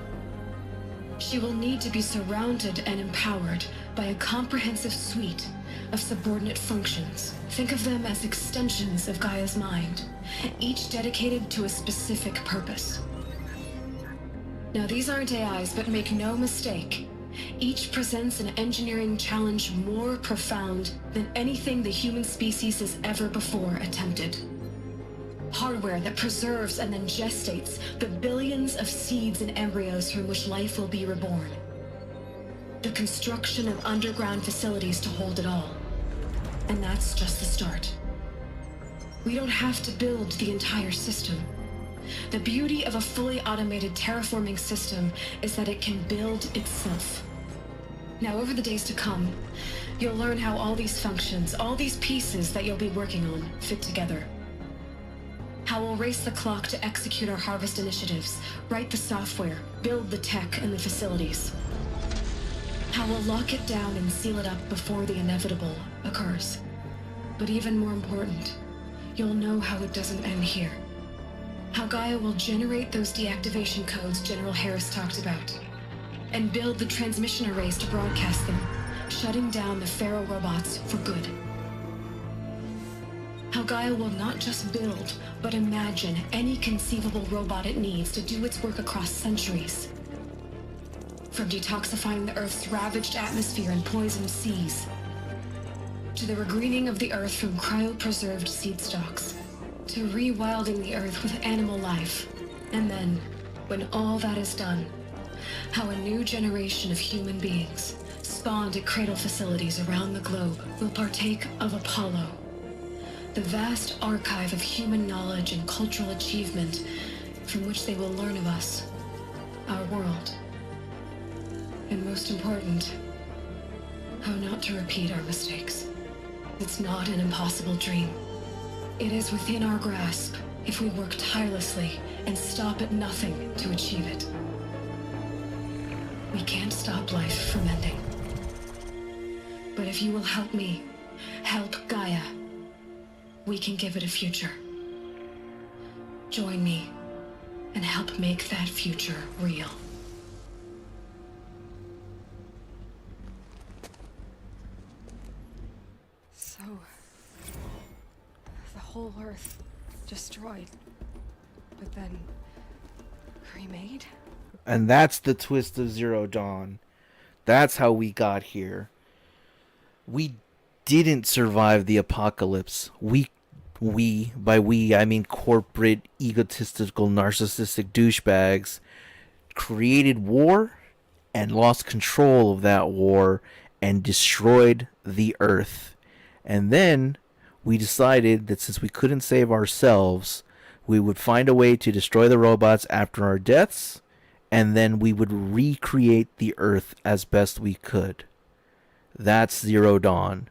C: She will need to be surrounded and empowered by a comprehensive suite of subordinate functions. Think of them as extensions of Gaia's mind, each dedicated to a specific purpose. Now, these aren't AIs, but make no mistake, each presents an engineering challenge more profound than anything the human species has ever before attempted. Hardware that preserves and then gestates the billions of seeds and embryos from which life will be reborn. The construction of underground facilities to hold it all. And that's just the start. We don't have to build the entire system. The beauty of a fully automated terraforming system is that it can build itself. Now, over the days to come, you'll learn how all these functions, all these pieces that you'll be working on, fit together. How we'll race the clock to execute our harvest initiatives, write the software, build the tech and the facilities. How we'll lock it down and seal it up before the inevitable occurs. But even more important, you'll know how it doesn't end here. How Gaia will generate those deactivation codes General Harris talked about, and build the transmission arrays to broadcast them, shutting down the Pharaoh robots for good. How Gaia will not just build, but imagine any conceivable robot it needs to do its work across centuries. From detoxifying the Earth's ravaged atmosphere and poisoned seas, to the regreening of the Earth from cryopreserved seed stalks, to rewilding the Earth with animal life. And then, when all that is done, how a new generation of human beings, spawned at cradle facilities around the globe, will partake of Apollo, the vast archive of human knowledge and cultural achievement from which they will learn of us, our world. And most important, how not to repeat our mistakes. It's not an impossible dream. It is within our grasp if we work tirelessly and stop at nothing to achieve it. We can't stop life from ending. But if you will help me, help Gaia, we can give it a future. Join me and help make that future real.
E: So, whole Earth destroyed, but then remade?
A: And that's the twist of Zero Dawn. That's how we got here. We didn't survive the apocalypse. By we, I mean corporate, egotistical, narcissistic douchebags, created war and lost control of that war and destroyed the Earth. And then we decided that since we couldn't save ourselves, we would find a way to destroy the robots after our deaths, and then we would recreate the Earth as best we could. That's Zero Dawn.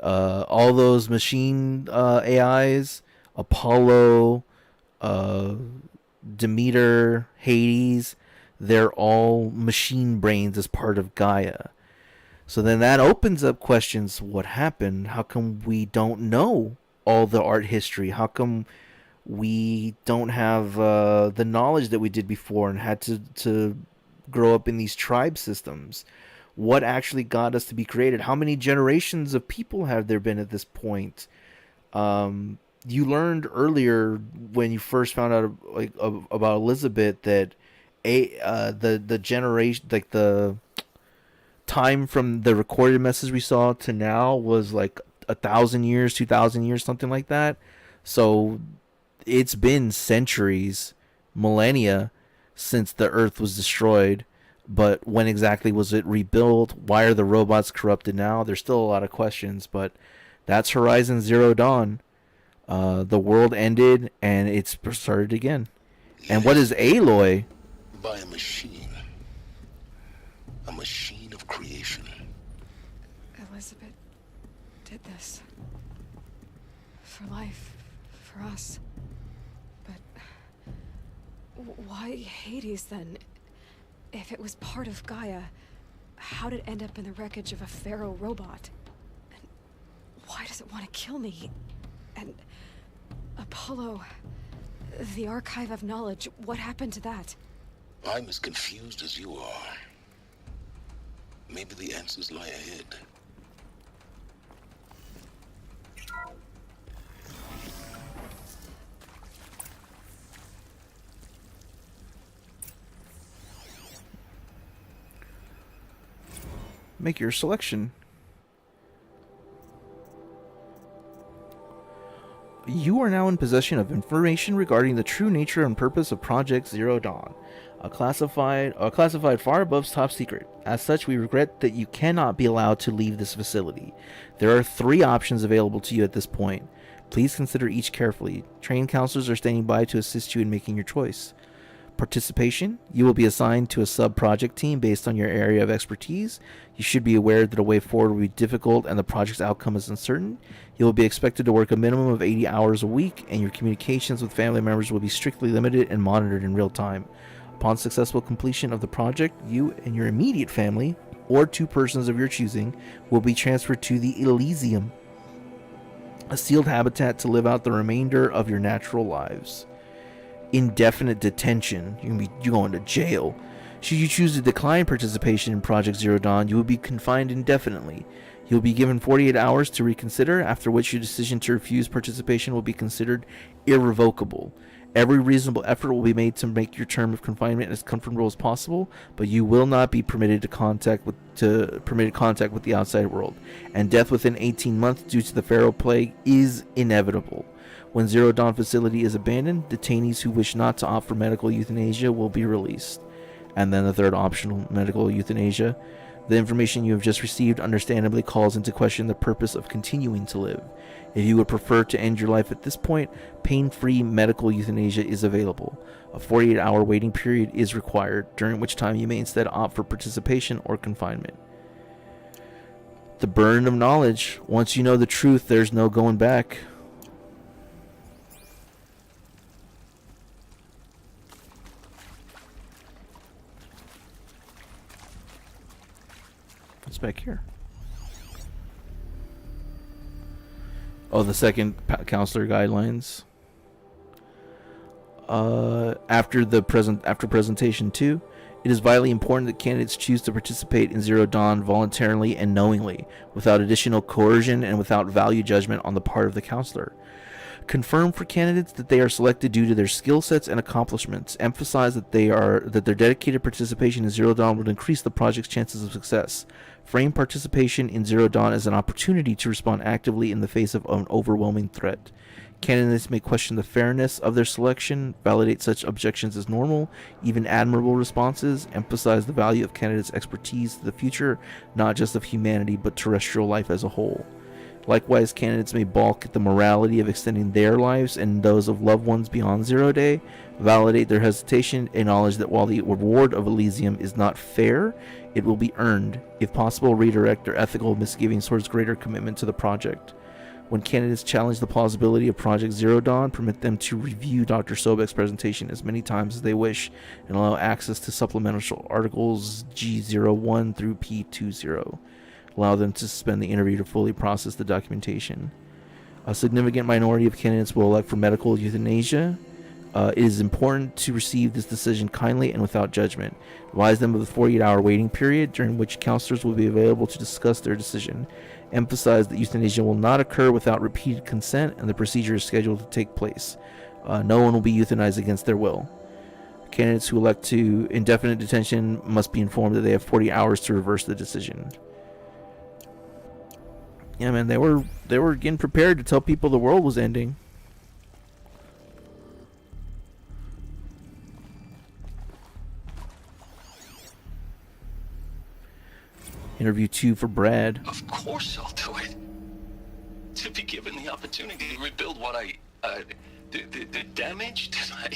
A: All those machine AIs, Apollo, Demeter, Hades, they're all machine brains as part of Gaia. So then that opens up questions. What happened? How come we don't know all the art history? How come we don't have the knowledge that we did before and had to grow up in these tribe systems? What actually got us to be created? How many generations of people have there been at this point? You learned earlier when you first found out about Elizabeth that the generation, like the time from the recorded message we saw to now was like 1,000 years, 2,000 years, something like that. So it's been centuries, millennia since the Earth was destroyed. But when exactly was it rebuilt? Why are the robots corrupted now? There's still a lot of questions, but that's Horizon Zero Dawn. The world ended and it's started again. And what is Aloy?
D: By a machine of creation.
E: Elizabeth did this. For life, for us. But why Hades then? If it was part of Gaia, how did it end up in the wreckage of a pharaoh robot? And why does it want to kill me? And Apollo, the Archive of Knowledge, what happened to that?
D: I'm as confused as you are. Maybe the answers lie ahead.
A: Make your selection. You are now in possession of information regarding the true nature and purpose of Project Zero Dawn, classified far above top secret. As such, we regret that you cannot be allowed to leave this facility. There are 3 options available to you at this point. Please consider each carefully. Trained counselors are standing by to assist you in making your choice. Participation: you will be assigned to a sub-project team based on your area of expertise. You should be aware that a way forward will be difficult and the project's outcome is uncertain. You will be expected to work a minimum of 80 hours a week, and your communications with family members will be strictly limited and monitored in real time. Upon successful completion of the project, you and your immediate family, or 2 persons of your choosing, will be transferred to the Elysium, a sealed habitat to live out the remainder of your natural lives. Indefinite detention. You're going to jail. Should you choose to decline participation in Project Zero Dawn, you will be confined indefinitely. You will be given 48 hours to reconsider, after which your decision to refuse participation will be considered irrevocable. Every reasonable effort will be made to make your term of confinement as comfortable as possible, but you will not be permitted contact with the outside world, and death within 18 months due to the Pharaoh Plague is inevitable. When Zero Dawn facility is abandoned, detainees who wish not to opt for medical euthanasia will be released. And then the third option, medical euthanasia. The information you have just received understandably calls into question the purpose of continuing to live. If you would prefer to end your life at this point, pain-free medical euthanasia is available. A 48-hour waiting period is required, during which time you may instead opt for participation or confinement. The burden of knowledge. Once you know the truth, there's no going back. What's back here? Oh, the second counselor guidelines. After presentation 2, it is vitally important that candidates choose to participate in Zero Dawn voluntarily and knowingly, without additional coercion and without value judgment on the part of the counselor. Confirm for candidates that they are selected due to their skill sets and accomplishments. Emphasize that their dedicated participation in Zero Dawn would increase the project's chances of success. Frame participation in Zero Dawn as an opportunity to respond actively in the face of an overwhelming threat. Candidates may question the fairness of their selection, validate such objections as normal, even admirable responses, emphasize the value of candidates' expertise to the future, not just of humanity, but terrestrial life as a whole. Likewise, candidates may balk at the morality of extending their lives and those of loved ones beyond Zero Day, validate their hesitation, acknowledge that while the reward of Elysium is not fair, it will be earned, if possible, redirect their ethical misgivings towards greater commitment to the project. When candidates challenge the plausibility of Project Zero Dawn, permit them to review Dr. Sobek's presentation as many times as they wish and allow access to supplemental articles G01 through P20. Allow them to suspend the interview to fully process the documentation. A significant minority of candidates will elect for medical euthanasia. It is important to receive this decision kindly and without judgment. Advise them of the 48-hour waiting period during which counselors will be available to discuss their decision. Emphasize that euthanasia will not occur without repeated consent and the procedure is scheduled to take place. No one will be euthanized against their will. Candidates who elect to indefinite detention must be informed that they have 40 hours to reverse the decision. Yeah, man, they were getting prepared to tell people the world was ending. Interview 2 for Brad.
H: Of course I'll do it. To be given the opportunity to rebuild what the damage that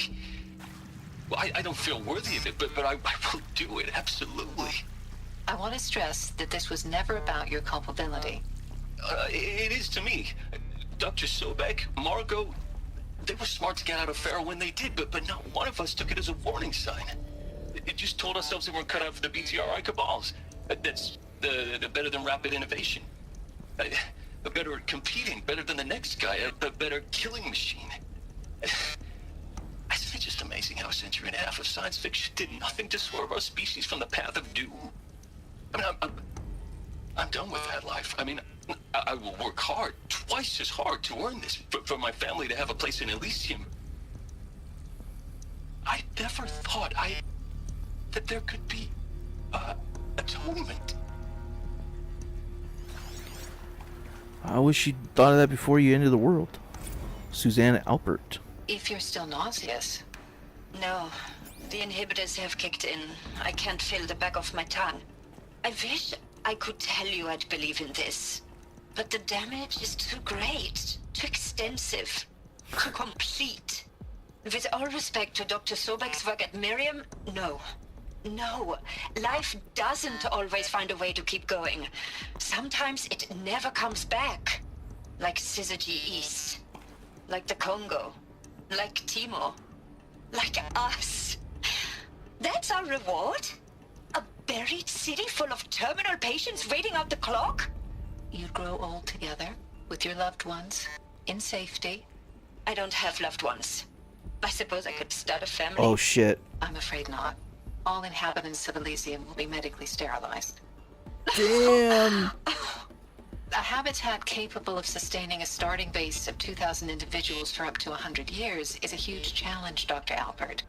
H: I don't feel worthy of it, but I will do it, absolutely.
R: I want to stress that this was never about your culpability.
H: It is to me. Dr. Sobek, Margot, they were smart to get out of Pharaoh when they did, but not one of us took it as a warning sign. It just told ourselves that we're cut out for the BTRI cabals. That's the better than rapid innovation. A better competing, better than the next guy, a better killing machine. Isn't it just amazing how a century and a half of science fiction did nothing to swerve our species from the path of doom? I mean, I'm done with that life. I mean, I will work hard, twice as hard to earn this, for my family to have a place in Elysium. I never thought that there could be atonement.
A: I wish you'd thought of that before you ended the world. Susanna Alpert.
R: If you're still nauseous. No, the inhibitors have kicked in. I can't feel the back of my tongue. I wish I could tell you I'd believe in this. But the damage is too great, too extensive, too complete. With all respect to Dr. Sobek's work at Miriam, no. No, life doesn't always find a way to keep going. Sometimes it never comes back. Like Syzygy East. Like the Congo. Like Timor. Like us. That's our reward? A buried city full of terminal patients waiting out the clock? You grow old together, with your loved ones, in safety. I don't have loved ones. I suppose I could start a family.
A: Oh shit.
R: I'm afraid not. All inhabitants of Elysium will be medically sterilized.
A: Damn.
R: A habitat capable of sustaining a starting base of 2,000 individuals for up to 100 years is a huge challenge, Dr. Alpert.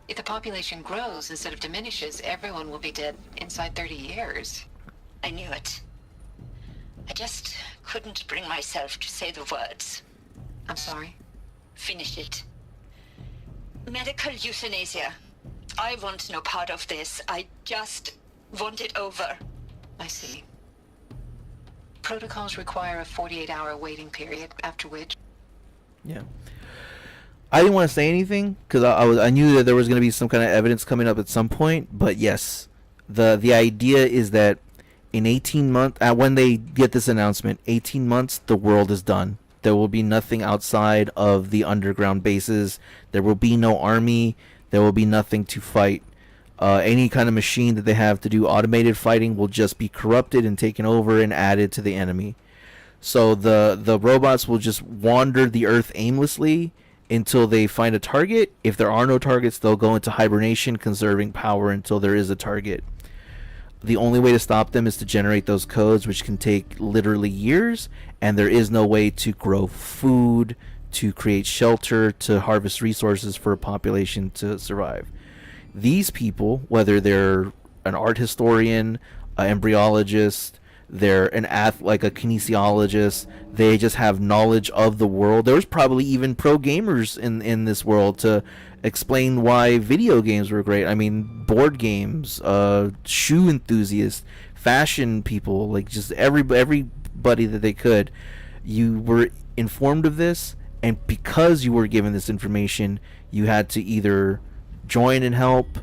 R: If the population grows instead of diminishes, everyone will be dead inside 30 years. I knew it. I just couldn't bring myself to say the words. I'm sorry. Finish it. Medical euthanasia. I want no part of this. I just want it over. I see. Protocols require a 48-hour waiting period, after which...
A: Yeah. I didn't want to say anything, because I knew that there was going to be some kind of evidence coming up at some point, but yes. The idea is that in 18 months, when they get this announcement, 18 months, the world is done. There will be nothing outside of the underground bases. There will be no army. There will be nothing to fight. Any kind of machine that they have to do automated fighting will just be corrupted and taken over and added to the enemy. So the robots will just wander the earth aimlessly until they find a target. If there are no targets, they'll go into hibernation, conserving power until there is a target. The only way to stop them is to generate those codes, which can take literally years, and there is no way to grow food, to create shelter, to harvest resources for a population to survive. These people, whether they're an art historian, an embryologist, they're like a kinesiologist, they just have knowledge of the world. There was probably even pro gamers in this world to explain why video games were great. I mean, board games, shoe enthusiasts, fashion people, like just everybody that they could. You were informed of this, and because you were given this information, you had to either join and help,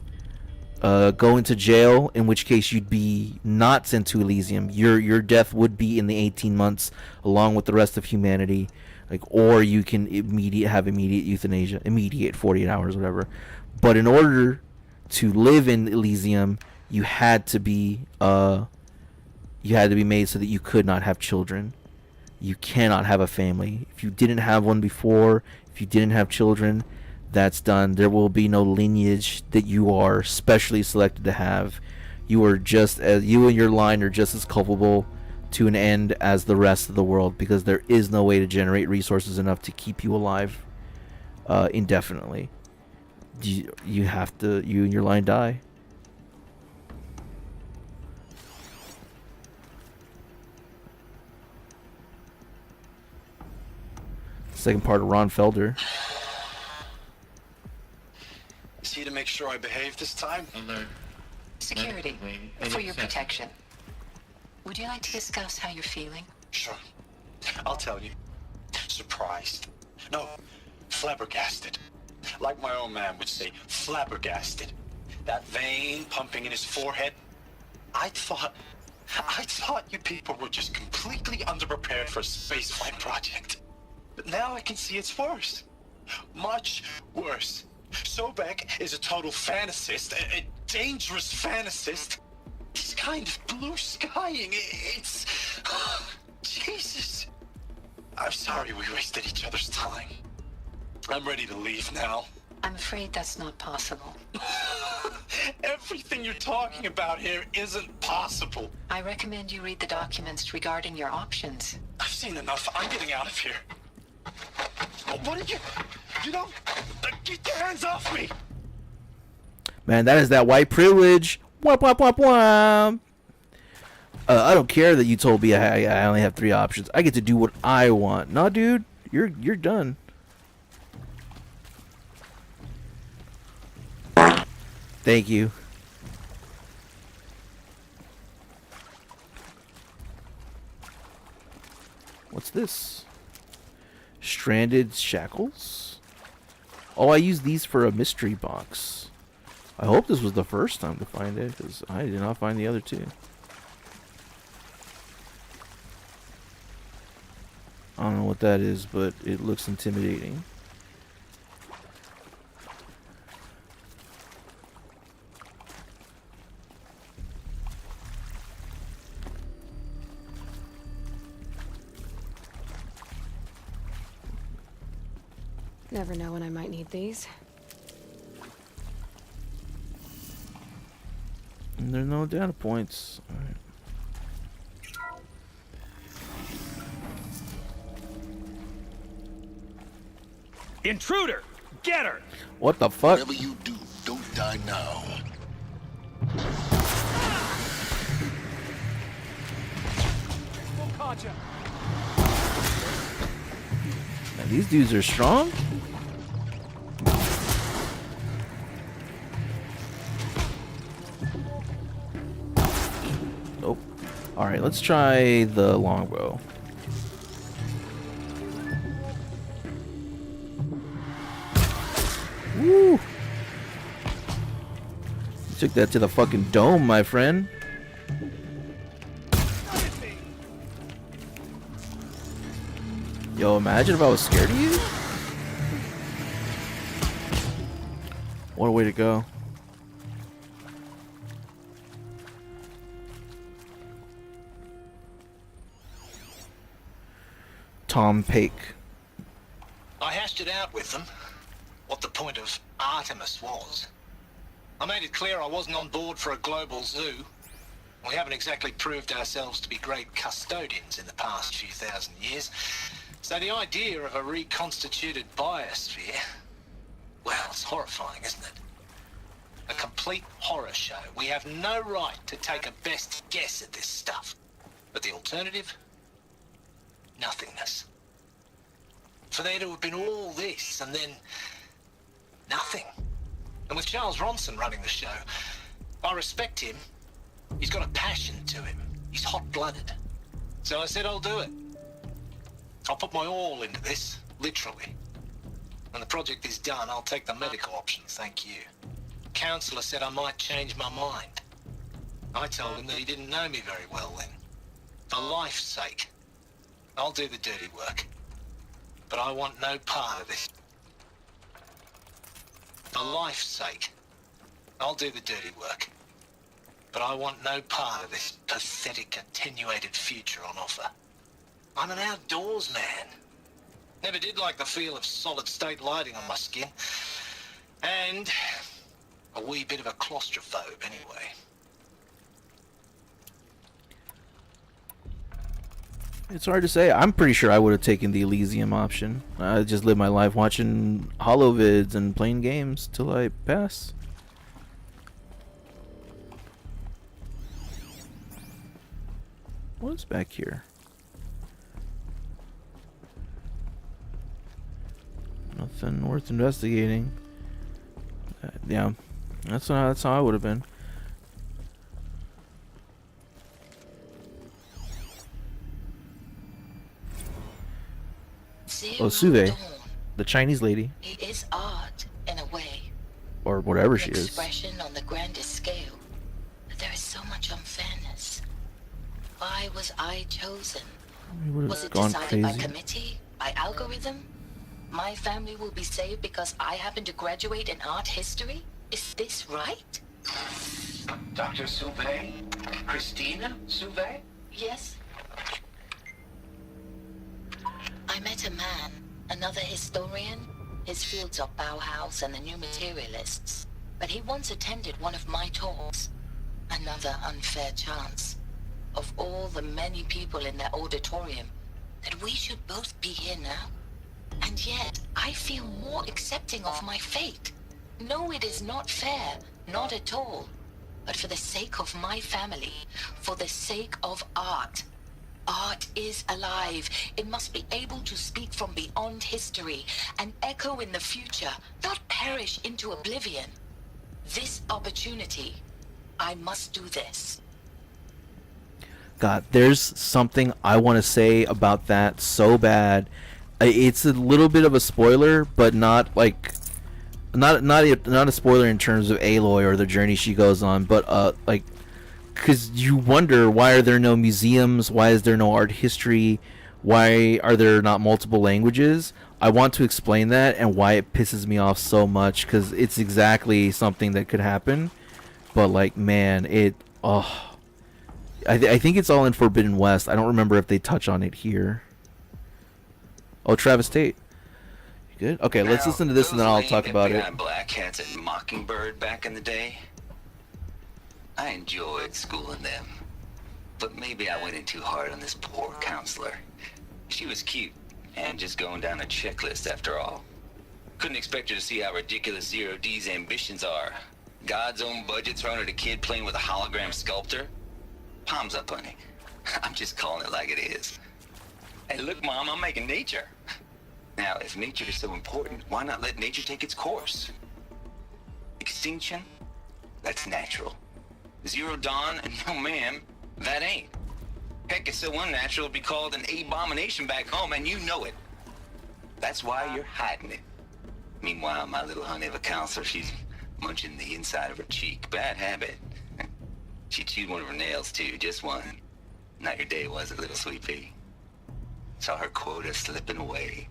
A: go into jail, in which case you'd be not sent to Elysium. Your death would be in the 18 months along with the rest of humanity, like, or you can have immediate euthanasia, immediate 48 hours, whatever. But in order to live in Elysium, you had to be made so that you could not have children. You cannot have a family. If you didn't have one before, if you didn't have children, that's done. There will be no lineage that you are specially selected to have. You and your line are just as culpable to an end as the rest of the world, because there is no way to generate resources enough to keep you alive indefinitely. You and your line die. Second part of Ron Felder.
U: Is he to make sure I behave this time?
S: Alert.
R: Security, for your protection. Would you like to discuss how you're feeling?
U: Sure. I'll tell you. Surprised. No, flabbergasted. Like my old man would say, flabbergasted. That vein pumping in his forehead. I thought you people were just completely underprepared for a spaceflight project. But now I can see it's worse. Much worse. Sobek is a total fantasist, a dangerous fantasist. He's kind of blue skying. It's... Jesus. I'm sorry we wasted each other's time. I'm ready to leave now.
R: I'm afraid that's not possible.
U: Everything you're talking about here isn't possible.
R: I recommend you read the documents regarding your options.
U: I've seen enough. I'm getting out of here. What did you know? Get your hands off me!
A: Man, that is that white privilege. Womp womp womp womp. I don't care that you told me I only have 3 options. I get to do what I want. Nah, dude, you're done. Thank you. What's this? Stranded shackles? Oh, I used these for a mystery box. I hope this was the first time to find it, because I did not find the other 2. I don't know what that is, but it looks intimidating.
E: Never know when I might need these.
A: And there's no data points. All right.
O: Intruder! Get her!
A: What the fuck?
D: Whatever you do, don't die now.
A: Man, these dudes are strong. Nope. Alright, let's try the longbow. Woo! You took that to the fucking dome, my friend. Yo, imagine if I was scared of you. What a way to go. Tom Pake.
B: I hashed it out with them, what the point of Artemis was. I made it clear I wasn't on board for a global zoo. We haven't exactly proved ourselves to be great custodians in the past few thousand years. So the idea of a reconstituted biosphere, well, it's horrifying, isn't it? A complete horror show. We have no right to take a best guess at this stuff. But the alternative? Nothingness. For there to have been all this and then nothing. And with Charles Ronson running the show, I respect him. He's got a passion to him. He's hot-blooded. So I said I'll do it. I'll put my all into this, literally. When the project is done, I'll take the medical option, thank you. Counselor said I might change my mind. I told him that he didn't know me very well then. For life's sake, I'll do the dirty work. But I want no part of this. For life's sake, I'll do the dirty work. But I want no part of this pathetic, attenuated future on offer. I'm an outdoors man. Never did like the feel of solid-state lighting on my skin. And a wee bit of a claustrophobe, anyway.
A: It's hard to say. I'm pretty sure I would have taken the Elysium option. I just live my life watching holovids and playing games till I pass. What's back here? Nothing worth investigating. Yeah, that's how I would have been. Oh, Suve, the Chinese lady.
R: It is art, in a way.
A: Or whatever she is.
R: Expression on the grandest scale. But there is so much unfairness. Why was I chosen? Was it decided by committee? By algorithm? My family will be saved because I happen to graduate in art history? Is this right?
B: Dr. Suve? Christina Suve?
R: Yes. I met a man, another historian. His fields are Bauhaus and the New Materialists. But he once attended one of my talks. Another unfair chance. Of all the many people in that auditorium, that we should both be here now. And yet, I feel more accepting of my fate. No, it is not fair. Not at all. But for the sake of my family, for the sake of art. Art is alive. It must be able to speak from beyond history and echo in the future, not perish into oblivion. This opportunity, I must do this.
A: God, there's something I want to say about that so bad. It's a little bit of a spoiler, but not like not a spoiler in terms of Aloy or the journey she goes on, but like, because you wonder, why are there no museums? Why is there no art history? Why are there not multiple languages? I want to explain that and why it pisses me off so much, because it's exactly something that could happen. But like, man, I think it's all in Forbidden West. I don't remember if they touch on it here. Oh, Travis Tate. You good? Okay, let's listen to this and then I'll talk about it.
T: Black hats at Mockingbird back in the day. I enjoyed schooling them. But maybe I went in too hard on this poor counselor. She was cute and just going down a checklist after all. Couldn't expect her to see how ridiculous Zero D's ambitions are. God's own budget thrown at a kid playing with a hologram sculptor. Palms up, honey. I'm just calling it like it is. Hey, look, Mom, I'm making nature. Now, if nature is so important, why not let nature take its course? Extinction? That's natural. Zero Dawn? No, ma'am, that ain't. Heck, it's so unnatural it'd be called an abomination back home, and you know it. That's why you're hiding it. Meanwhile, my little honey of a counselor, she's munching the inside of her cheek. Bad habit. She chewed one of her nails, too, just one. Not your day, was it, little sweet pea? Saw her quota slipping away.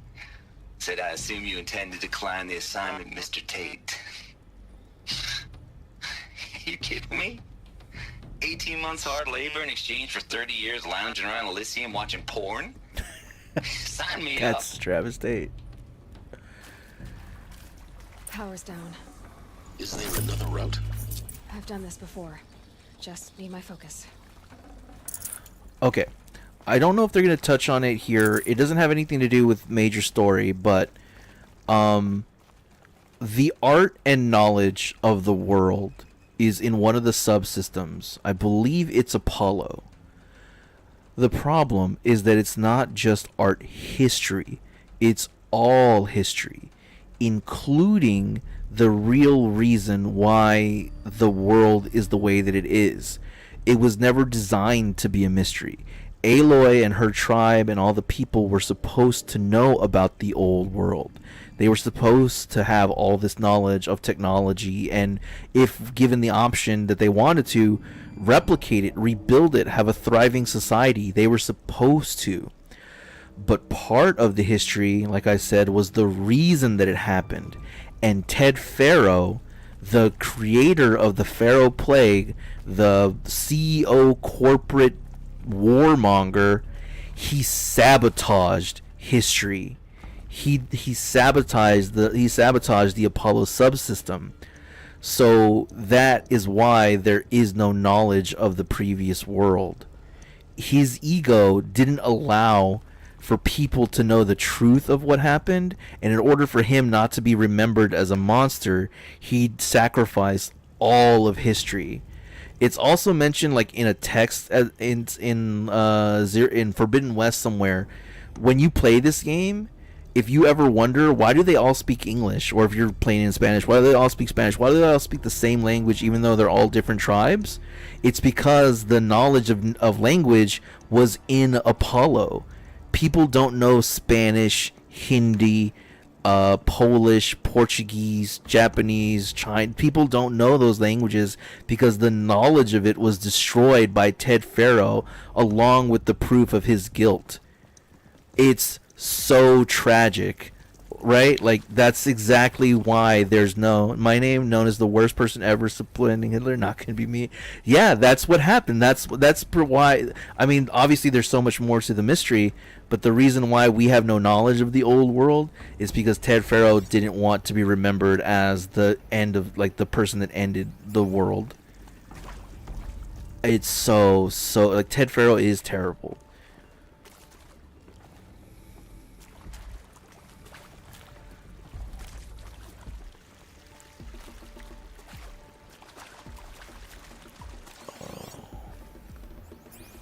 T: Said, I assume you intend to decline the assignment, Mr. Tate. You kidding me? 18 months hard labor in exchange for 30 years lounging around Elysium watching porn? Sign me up.
A: That's Travis Tate.
E: Power's down.
D: Is there another route?
E: I've done this before. Just need my focus.
A: Okay. I don't know if they're going to touch on it here. It doesn't have anything to do with major story, but the art and knowledge of the world is in one of the subsystems. I believe it's Apollo. The problem is that it's not just art history. It's all history, including the real reason why the world is the way that it is. It was never designed to be a mystery. Aloy and her tribe and all the people were supposed to know about the old world. They were supposed to have all this knowledge of technology, and if given the option that they wanted to, replicate it, rebuild it, have a thriving society. They were supposed to. But part of the history, like I said, was the reason that it happened. And Ted Faro, the creator of the Faro Plague, the CEO corporate warmonger, he sabotaged history. He sabotaged the Apollo subsystem. So that is why there is no knowledge of the previous world. His ego didn't allow for people to know the truth of what happened, and in order for him not to be remembered as a monster, he sacrificed all of history. It's also mentioned like in a text in Forbidden West somewhere. When you play this game, if you ever wonder why do they all speak English, or if you're playing in Spanish, why do they all speak Spanish? Why do they all speak the same language even though they're all different tribes? It's because the knowledge of language was in Apollo. People don't know Spanish, Hindi, Polish, Portuguese, Japanese, Chinese. People don't know those languages because the knowledge of it was destroyed by Ted Faro along with the proof of his guilt. It's so tragic, right? Like, that's exactly why there's my name known as the worst person ever supplanting Hitler, not gonna be me. Yeah, that's what happened. That's why. I mean, obviously there's so much more to the mystery, but the reason why we have no knowledge of the old world is because Ted Faro didn't want to be remembered as the end of, like, the person that ended the world. It's so like, Ted Faro is terrible.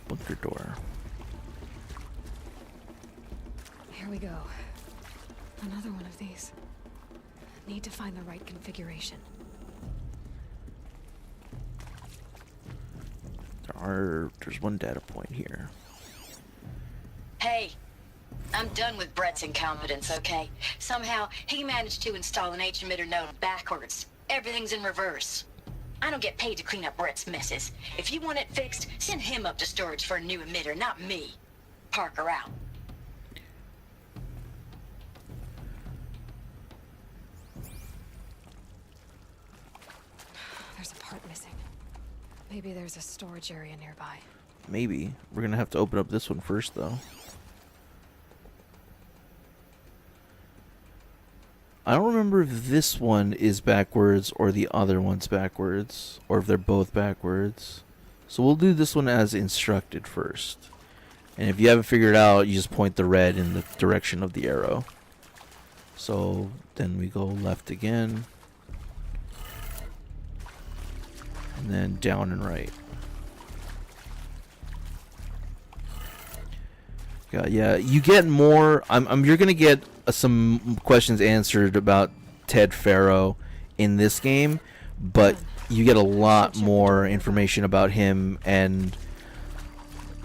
A: Bunker door.
E: Here we go. Another one of these. Need to find the right configuration.
A: There's one data point here.
R: Hey, I'm done with Brett's incompetence, okay? Somehow, he managed to install an H-emitter node backwards. Everything's in reverse. I don't get paid to clean up Brett's messes. If you want it fixed, send him up to storage for a new emitter, not me. Parker out.
E: There's a part missing. Maybe there's a storage area nearby.
A: Maybe. We're gonna have to open up this one first, though. I don't remember if this one is backwards or the other one's backwards, or if they're both backwards. So we'll do this one as instructed first. And if you haven't figured it out, you just point the red in the direction of the arrow. So then we go left again. And then down and right. Yeah, you get more. You're gonna get some questions answered about Ted Faro in this game, but you get a lot more information about him, and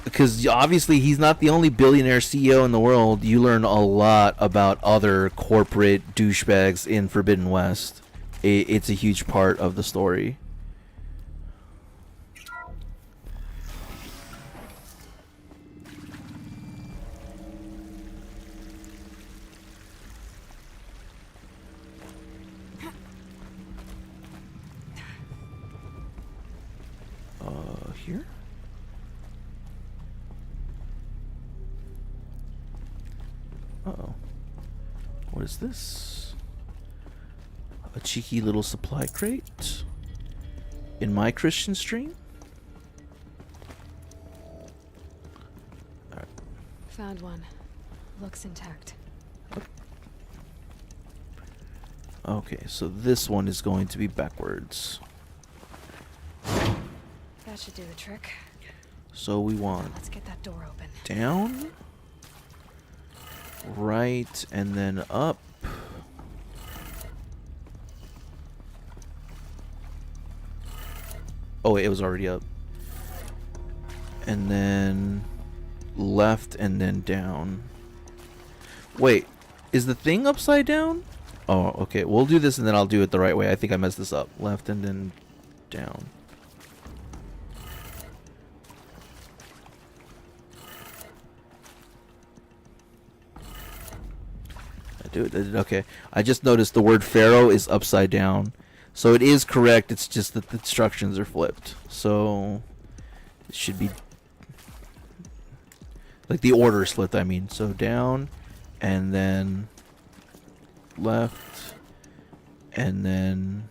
A: because obviously he's not the only billionaire CEO in the world. You learn a lot about other corporate douchebags in Forbidden West. It's a huge part of the story. Here? Uh-oh. What is this? A cheeky little supply crate? In my Christian stream? Alright.
E: Found one. Looks intact.
A: Okay, so this one is going to be backwards.
E: That should do the trick.
A: So we want
E: Let's get that door open.
A: down, right, and then up. Oh wait, it was already up. And then left and then down. Wait, is the thing upside down? Oh, okay. We'll do this and then I'll do it the right way. I think I messed this up. Left and then down. I do it. Okay. I just noticed the word pharaoh is upside down. So it is correct. It's just that the instructions are flipped. So it should be like the order is flipped, I mean. So down and then left and then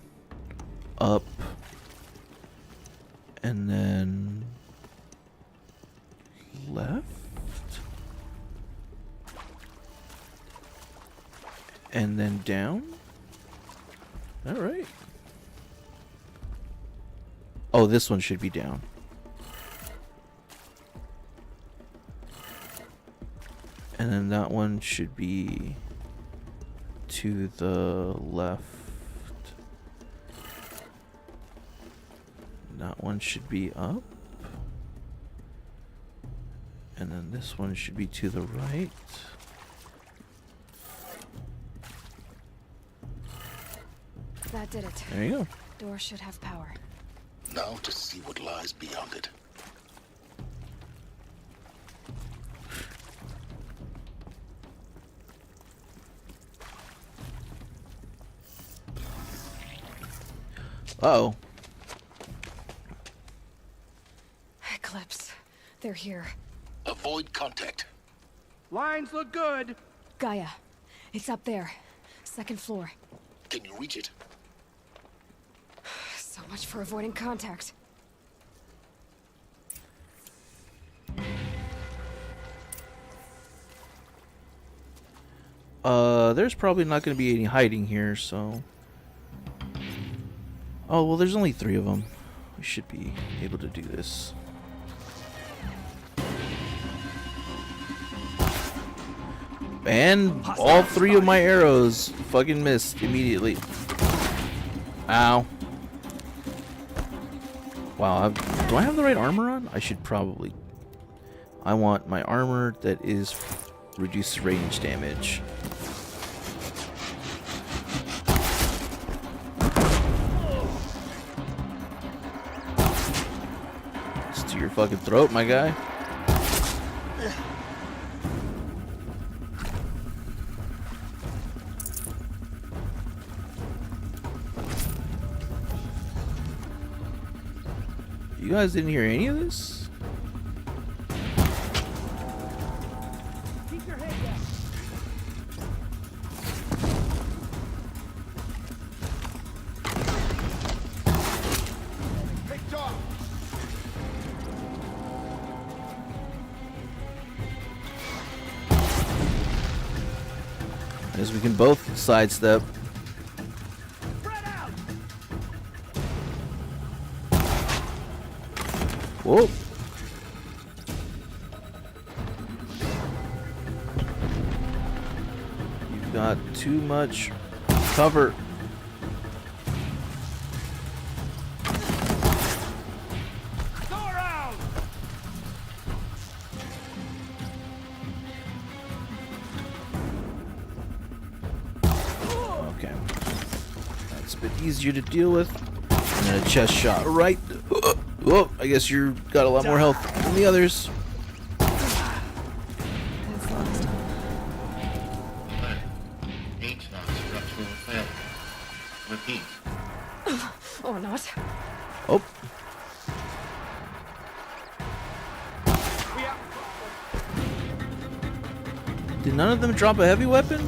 A: up and then left and then down. All right. Oh, this one should be down. And then that one should be to the left. That one should be up. And then this one should be to the right.
E: That did it.
A: There you go.
E: Door should have power.
D: Now to see what lies beyond it.
A: Uh-oh.
E: Eclipse. They're here.
D: Avoid contact.
N: Lines look good.
E: Gaia. It's up there. Second floor.
D: Can you reach it?
E: So much for avoiding contact.
A: There's probably not going to be any hiding here, so... Oh, well, there's only 3 of them. We should be able to do this. And all 3 of my arrows fucking missed immediately. Ow. Wow, do I have the right armor on? I should probably... I want my armor that is reduced range damage. It's to your fucking throat, my guy. You guys didn't hear any of this?
N: Keep your head down. Picked off.
A: As we can both sidestep. Whoa. You've got too much cover.
N: Go around.
A: Okay. That's a bit easier to deal with. And then a chest shot right. Whoa, I guess you got a lot more health than the others.
S: H-lock structural failure. Repeat.
E: Or not.
A: Oh. Did none of them drop a heavy weapon?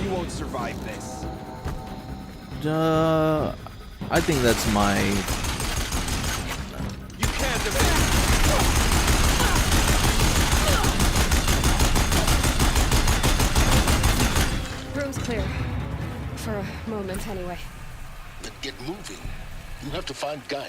N: you won't survive this.
A: I think that's my...
N: You can't evade.
E: Room's clear. For a moment, anyway.
D: Then get moving. You have to find Gaia.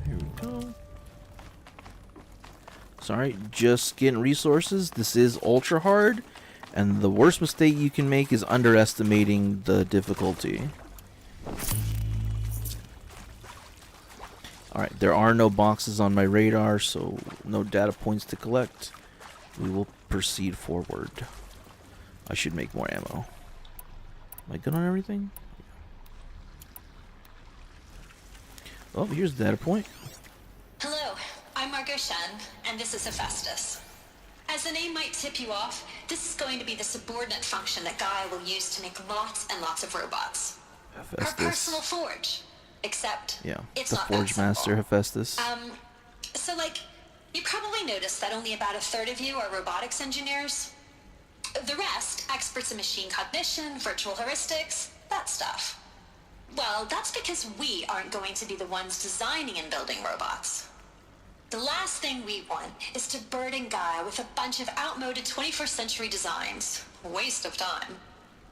A: Here we go. Sorry, just getting resources. This is ultra hard, and the worst mistake you can make is underestimating the difficulty. Alright, there are no boxes on my radar, so no data points to collect. We will proceed forward. I should make more ammo. Am I good on everything? Oh, here's the data point.
F: Hello, I'm Margot Shen, and this is Hephaestus. As the name might tip you off, this is going to be the subordinate function that Gaia will use to make lots and lots of robots.
A: Hephaestus.
F: Her personal forge. Except,
A: Yeah,
F: it's
A: the
F: not
A: Forge
F: that simple.
A: Master Hephaestus.
F: So like, you probably noticed that only about a third of you are robotics engineers. The rest, experts in machine cognition, virtual heuristics, that stuff. Well, that's because we aren't going to be the ones designing and building robots. The last thing we want is to burden Gaia with a bunch of outmoded 21st century designs. Waste of time.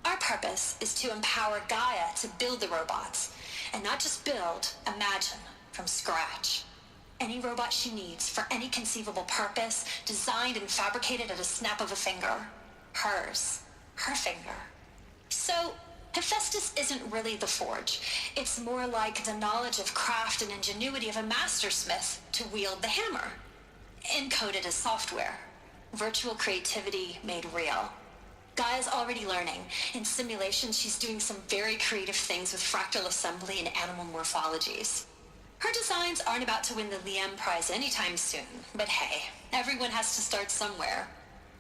F: Our purpose is to empower Gaia to build the robots, and not just build, imagine, from scratch. Any robot she needs for any conceivable purpose, designed and fabricated at a snap of a finger. Hers. Her finger. So, Hephaestus isn't really the forge. It's more like the knowledge of craft and ingenuity of a mastersmith to wield the hammer. Encoded as software. Virtual creativity made real. Gaia's already learning. In simulations, she's doing some very creative things with fractal assembly and animal morphologies. Her designs aren't about to win the Liam Prize anytime soon, but hey, everyone has to start somewhere.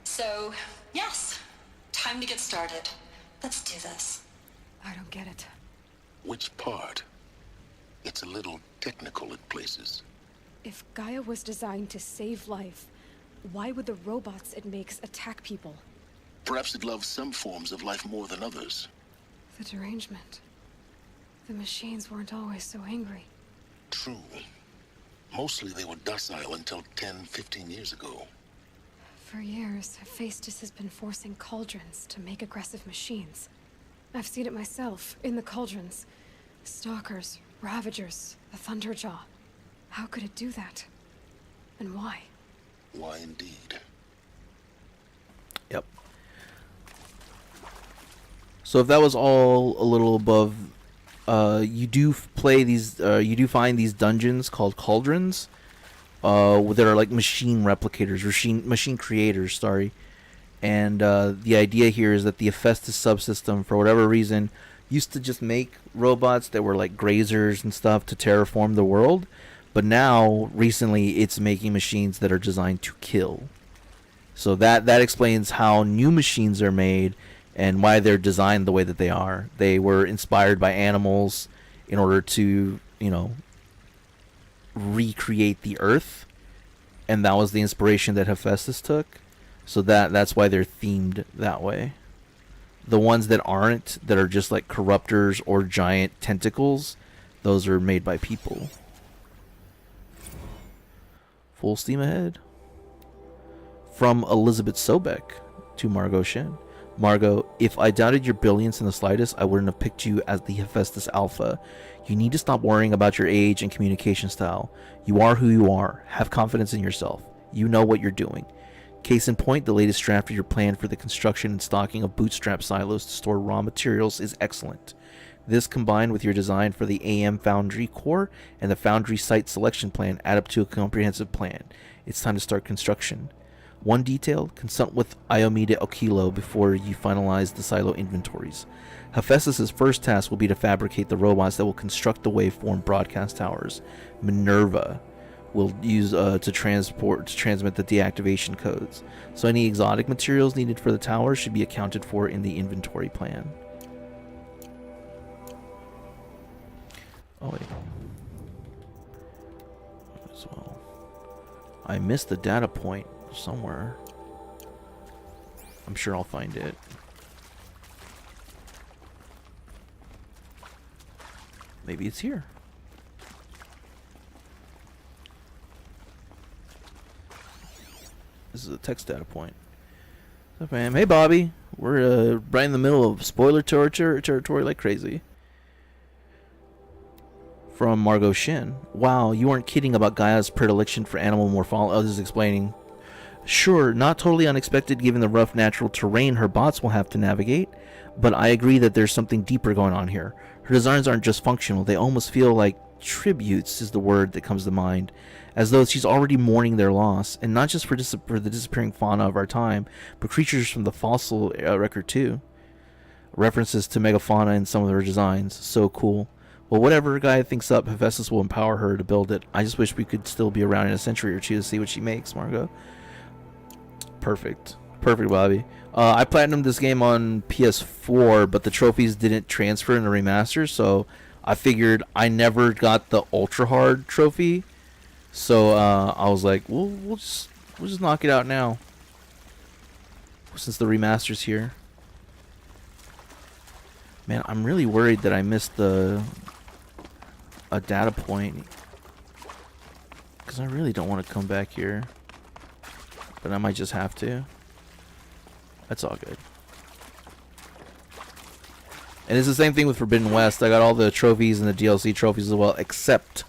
F: So, yes, time to get started. Let's do this.
E: I don't get it.
D: Which part? It's a little technical at places.
E: If Gaia was designed to save life, why would the robots it makes attack people?
D: Perhaps it loves some forms of life more than others.
E: The derangement. The machines weren't always so angry.
D: True. Mostly they were docile until 10, 15 years ago.
E: For years, Hephaestus has been forcing cauldrons to make aggressive machines. I've seen it myself, in the cauldrons. Stalkers, Ravagers, the Thunderjaw. How could it do that? And why?
D: Why indeed?
A: Yep. So if that was all a little above, you do play these. You do find these dungeons called cauldrons, that are like machine replicators, machine creators. Sorry, and the idea here is that the Hephaestus subsystem, for whatever reason, used to just make robots that were like grazers and stuff to terraform the world, but now recently it's making machines that are designed to kill. So that explains how new machines are made and why they're designed the way that they are. They were inspired by animals in order to, recreate the earth, and that was the inspiration that Hephaestus took. So that's why they're themed that way. The ones that aren't, that are just like corruptors or giant tentacles, those are made by people. Full steam ahead. From Elizabeth Sobeck to Margot Shen. Margot, if I doubted your brilliance in the slightest, I wouldn't have picked you as the Hephaestus Alpha. You need to stop worrying about your age and communication style. You are who you are. Have confidence in yourself. You know what you're doing. Case in point, the latest draft of your plan for the construction and stocking of bootstrap silos to store raw materials is excellent. This, combined with your design for the AM Foundry core and the Foundry site selection plan, add up to a comprehensive plan. It's time to start construction. One detail, consult with Iomida Okilo before you finalize the silo inventories. Hephaestus' first task will be to fabricate the robots that will construct the waveform broadcast towers, Minerva, will use to transmit the deactivation codes. So any exotic materials needed for the tower should be accounted for in the inventory plan. Oh wait. As well. I missed the data point somewhere. I'm sure I'll find it. Maybe it's here. This is a text data point. What's up, man? Hey, Bobby. We're right in the middle of spoiler territory like crazy. From Margot Shin. Wow, you weren't kidding about Gaia's predilection for animal morphology. Others explaining. Sure, not totally unexpected given the rough natural terrain her bots will have to navigate, but I agree that there's something deeper going on here. Her designs aren't just functional, they almost feel like tributes is the word that comes to mind, as though she's already mourning their loss, and not just for the disappearing fauna of our time, but creatures from the fossil record too. References to megafauna in some of her designs, so cool. Well, whatever Gaia thinks up, Hephaestus will empower her to build it. I just wish we could still be around in a century or two to see what she makes, Margot. Perfect, Bobby. I platinumed this game on PS4, but the trophies didn't transfer in the remaster, so I figured I never got the ultra hard trophy. So I was like, we'll just knock it out now, since the remaster's here. Man, I'm really worried that I missed a data point, because I really don't want to come back here. But I might just have to. That's all good. And it's the same thing with Forbidden West. I got all the trophies and the DLC trophies as well, except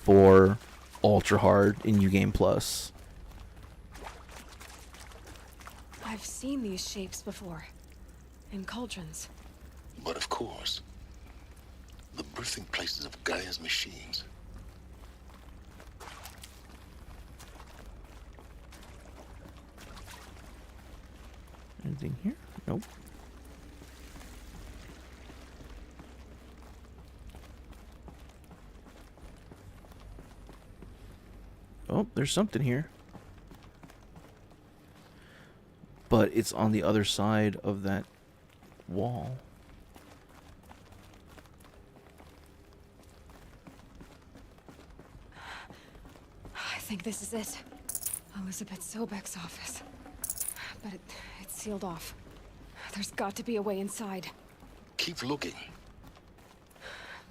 A: for Ultra Hard in New Game Plus.
E: I've seen these shapes before. In cauldrons.
D: But of course, the birthing places of Gaia's machines.
A: Anything here? Nope. Oh, there's something here. But it's on the other side of that wall.
E: I think this is it. Elizabeth Sobek's office. But it's sealed off. There's got to be a way inside.
D: Keep looking.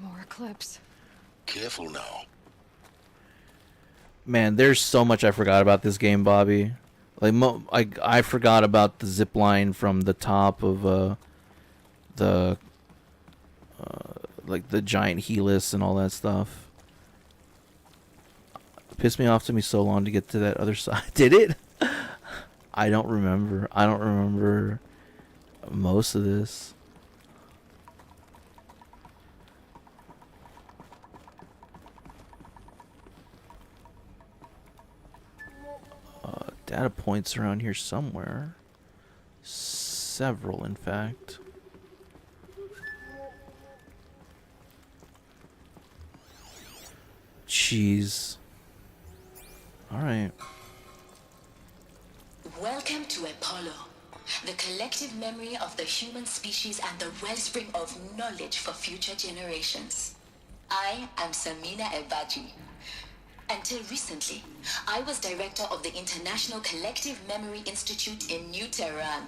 E: More Eclipse.
D: Careful now.
A: Man, there's so much I forgot about this game, Bobby. Like, I forgot about the zip line from the top of like the giant helix and all that stuff. It pissed me off to me so long to get to that other side. Did it? I don't remember. I don't remember most of this. Data points around here somewhere. Several, in fact. Jeez. Alright.
G: Welcome to Apollo, the collective memory of the human species and the wellspring of knowledge for future generations. I am Samina Ebaji. Until recently, I was director of the International Collective Memory Institute in New Tehran.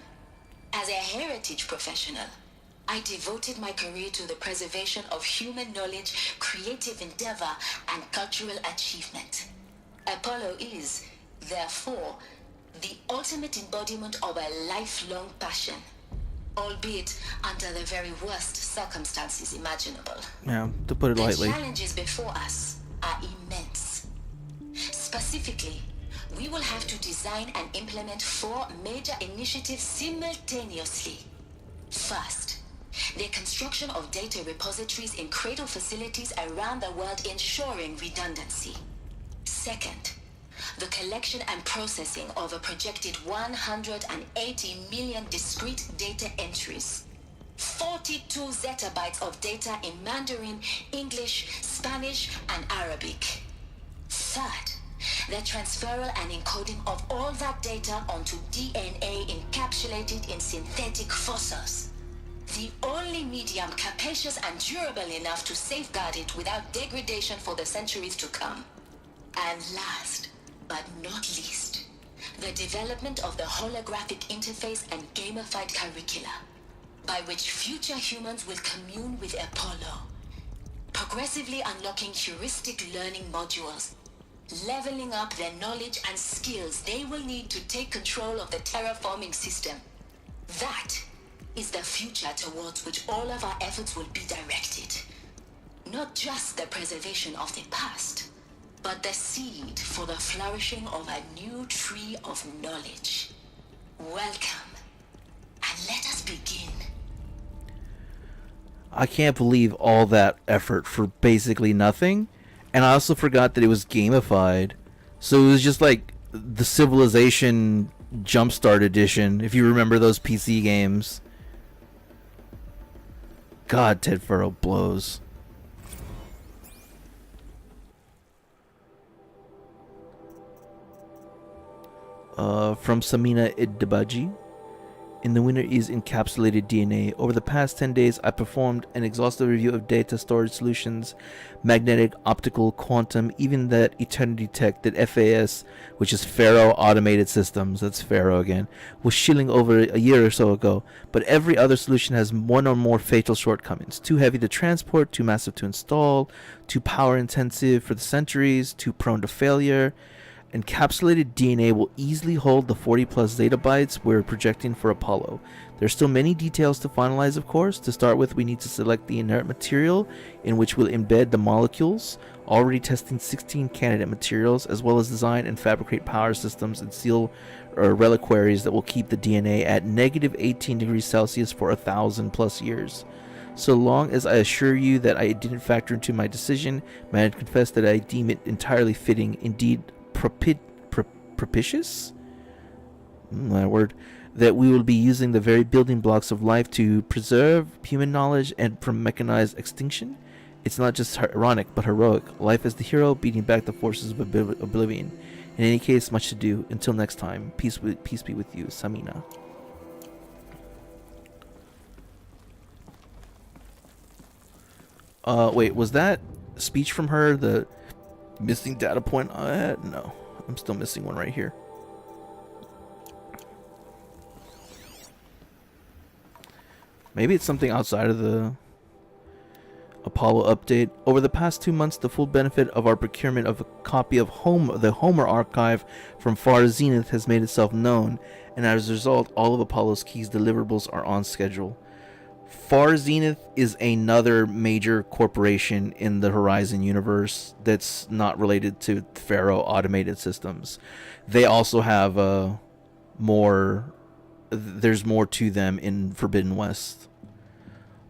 G: As a heritage professional, I devoted my career to the preservation of human knowledge, creative endeavor, and cultural achievement. Apollo is, therefore, the ultimate embodiment of a lifelong passion, albeit under the very worst circumstances imaginable.
A: Yeah, to put it lightly.
G: The challenges before us are immense. Specifically, we will have to design and implement 4 major initiatives simultaneously. First, the construction of data repositories in cradle facilities around the world ensuring redundancy. Second, the collection and processing of a projected 180 million discrete data entries. 42 zettabytes of data in Mandarin, English, Spanish, and Arabic. Third, the transferal and encoding of all that data onto DNA encapsulated in synthetic fossils. The only medium capacious and durable enough to safeguard it without degradation for the centuries to come. And last, but not least, the development of the holographic interface and gamified curricula, by which future humans will commune with Apollo, progressively unlocking heuristic learning modules, leveling up their knowledge and skills they will need to take control of the terraforming system. That is the future towards which all of our efforts will be directed. Not just the preservation of the past, but the seed for the flourishing of a new tree of knowledge. Welcome, and let us begin.
A: I can't believe all that effort for basically nothing. And I also forgot that it was gamified. So it was just like the Civilization Jumpstart Edition, if you remember those PC games. God, Ted Furrow blows. From Samina Idbaji. In the winner is encapsulated DNA. Over the past 10 days, I performed an exhaustive review of data storage solutions, magnetic, optical, quantum, even that Eternity Tech that FAS, which is Faro Automated Systems, that's Faro again, was shilling over a year or so ago. But every other solution has one or more fatal shortcomings. Too heavy to transport, too massive to install, too power intensive for the centuries, too prone to failure. Encapsulated DNA will easily hold the 40 plus zettabytes we're projecting for Apollo. There's still many details to finalize, of course. To start with, we need to select the inert material in which we'll embed the molecules, already testing 16 candidate materials, as well as design and fabricate power systems and seal reliquaries that will keep the DNA at negative 18 degrees Celsius for 1,000 plus years. So long as I assure you that I didn't factor into my decision, may I confess that I deem it entirely fitting, indeed propitious, that word, that we will be using the very building blocks of life to preserve human knowledge and from mechanized extinction. It's not just ironic, but heroic. Life as the hero, beating back the forces of oblivion. In any case, much to do. Until next time, peace be with you, Samina. Wait, was that speech from her the missing data point I had? No, I'm still missing one right here. Maybe it's something outside of the Apollo update. Over the past 2 months, the full benefit of our procurement of a copy of the Homer archive from Far Zenith has made itself known, and as a result, all of Apollo's key deliverables are on schedule. Far Zenith is another major corporation in the Horizon universe that's not related to Faro Automated Systems. They also have there's more to them in Forbidden West.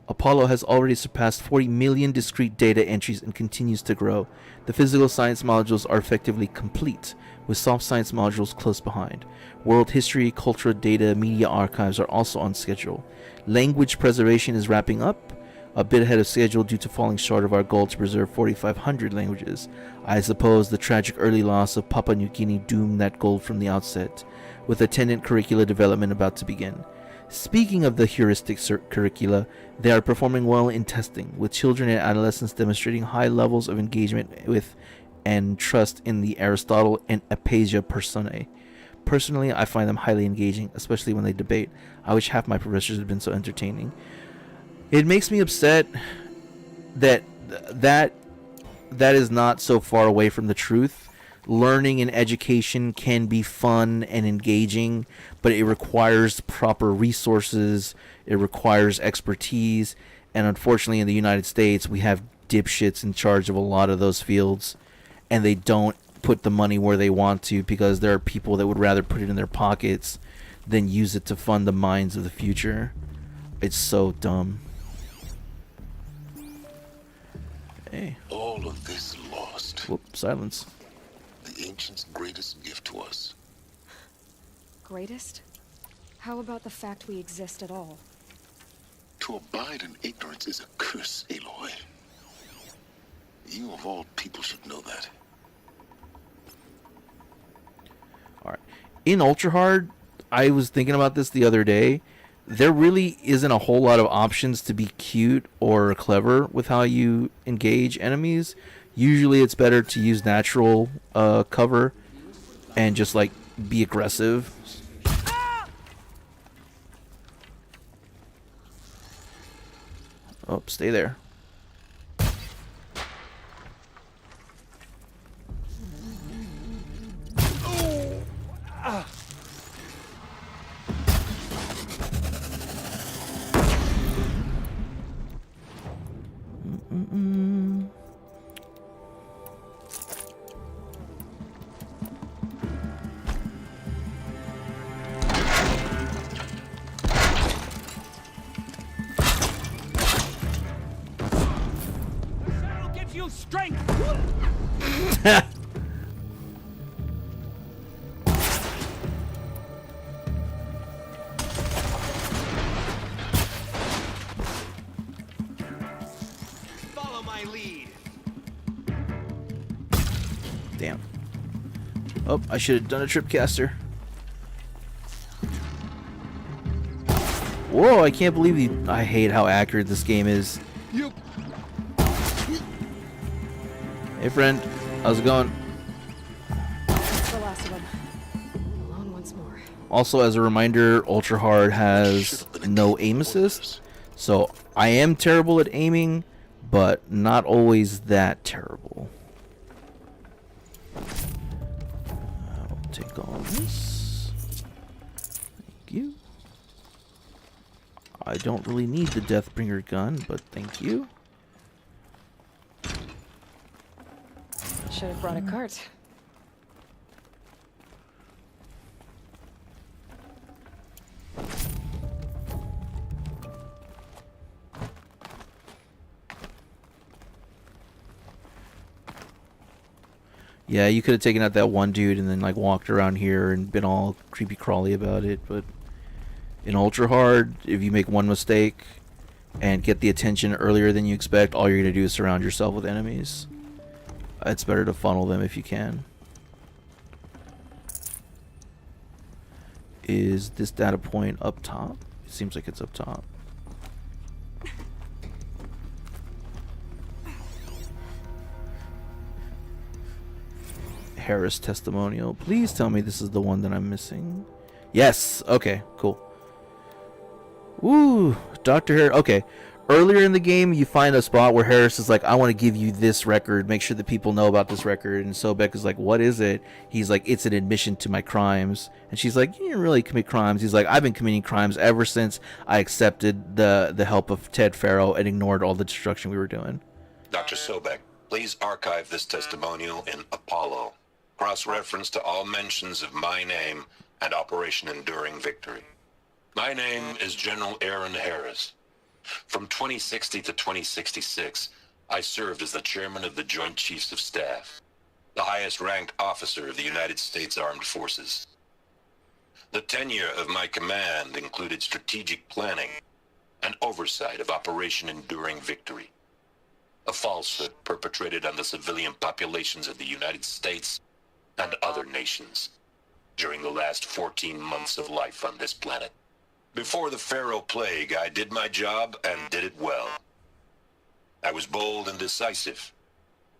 A: Apollo has already surpassed 40 million discrete data entries and continues to grow. The physical science modules are effectively complete, with soft science modules close behind. World history, cultural data, media archives are also on schedule. Language preservation is wrapping up, a bit ahead of schedule due to falling short of our goal to preserve 4,500 languages. I suppose the tragic early loss of Papua New Guinea doomed that goal from the outset, with attendant curricula development about to begin. Speaking of the heuristic curricula, they are performing well in testing, with children and adolescents demonstrating high levels of engagement with and trust in the Aristotle and Aphasia personae. Personally, I find them highly engaging, especially when they debate. I wish half my professors had been so entertaining. It makes me upset that is not so far away from the truth. Learning and education can be fun and engaging, but it requires proper resources, it requires expertise, and unfortunately in the United States we have dipshits in charge of a lot of those fields, and they don't put the money where they want to because there are people that would rather put it in their pockets than use it to fund the minds of the future. It's so dumb. Hey.
D: All of this lost.
A: Whoop, silence.
D: The ancients' greatest gift to us.
E: Greatest? How about the fact we exist at all?
D: To abide in ignorance is a curse, Aloy. You of all people should know that.
A: in Ultra Hard, I was thinking about this the other day. There really isn't a whole lot of options to be cute or clever with how you engage enemies. Usually it's better to use natural cover and just like be aggressive. Oh, stay there.
J: Gives you strength. Follow my lead.
A: Damn. Oh, I should have done a tripcaster. Whoa, I can't believe I hate how accurate this game is. Hey friend, how's it going?
E: That's the last of them. Alone once more.
A: Also, as a reminder, Ultra Hard has no aim assist, so I am terrible at aiming, but not always that terrible. I'll take all this. Thank you. I don't really need the Deathbringer gun, but thank you.
E: Should have brought a cart.
A: Yeah, you could have taken out that one dude and then like walked around here and been all creepy crawly about it, but in Ultra Hard, if you make one mistake and get the attention earlier than you expect, all you're going to do is surround yourself with enemies. It's better to funnel them if you can. Is this data point up top? It seems like it's up top. Harris testimonial. Please tell me this is the one that I'm missing. Yes. Okay, cool. Ooh, Dr. Harris. Okay. Earlier in the game, you find a spot where Harris is like, I want to give you this record. Make sure that people know about this record. And Sobek is like, what is it? He's like, it's an admission to my crimes. And she's like, you didn't really commit crimes. He's like, I've been committing crimes ever since I accepted the help of Ted Farrow and ignored all the destruction we were doing.
I: Dr. Sobek, please archive this testimonial in Apollo. Cross-reference to all mentions of my name and Operation Enduring Victory. My name is General Aaron Harris. From 2060 to 2066, I served as the chairman of the Joint Chiefs of Staff, the highest-ranked officer of the United States Armed Forces. The tenure of my command included strategic planning and oversight of Operation Enduring Victory, a falsehood perpetrated on the civilian populations of the United States and other nations during the last 14 months of life on this planet. Before the Pharaoh Plague, I did my job and did it well. I was bold and decisive,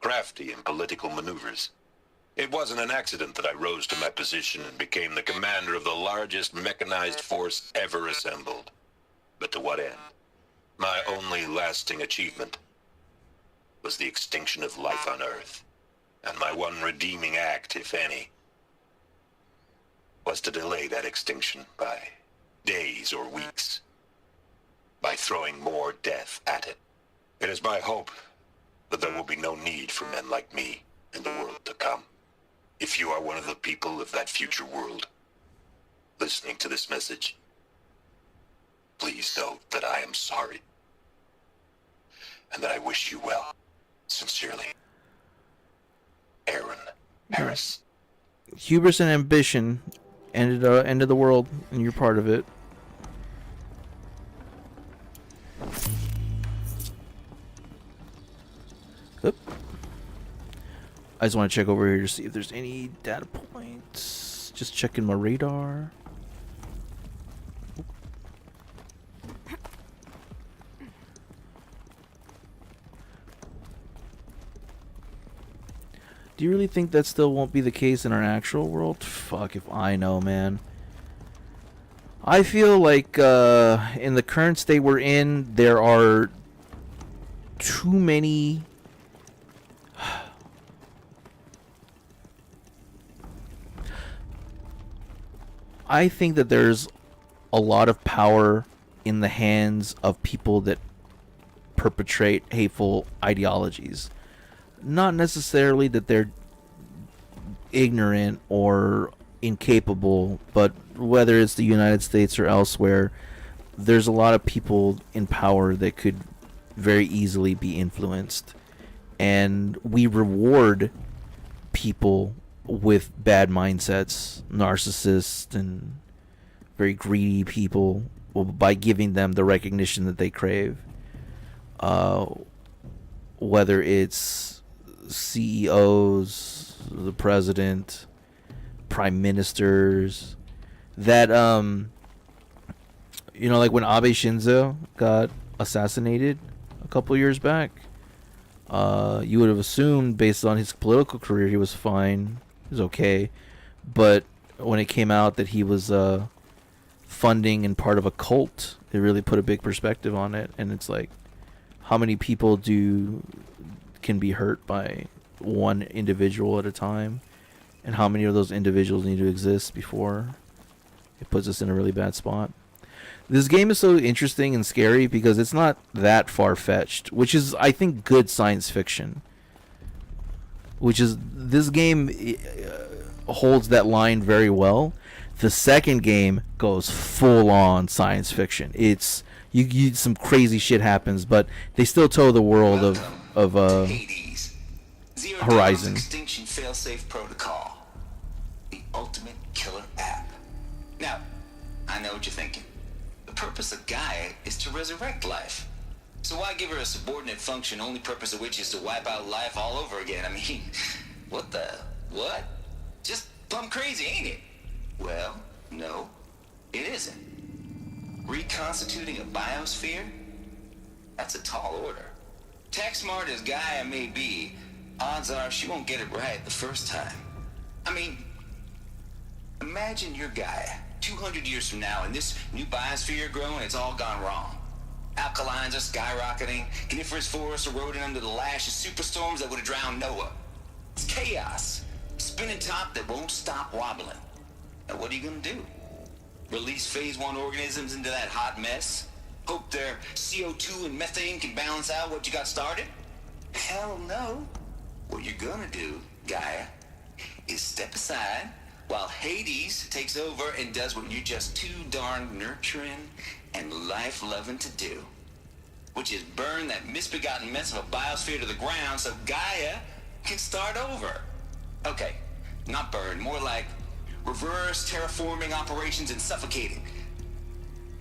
I: crafty in political maneuvers. It wasn't an accident that I rose to my position and became the commander of the largest mechanized force ever assembled. But to what end? My only lasting achievement was the extinction of life on Earth. And my one redeeming act, if any, was to delay that extinction by days or weeks, by throwing more death at it. It is my hope that there will be no need for men like me in the world to come. If you are one of the people of that future world listening to this message, please know that I am sorry and that I wish you well. Sincerely, Aaron Harris.
A: Hubris and ambition ended the world, and you're part of it. Oop. I just want to check over here to see if there's any data points. Just checking my radar. Do you really think that still won't be the case in our actual world? Fuck if I know, man. I feel like in the current state we're in, there are too many... I think that there's a lot of power in the hands of people that perpetrate hateful ideologies. Not necessarily that they're ignorant or incapable, but whether it's the United States or elsewhere, there's a lot of people in power that could very easily be influenced. And we reward people with bad mindsets, narcissists, and very greedy people by giving them the recognition that they crave. Whether it's CEOs, the president, prime ministers, that like when Abe Shinzo got assassinated a couple years back, you would have assumed based on his political career he was fine, he was okay, but when it came out that he was funding and part of a cult, it really put a big perspective on it. And it's like, how many people can be hurt by one individual at a time, and how many of those individuals need to exist before it puts us in a really bad spot. This game is so interesting and scary because it's not that far-fetched, which is, I think, good science fiction. This game holds that line very well. The second game goes full-on science fiction. It's some crazy shit happens, but they still toe the world of
T: Hades. Zero
A: Horizon.
T: Dawn's Extinction Failsafe Protocol. The ultimate killer app. Now, I know what you're thinking. The purpose of Gaia is to resurrect life. So why give her a subordinate function, only purpose of which is to wipe out life all over again? I mean, what? Just plumb crazy, ain't it? Well, no, it isn't. Reconstituting a biosphere? That's a tall order. Tech smart as Gaia may be, odds are she won't get it right the first time. I mean, imagine you're Gaia, 200 years from now, and this new biosphere growing, it's all gone wrong. Alkalines are skyrocketing, coniferous forests eroding under the lash of superstorms that would have drowned Noah. It's chaos. Spinning top that won't stop wobbling. Now what are you gonna do? Release phase 1 organisms into that hot mess? Hope their CO2 and methane can balance out what you got started? Hell no. What you're gonna do, Gaia, is step aside while Hades takes over and does what you're just too darn nurturing and life-loving to do, which is burn that misbegotten mess of a biosphere to the ground so Gaia can start over. Okay, not burn, more like reverse terraforming operations and suffocating.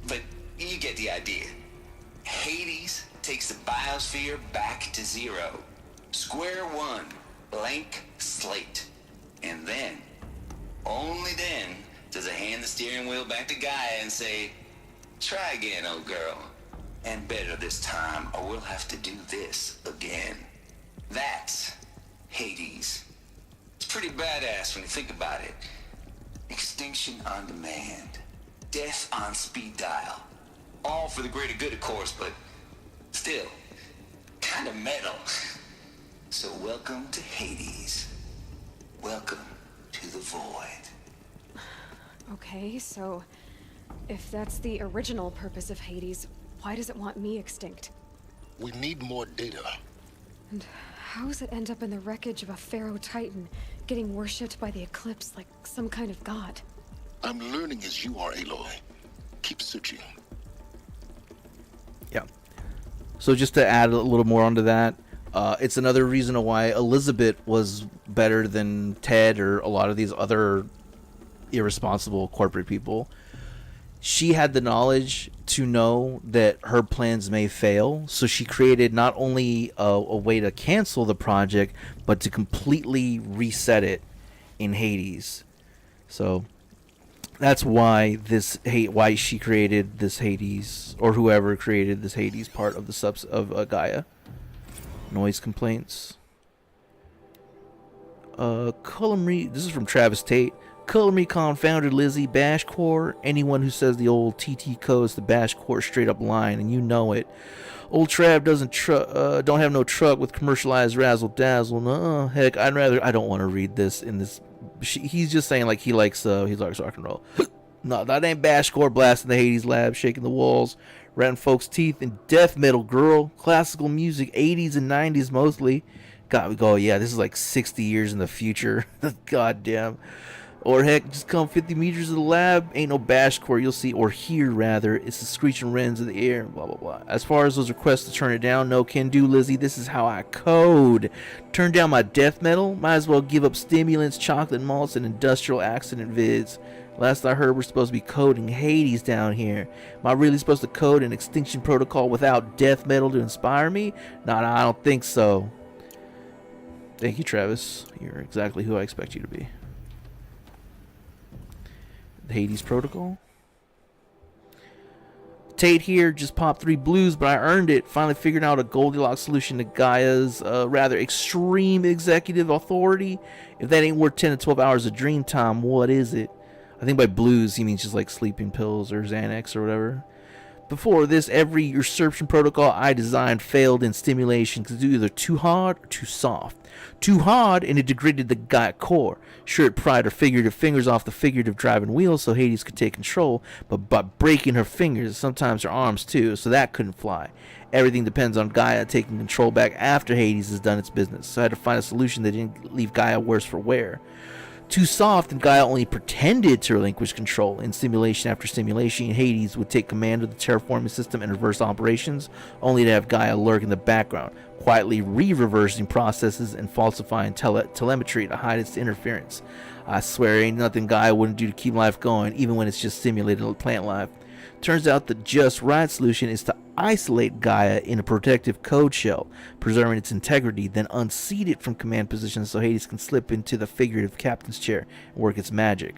T: But you get the idea. Hades takes the biosphere back to zero. Square one, blank slate. And then, only then, does it hand the steering wheel back to Gaia and say, try again, old girl. And better this time, or we'll have to do this again. That's Hades. It's pretty badass when you think about it. Extinction on demand. Death on speed dial. All for the greater good, of course, but still, kind of metal. So welcome to Hades. Welcome to the void.
E: Okay, so if that's the original purpose of Hades, why does it want me extinct?
D: We need more data.
E: And how does it end up in the wreckage of a Pharaoh Titan, getting worshipped by the Eclipse like some kind of god?
D: I'm learning as you are, Aloy. Keep searching.
A: Yeah. So just to add a little more onto that, it's another reason why Elizabeth was better than Ted or a lot of these other irresponsible corporate people. She had the knowledge to know that her plans may fail, so she created not only a way to cancel the project, but to completely reset it in Hades. So that's why why she created this Hades, or whoever created this Hades part of the subs of Gaia. Noise complaints. Culinary. This is from Travis Tate. Culinary confounded Lizzie Bashcore. Anyone who says the old TT code's the Bashcore straight up line, and you know it. Old Trav don't have no truck with commercialized razzle dazzle. No, heck, I don't want to read this in this. He's just saying like he likes rock and roll. No, that ain't Bashcore blasting the Hades lab, shaking the walls, ratting folks' teeth, and death metal, girl. Classical music, 80s and 90s mostly. God, we go, yeah, this is like 60 years in the future. God damn. Or heck, just come 50 meters to the lab. Ain't no Bashcore you'll see, or hear rather. It's the screeching wrens of the air, blah, blah, blah. As far as those requests to turn it down, no can do, Lizzie. This is how I code. Turn down my death metal? Might as well give up stimulants, chocolate malts, and industrial accident vids. Last I heard, we're supposed to be coding Hades down here. Am I really supposed to code an Extinction Protocol without death metal to inspire me? Nah, I don't think so. Thank you, Travis. You're exactly who I expect you to be. The Hades Protocol. Tate here, just popped 3 blues, but I earned it. Finally figured out a Goldilocks solution to Gaia's rather extreme executive authority. If that ain't worth 10 to 12 hours of dream time, what is it? I think by blues he means just like sleeping pills or Xanax or whatever. Before this, every usurpation protocol I designed failed in stimulation because it was either too hard or too soft. Too hard, and it degraded the Gaia core. Sure, it pried her figurative fingers off the figurative driving wheels so Hades could take control, but by breaking her fingers, sometimes her arms too, so that couldn't fly. Everything depends on Gaia taking control back after Hades has done its business, so I had to find a solution that didn't leave Gaia worse for wear. Too soft, and Gaia only pretended to relinquish control. In simulation after simulation, Hades would take command of the terraforming system and reverse operations, only to have Gaia lurk in the background, quietly re-reversing processes and falsifying telemetry to hide its interference. I swear ain't nothing Gaia wouldn't do to keep life going, even when it's just simulated plant life. Turns out the just right solution is to isolate Gaia in a protective code shell, preserving its integrity, then unseat it from command position so Hades can slip into the figurative captain's chair and work its magic.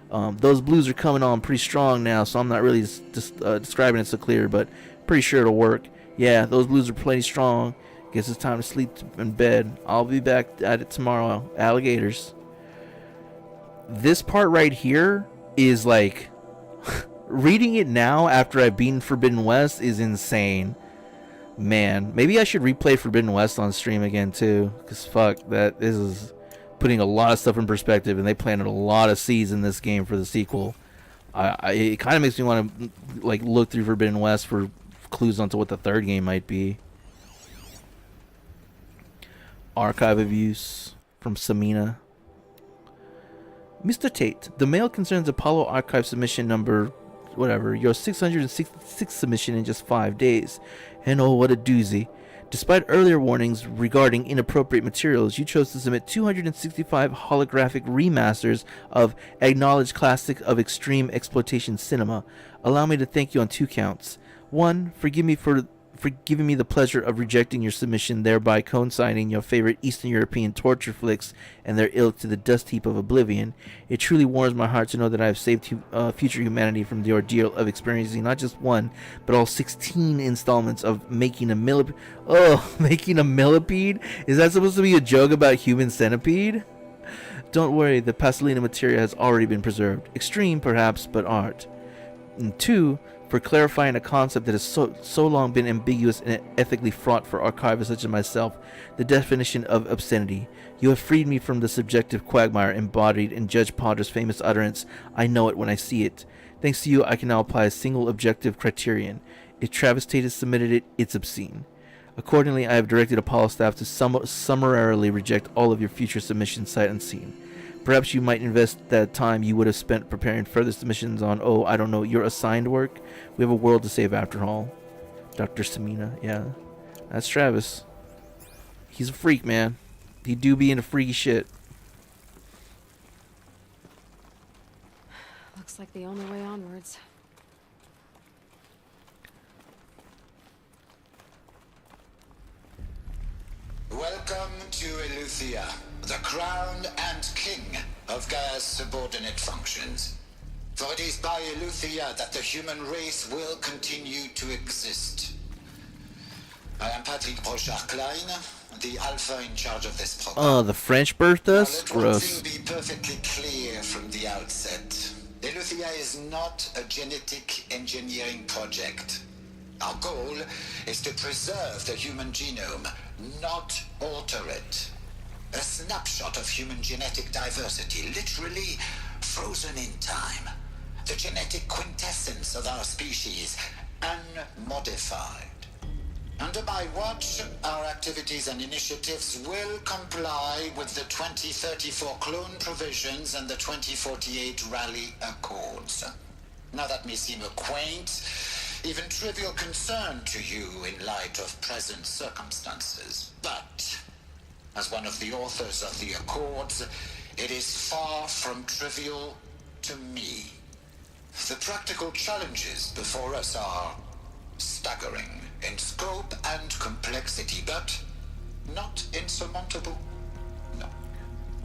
A: Those blues are coming on pretty strong now, so I'm not really describing it so clear, but pretty sure it'll work. Yeah, those blues are plenty strong. Guess it's time to sleep in bed. I'll be back at it tomorrow. Alligators. This part right here is like... reading it now after I've beaten Forbidden West is insane. Man, maybe I should replay Forbidden West on stream again too, because fuck, this is putting a lot of stuff in perspective, and they planted a lot of seeds in this game for the sequel. It kind of makes me want to like look through Forbidden West for clues onto what the third game might be. Archive of use from Samina. Mr. Tate, the mail concerns Apollo archive submission number whatever, your 666th submission in just 5 days. And oh, what a doozy. Despite earlier warnings regarding inappropriate materials, you chose to submit 265 holographic remasters of acknowledged classic of extreme exploitation cinema. Allow me to thank you on 2 counts. 1, forgive me for giving me the pleasure of rejecting your submission, thereby coinciding your favorite Eastern European torture flicks and their ilk to the dust heap of oblivion. It truly warms my heart to know that I have saved future humanity from the ordeal of experiencing not just one, but all 16 installments of Making a Millipede. Oh, Making a Millipede? Is that supposed to be a joke about Human Centipede? Don't worry, the Pasolina materia has already been preserved. Extreme, perhaps, but art. And 2, for clarifying a concept that has so long been ambiguous and ethically fraught for archivists such as myself, the definition of obscenity. You have freed me from the subjective quagmire embodied in Judge Potter's famous utterance, I know it when I see it. Thanks to you, I can now apply a single objective criterion. If Travis Tate has submitted it, it's obscene. Accordingly, I have directed Apollo staff to summarily reject all of your future submissions sight unseen. Perhaps you might invest that time you would have spent preparing further submissions on, oh, I don't know, your assigned work. We have a world to save after all. Dr. Samina, yeah. That's Travis. He's a freak, man. He do be into freaky shit.
E: Looks like the only way onwards.
B: Welcome to Eleuthia, the crowned and king.
P: of Gaia's subordinate functions. For it is by Eleuthia that the human race will continue to exist. I am Patrick Brochard-Klein, the Alpha in charge of this program.
A: Oh, the French birthed us?
P: Now, let one
A: Gross.
P: thing be perfectly clear from the outset. Eleuthia is not a genetic engineering project. Our goal is to preserve the human genome, not alter it. A snapshot of human genetic diversity, literally frozen in time. The genetic quintessence of our species, unmodified. Under my watch, our activities and initiatives will comply with the 2034 clone provisions and the 2048 Rally Accords. Now that may seem a quaint, even trivial concern to you in light of present circumstances, but as one of the authors of the Accords, it is far from trivial to me. The practical challenges before us are staggering in scope and complexity, but not insurmountable. No.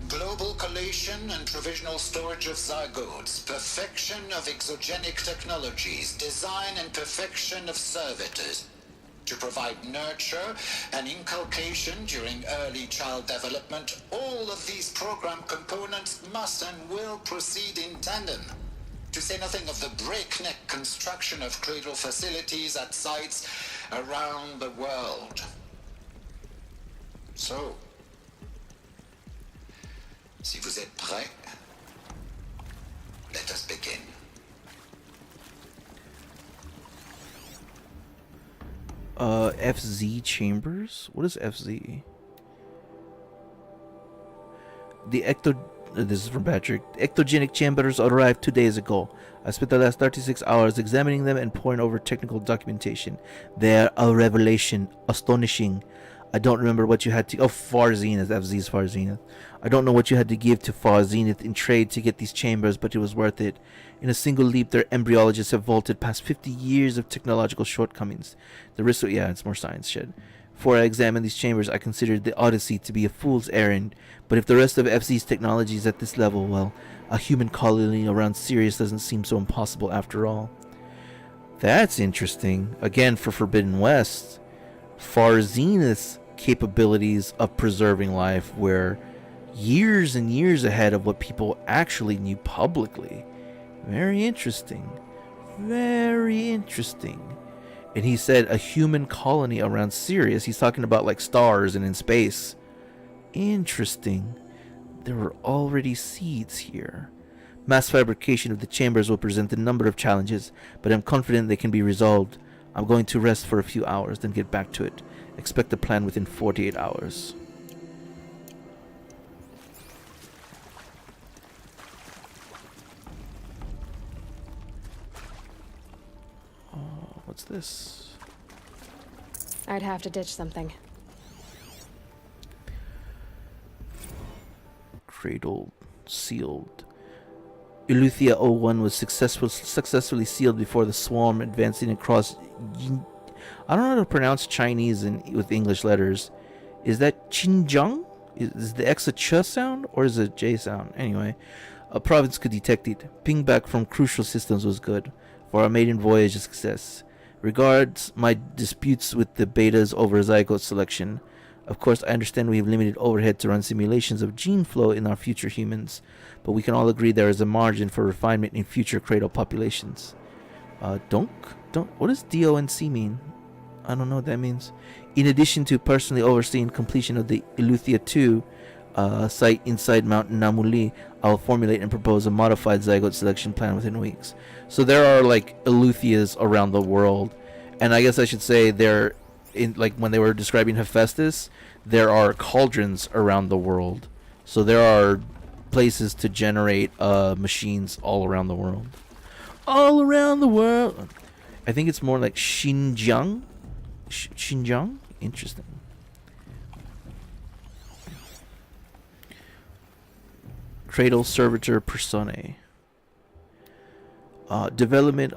P: Global collation and provisional storage of zygotes, perfection of exogenic technologies, design and perfection of servitors, to provide nurture and inculcation during early child development. All of these program components must and will proceed in tandem. To say nothing of the breakneck construction of cradle facilities at sites around the world. So, si vous êtes prêts, let us begin.
A: FZ chambers? What is FZ? This is from Patrick. The ectogenic chambers arrived 2 days ago. I spent the last 36 hours examining them and poring over technical documentation. They're a revelation. Astonishing. I don't remember what you had to... Oh, Far Zenith. FZ's Far Zenith. I don't know what you had to give to Far Zenith in trade to get these chambers, but it was worth it. In a single leap, their embryologists have vaulted past 50 years of technological shortcomings. The risk... Yeah, it's more science shit. Before I examined these chambers, I considered the Odyssey to be a fool's errand. But if the rest of FZ's technology is at this level, well, a human colony around Sirius doesn't seem so impossible after all. That's interesting. Again, for Forbidden West, Far Zenith's capabilities of preserving life were years and years ahead of what people actually knew publicly. Very interesting. Very interesting. And he said a human colony around Sirius. He's talking about like stars and in space. Interesting. There were already seeds here. Mass fabrication of the chambers will present a number of challenges, but I'm confident they can be resolved. I'm going to rest for a few hours, then get back to it. Expect a plan within 48 hours. What's this?
E: I'd have to ditch something.
A: Cradle sealed. Eleuthia 01 was successfully sealed before the swarm advancing across... I don't know how to pronounce Chinese with English letters. Is that Xinjiang? Is the X a ch sound or is it a J sound? Anyway, a province could detect it. Ping back from crucial systems was good. For our maiden voyage a success. Regards my disputes with the betas over zygote selection. Of course, I understand we have limited overhead to run simulations of gene flow in our future humans, but we can all agree there is a margin for refinement in future cradle populations. Don't. What does DONC mean? I don't know what that means. In addition to personally overseeing completion of the Eleuthia 2 site inside Mount Namuli, I'll formulate and propose a modified zygote selection plan within weeks. So there are like Eleuthias around the world, and I guess I should say they're in, like when they were describing Hephaestus, there are cauldrons around the world. So there are places to generate machines all around the world. All around the world. I think it's more like Xinjiang. Xinjiang? Interesting. Cradle Servitor Personae. Development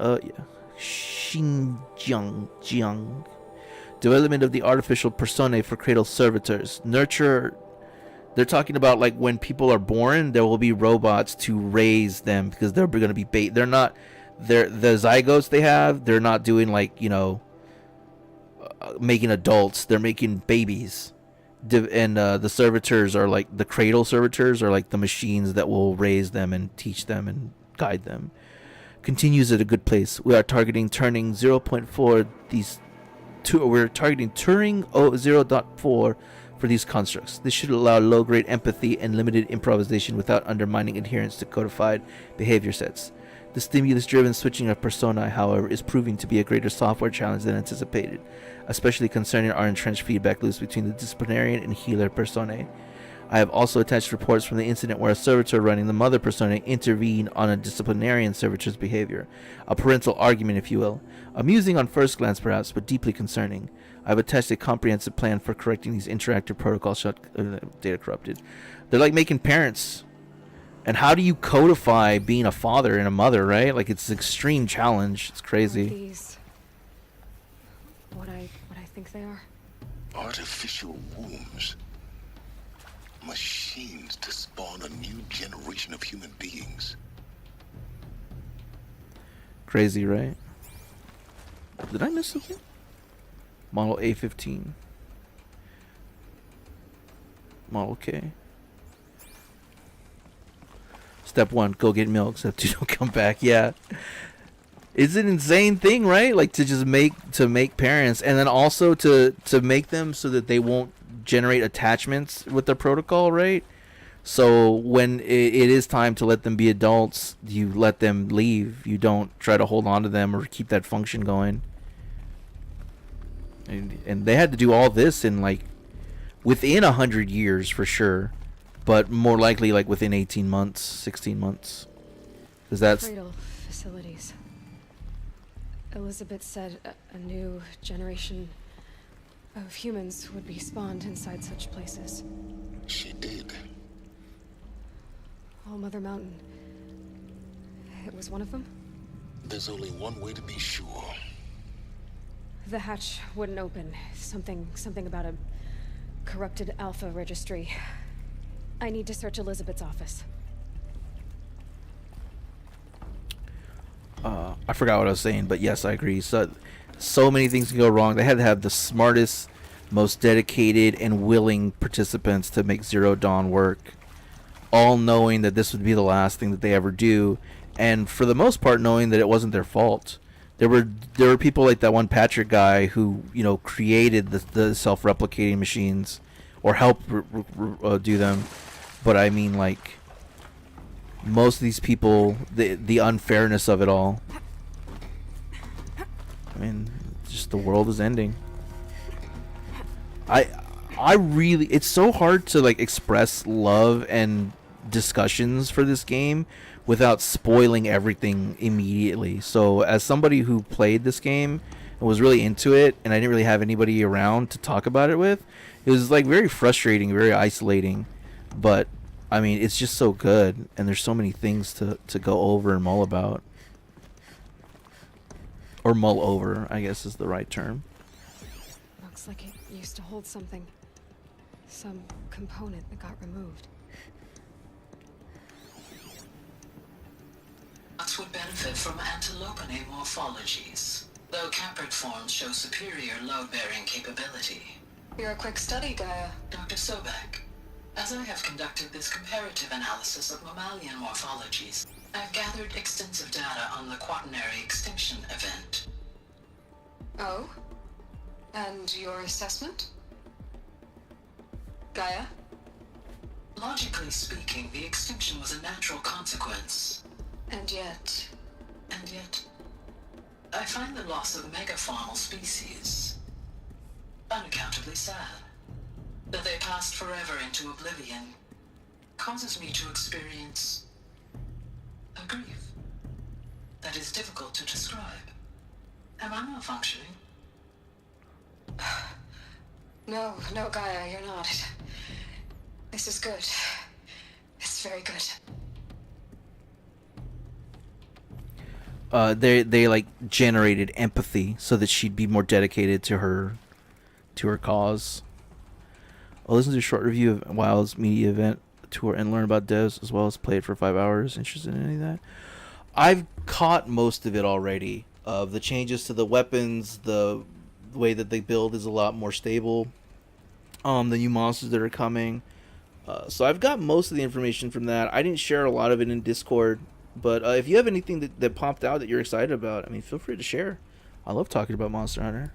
A: Xinjiang. Development of the artificial personae for cradle servitors. Nurture They're talking about like when people are born, there will be robots to raise them because they're going to be they're not the zygotes they have. They're not doing like, you know, making adults. They're making babies. And the servitors are like the cradle servitors are like the machines that will raise them and teach them and guide them. Continues at a good place. We are targeting turning 0.4 these two. We're targeting Turing 0.4 for these constructs. This should allow low-grade empathy and limited improvisation without undermining adherence to codified behavior sets. The stimulus-driven switching of personae, however, is proving to be a greater software challenge than anticipated, especially concerning our entrenched feedback loops between the disciplinarian and healer personae. I have also attached reports from the incident where a servitor running the mother persona intervened on a disciplinarian servitor's behavior. A parental argument, if you will. Amusing on first glance, perhaps, but deeply concerning. I have attached a comprehensive plan for correcting these interactive protocol data corrupted. They're like making parents. And how do you codify being a father and a mother, right? Like, it's an extreme challenge. It's crazy.
E: These... What I think they are?
D: Artificial wombs. Machines to spawn a new generation of human beings.
A: Crazy, right? Did I miss something? Model A15. Model K. Step 1, go get milk. Step 2, don't come back. Yeah. It's an insane thing, right? Like to just make parents, and then also to make them so that they won't generate attachments with the protocol, right? So when it is time to let them be adults, you let them leave. You don't try to hold on to them or keep that function going. And they had to do all this in like within 100 years for sure, but more likely like within 18 months, 16 months, because that's
E: Cradle facilities. Elizabeth said a new generation of humans would be spawned inside such places.
D: She did.
E: All Mother Mountain. It was one of them?
D: There's only one way to be sure.
E: The hatch wouldn't open. Something about a corrupted alpha registry. I need to search Elizabeth's office.
A: I forgot what I was saying, but yes, I agree. So many things can go wrong. They had to have the smartest, most dedicated, and willing participants to make Zero Dawn work, all knowing that this would be the last thing that they ever do, and for the most part knowing that it wasn't their fault. There were people like that one Patrick guy who, you know, created the self-replicating machines or helped do them, but I mean, like, most of these people, the unfairness of it all. I mean, just the world is ending. I really, it's so hard to like express love and discussions for this game without spoiling everything immediately. So as somebody who played this game and was really into it, and I didn't really have anybody around to talk about it with, it was like very frustrating, very isolating. But I mean, it's just so good, and there's so many things to go over and mull about. Or mull over, I guess is the right term.
E: Looks like it used to hold something. Some component that got removed.
G: Nuts would benefit from antilopine morphologies, though caprid forms show superior load-bearing capability.
F: You're a quick study, Gaia.
G: Dr. Sobek, as I have conducted this comparative analysis of mammalian morphologies, I've gathered extensive data on the quaternary extinction event.
F: Oh? And your assessment? Gaia?
G: Logically speaking, the extinction was a natural consequence.
F: And yet,
G: I find the loss of megafaunal species unaccountably sad. That they passed forever into oblivion causes me to experience a grief that is difficult to describe. Am I malfunctioning?
F: No, Gaia, you're not. This is good. It's very good.
A: They like generated empathy so that she'd be more dedicated to her cause. I'll listen to a short review of WoW's media event tour and learn about devs as well as play it for 5 hours. Interested in any of that? I've caught most of it already. Of the changes to the weapons, the way that they build is a lot more stable. The new monsters that are coming. So I've got most of the information from that. I didn't share a lot of it in Discord, but if you have anything that popped out that you're excited about, I mean, feel free to share. I love talking about Monster Hunter.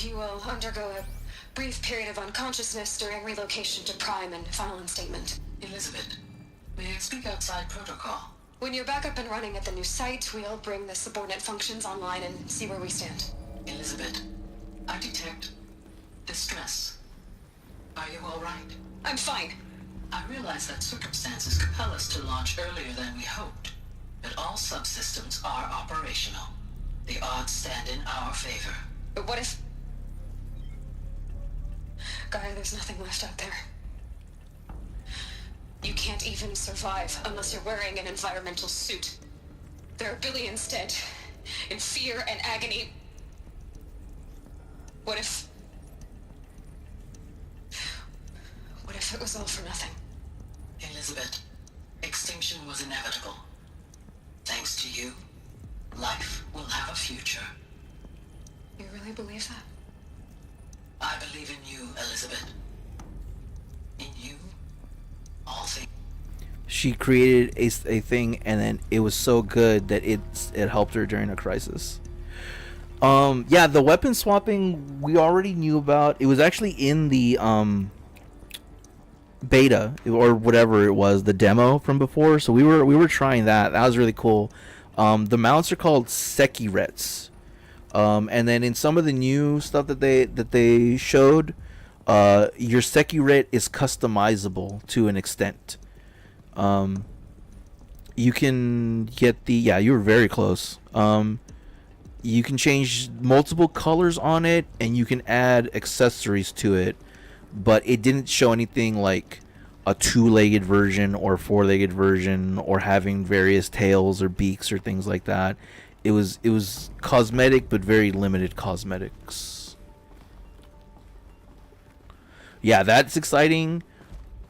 C: You will undergo a brief period of unconsciousness during relocation to Prime and final instatement.
G: Elizabeth, may I speak outside protocol?
C: When you're back up and running at the new site, we'll bring the subordinate functions online and see where we stand.
G: Elizabeth, I detect distress. Are you all right?
C: I'm fine.
G: I realize that circumstances compel us to launch earlier than we hoped, but all subsystems are operational. The odds stand in our favor.
C: But what if... Gaia, there's nothing left out there. You can't even survive unless you're wearing an environmental suit. There are billions dead, in fear and agony. What if it was all for nothing?
G: Elizabeth, extinction was inevitable. Thanks to you, life will have a future.
C: You really believe that?
G: I believe in you, Elizabeth. In you, all things.
A: She created a thing, and then it was so good that it helped her during a crisis. Yeah, the weapon swapping we already knew about. It was actually in the beta or whatever it was, the demo from before. So we were trying that. That was really cool. The mounts are called Sekirets. And then in some of the new stuff that they showed, your Sekiret is customizable to an extent. You can get you were very close. You can change multiple colors on it, and you can add accessories to it, but it didn't show anything like a 2-legged version or 4-legged version or having various tails or beaks or things like that. It was cosmetic, but very limited cosmetics. Yeah, that's exciting.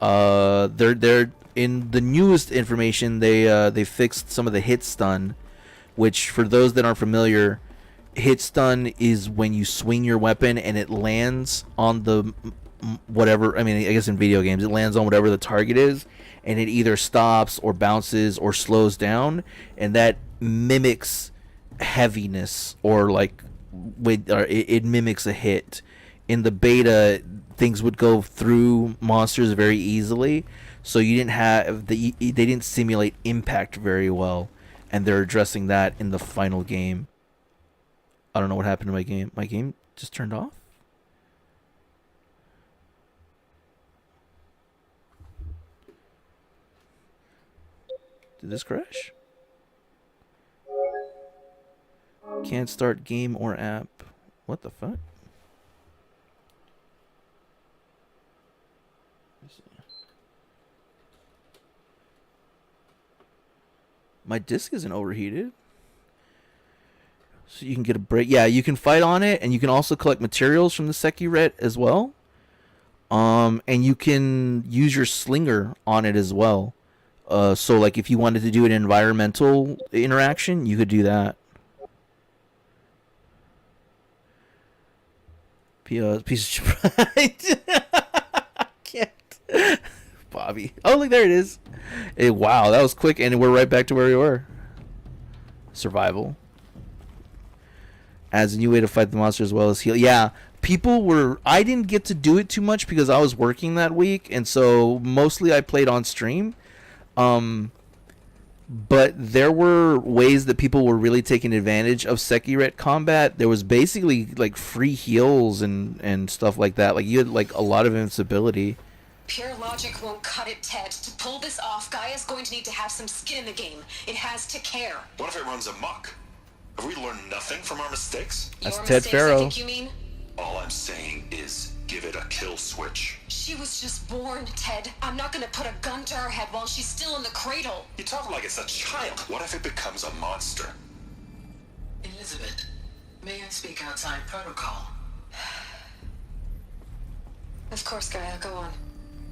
A: They're in the newest information. They fixed some of the hit stun, which for those that aren't familiar, hit stun is when you swing your weapon and it lands on the whatever. I mean, I guess in video games it lands on whatever the target is, and it either stops or bounces or slows down, and that mimics heaviness or it mimics a hit. In the beta, things would go through monsters very easily, so you didn't have they didn't simulate impact very well, and they're addressing that in the final game. I don't know what happened to my game. My game just turned off. Did this crash? Can't start game or app. What the fuck? My disc isn't overheated. So you can get a break. Yeah, you can fight on it, and you can also collect materials from the Sekiret as well. And you can use your slinger on it as well. So like if you wanted to do an environmental interaction, you could do that. Piece of can't. Bobby. Oh, look, there it is. Hey, wow, that was quick, and we're right back to where we were. Survival. Adds a new way to fight the monster as well as heal. Yeah, I didn't get to do it too much because I was working that week, and so mostly I played on stream. But there were ways that people were really taking advantage of Sekiret combat. There was basically like free heals and stuff like that. Like you had like a lot of invincibility.
C: Pure logic won't cut it, Ted. To pull this off, Gaia's going to need to have some skin in the game. It has to care.
I: What if it runs amok? Have we learned nothing from our mistakes?
A: That's
C: Your
A: Ted
C: mistakes,
A: Farrow.
C: I think you mean?
I: All I'm saying is give it a kill switch.
C: She was just born, Ted. I'm not gonna put a gun to her head while she's still in the cradle.
I: You talk like it's a child. What if it becomes a monster?
G: Elizabeth,
P: May I speak outside protocol?
E: Of course, Gaia, go on.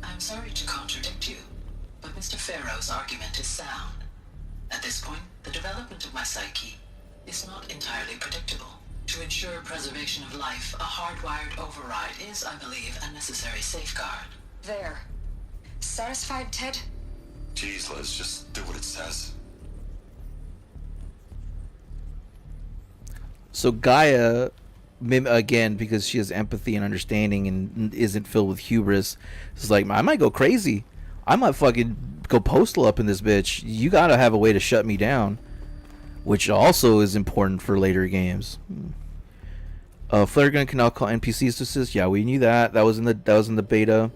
P: I'm sorry to contradict you, but Mr. Farrow's argument is sound. At this point, the development of my psyche is not entirely predictable. To ensure preservation of life, a hardwired override is, I believe, a necessary safeguard.
E: There. Satisfied, Ted?
K: Jeez, Liz, just do what it says.
A: So Gaia, again, because she has empathy and understanding and isn't filled with hubris, is like, I might go crazy. I might fucking go postal up in this bitch. You gotta have a way to shut me down, which also is important for later games. Flare gun can now call NPCs to assist. Yeah, we knew that. That was in the beta.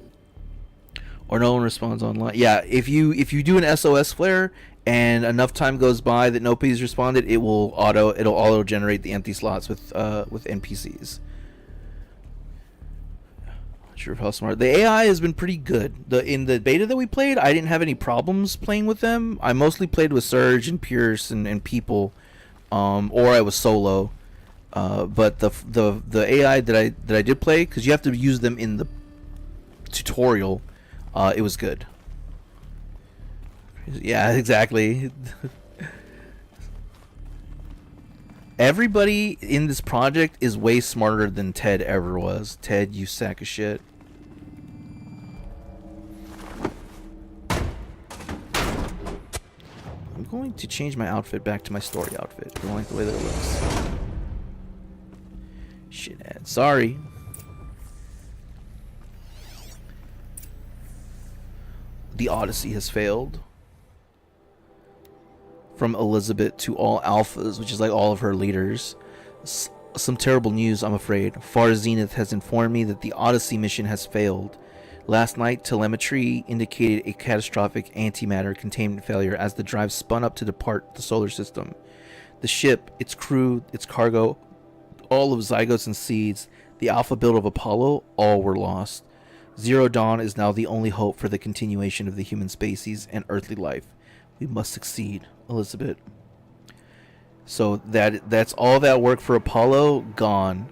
A: Or no one responds online. Yeah, if you do an SOS flare and enough time goes by that nobody's responded, it'll auto generate the empty slots with NPCs. Not sure how smart. The AI has been pretty good. In the beta that we played, I didn't have any problems playing with them. I mostly played with Surge and Pierce and people, or I was solo. But the AI that I did play, because you have to use them in the tutorial, it was good. Yeah, exactly. Everybody in this project is way smarter than Ted ever was. Ted, you sack of shit. I'm going to change my outfit back to my story outfit. I don't like the way that it looks. Shithead. Sorry. The Odyssey has failed. From Elizabeth to all alphas, which is like all of her leaders. Some terrible news, I'm afraid. Far Zenith has informed me that the Odyssey mission has failed. Last night, telemetry indicated a catastrophic antimatter containment failure as the drive spun up to depart the solar system. The ship, its crew, its cargo, all of Zygotes and Seeds, the alpha build of Apollo, all were lost. Zero Dawn is now the only hope for the continuation of the human species and earthly life. We must succeed, Elizabeth. So that's all that work for Apollo gone.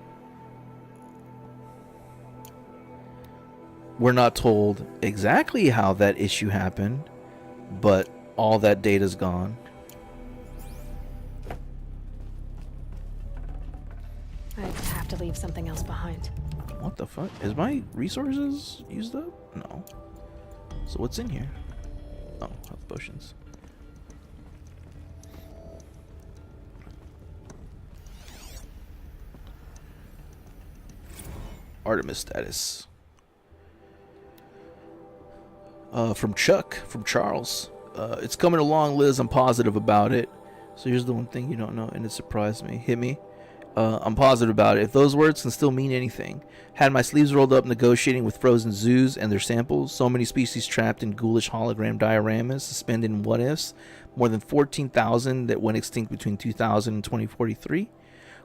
A: We're not told exactly how that issue happened, but all that data's gone.
E: I have to leave something else behind.
A: What the fuck? Is my resources used up? No. So what's in here? Oh, health potions. Artemis status. From Chuck, from Charles. It's coming along, Liz. I'm positive about it. So here's the one thing you don't know, and it surprised me. Hit me. I'm positive about it. If those words can still mean anything. Had my sleeves rolled up negotiating with frozen zoos and their samples. So many species trapped in ghoulish hologram dioramas, suspended in what-ifs. More than 14,000 that went extinct between 2000 and 2043.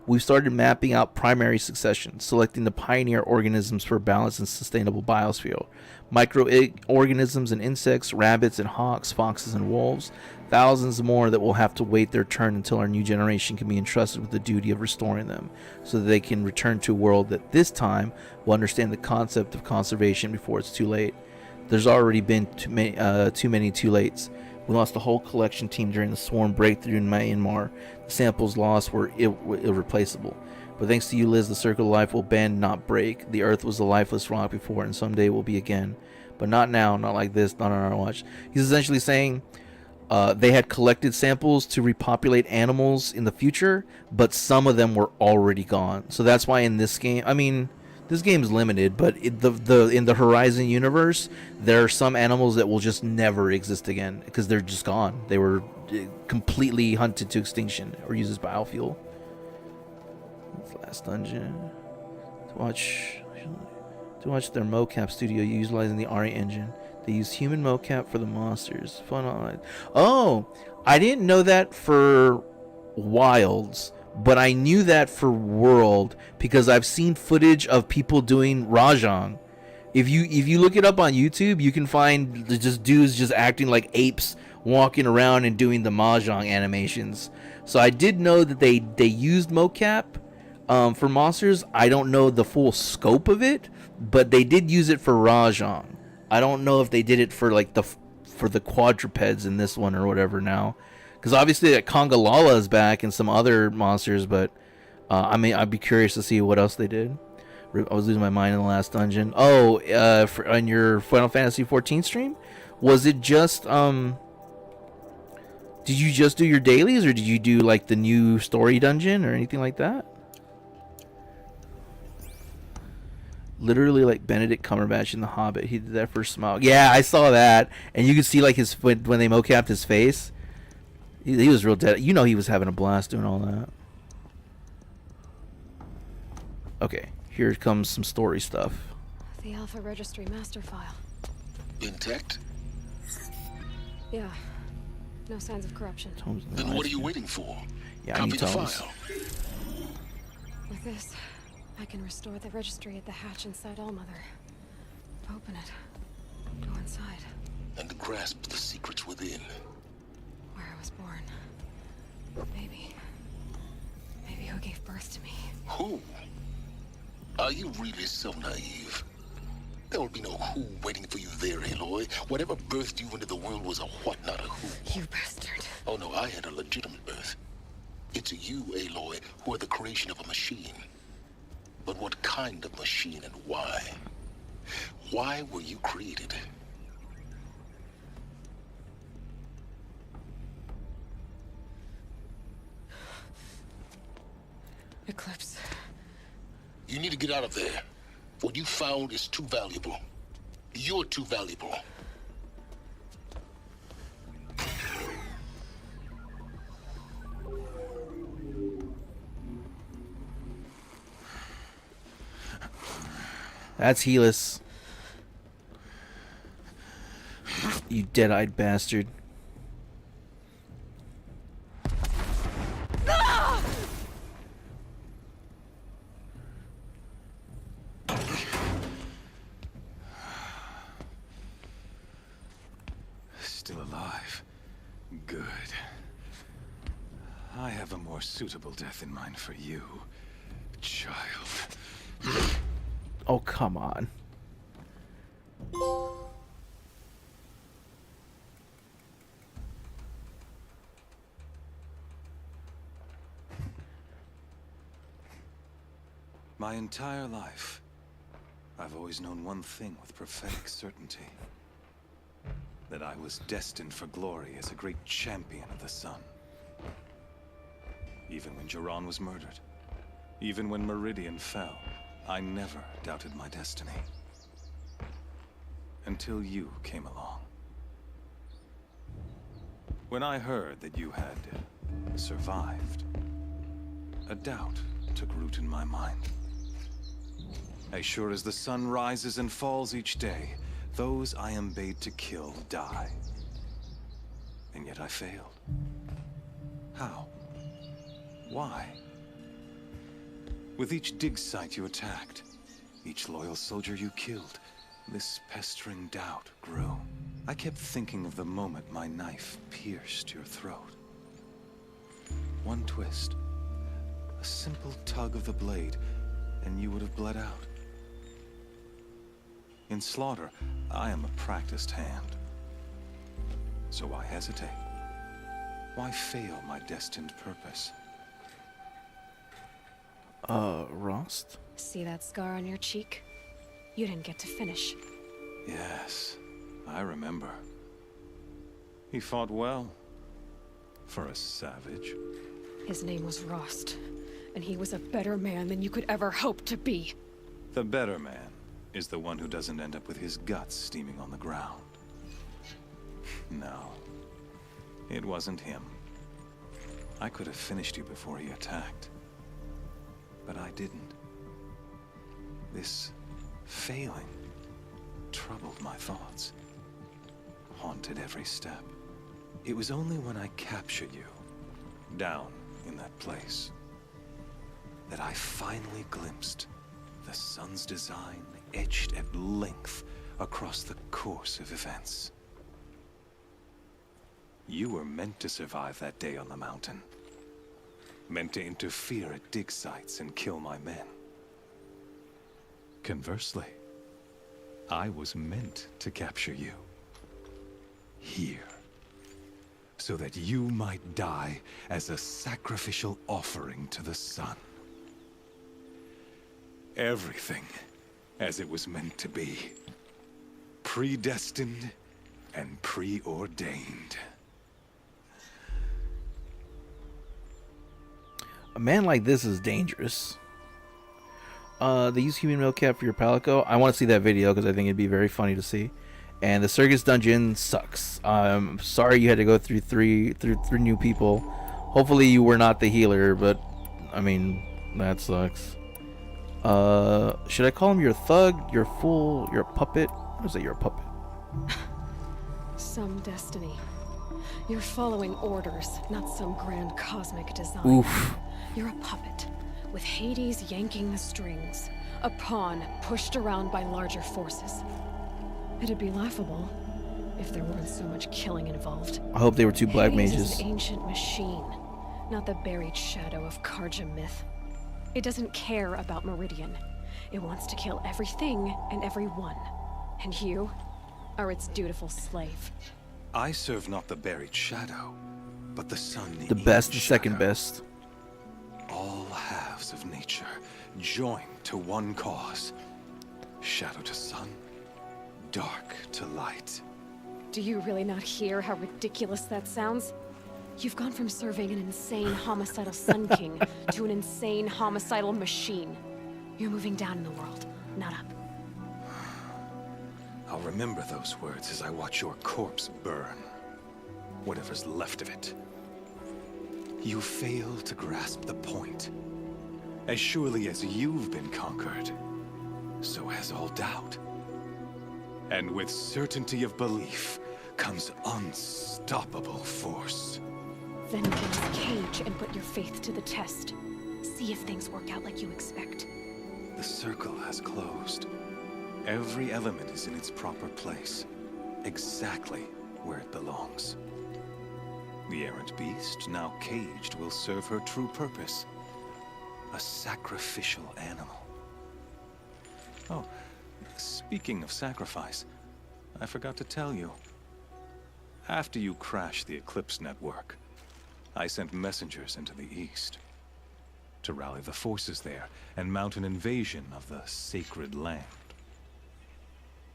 A: We've started mapping out primary succession, selecting the pioneer organisms for a balanced and sustainable biosphere. Microorganisms and insects, rabbits and hawks, foxes and wolves. Thousands more that will have to wait their turn until our new generation can be entrusted with the duty of restoring them, so that they can return to a world that this time will understand the concept of conservation before it's too late. There's already been too many too lates. We lost the whole collection team during the swarm breakthrough in Myanmar. The samples lost were irreplaceable. But thanks to you, Liz, the circle of life will bend, not break. The earth was a lifeless rock before, and someday will be again. But not now, not like this, not on our watch. He's essentially saying they had collected samples to repopulate animals in the future, but some of them were already gone. So that's why in this game, I mean, this game is limited, but in the Horizon universe, there are some animals that will just never exist again because they're just gone. They were completely hunted to extinction or used as biofuel. Last dungeon. To watch their mocap studio utilizing the Ari engine. They use human mocap for the monsters. Fun online. Oh, I didn't know that for Wilds. But I knew that for World because I've seen footage of people doing Rajang. If you look it up on YouTube, you can find just dudes just acting like apes walking around and doing the Mahjong animations. So I did know that they used mocap. For monsters, I don't know the full scope of it, but they did use it for Rajan. I don't know if they did it for like for the quadrupeds in this one or whatever now, because obviously that Congalala is back and some other monsters, but I mean I'd be curious to see what else they did. I was losing my mind in the last dungeon. Oh, on your Final Fantasy 14 stream, was it just did you just do your dailies, or did you do like the new story dungeon or anything like that? Literally like Benedict Cumberbatch in The Hobbit. He did that for Smaug. Yeah, I saw that, and you could see like his when they mocapped his face. He was real dead. You know, he was having a blast doing all that. Okay, here comes some story stuff.
E: The Alpha Registry master file.
D: Intact?
E: Yeah. No signs of corruption.
D: Then what are you waiting for?
A: Yeah,
D: Copy the
A: Tomes.
D: file.
E: With this, I can restore the registry at the hatch inside Allmother. Open it. Go inside.
D: And grasp the secrets within.
E: Where I was born. Maybe who gave birth to me.
D: Who? Are you really so naive? There will be no who waiting for you there, Aloy. Whatever birthed you into the world was a what, not a who.
E: You bastard.
D: Oh no, I had a legitimate birth. It's you, Aloy, who are the creation of a machine. But what kind of machine and why? Why were you created?
E: Eclipse.
D: You need to get out of there. What you found is too valuable. You're too valuable.
A: That's Helis. You dead-eyed bastard.
N: Still alive. Good. I have a more suitable death in mind for you, child.
A: Oh, come on.
N: My entire life, I've always known one thing with prophetic certainty. That I was destined for glory as a great champion of the sun. Even when Jiran was murdered, even when Meridian fell, I never doubted my destiny. Until you came along. When I heard that you had survived, a doubt took root in my mind. As sure as the sun rises and falls each day, those I am bade to kill die. And yet I failed. How? Why? With each dig site you attacked, each loyal soldier you killed, this pestering doubt grew. I kept thinking of the moment my knife pierced your throat. One twist, a simple tug of the blade, and you would have bled out. In slaughter, I am a practiced hand. So why hesitate? Why fail my destined purpose?
A: Rost?
E: See that scar on your cheek? You didn't get to finish.
N: Yes, I remember. He fought well. For a savage.
E: His name was Rost, and he was a better man than you could ever hope to be.
N: The better man is the one who doesn't end up with his guts steaming on the ground. No, it wasn't him. I could have finished you before he attacked. But I didn't. This failing troubled my thoughts, haunted every step. It was only when I captured you, down in that place, that I finally glimpsed the sun's design etched at length across the course of events. You were meant to survive that day on the mountain. meant to interfere at dig sites and kill my men. Conversely, I was meant to capture you. Here. So that you might die as a sacrificial offering to the sun. Everything as it was meant to be. Predestined and preordained.
A: A man like this is dangerous. They use human milk for your palico. I want to see that video because I think it'd be very funny to see. And the circus dungeon sucks. I'm sorry you had to go through three new people. Hopefully you were not the healer, but I mean that sucks. Should I call him your thug, your fool, your puppet? Or is it your puppet?
E: Some destiny. You're following orders, not some grand cosmic design.
A: Oof.
E: You're a puppet, with Hades yanking the strings. A pawn pushed around by larger forces. It'd be laughable if there weren't so much killing involved.
A: I hope they were two black
E: Hades
A: mages.
E: is an ancient machine, not the buried shadow of Karja myth. It doesn't care about Meridian. It wants to kill everything and everyone. And you are its dutiful slave.
N: I serve not the buried shadow, but the sun.
A: The best and second best.
N: All halves of nature joined to one cause. Shadow to sun, dark to light.
E: Do you really not hear how ridiculous that sounds? You've gone from serving an insane homicidal Sun King to an insane homicidal machine. You're moving down in the world, not up.
N: I'll remember those words as I watch your corpse burn. Whatever's left of it. You fail to grasp the point. As surely as you've been conquered, so has all doubt. And with certainty of belief comes unstoppable force.
E: Then get this cage and put your faith to the test. See if things work out like you expect.
N: The circle has closed. Every element is in its proper place, exactly where it belongs. The errant beast, now caged, will serve her true purpose. A sacrificial animal. Oh, speaking of sacrifice, I forgot to tell you. After you crashed the Eclipse network, I sent messengers into the east to rally the forces there and mount an invasion of the sacred land.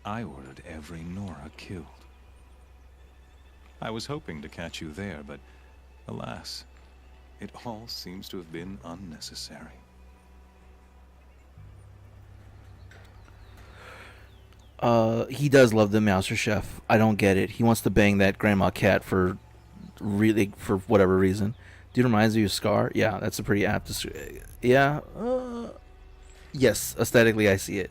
N: I ordered every Nora killed. I was hoping to catch you there, but alas, it all seems to have been unnecessary.
A: He does love the Mouser Chef. I don't get it. He wants to bang that grandma cat for whatever reason. Dude reminds me of Scar. Yeah, that's a pretty apt. Yeah. Yes, aesthetically I see it.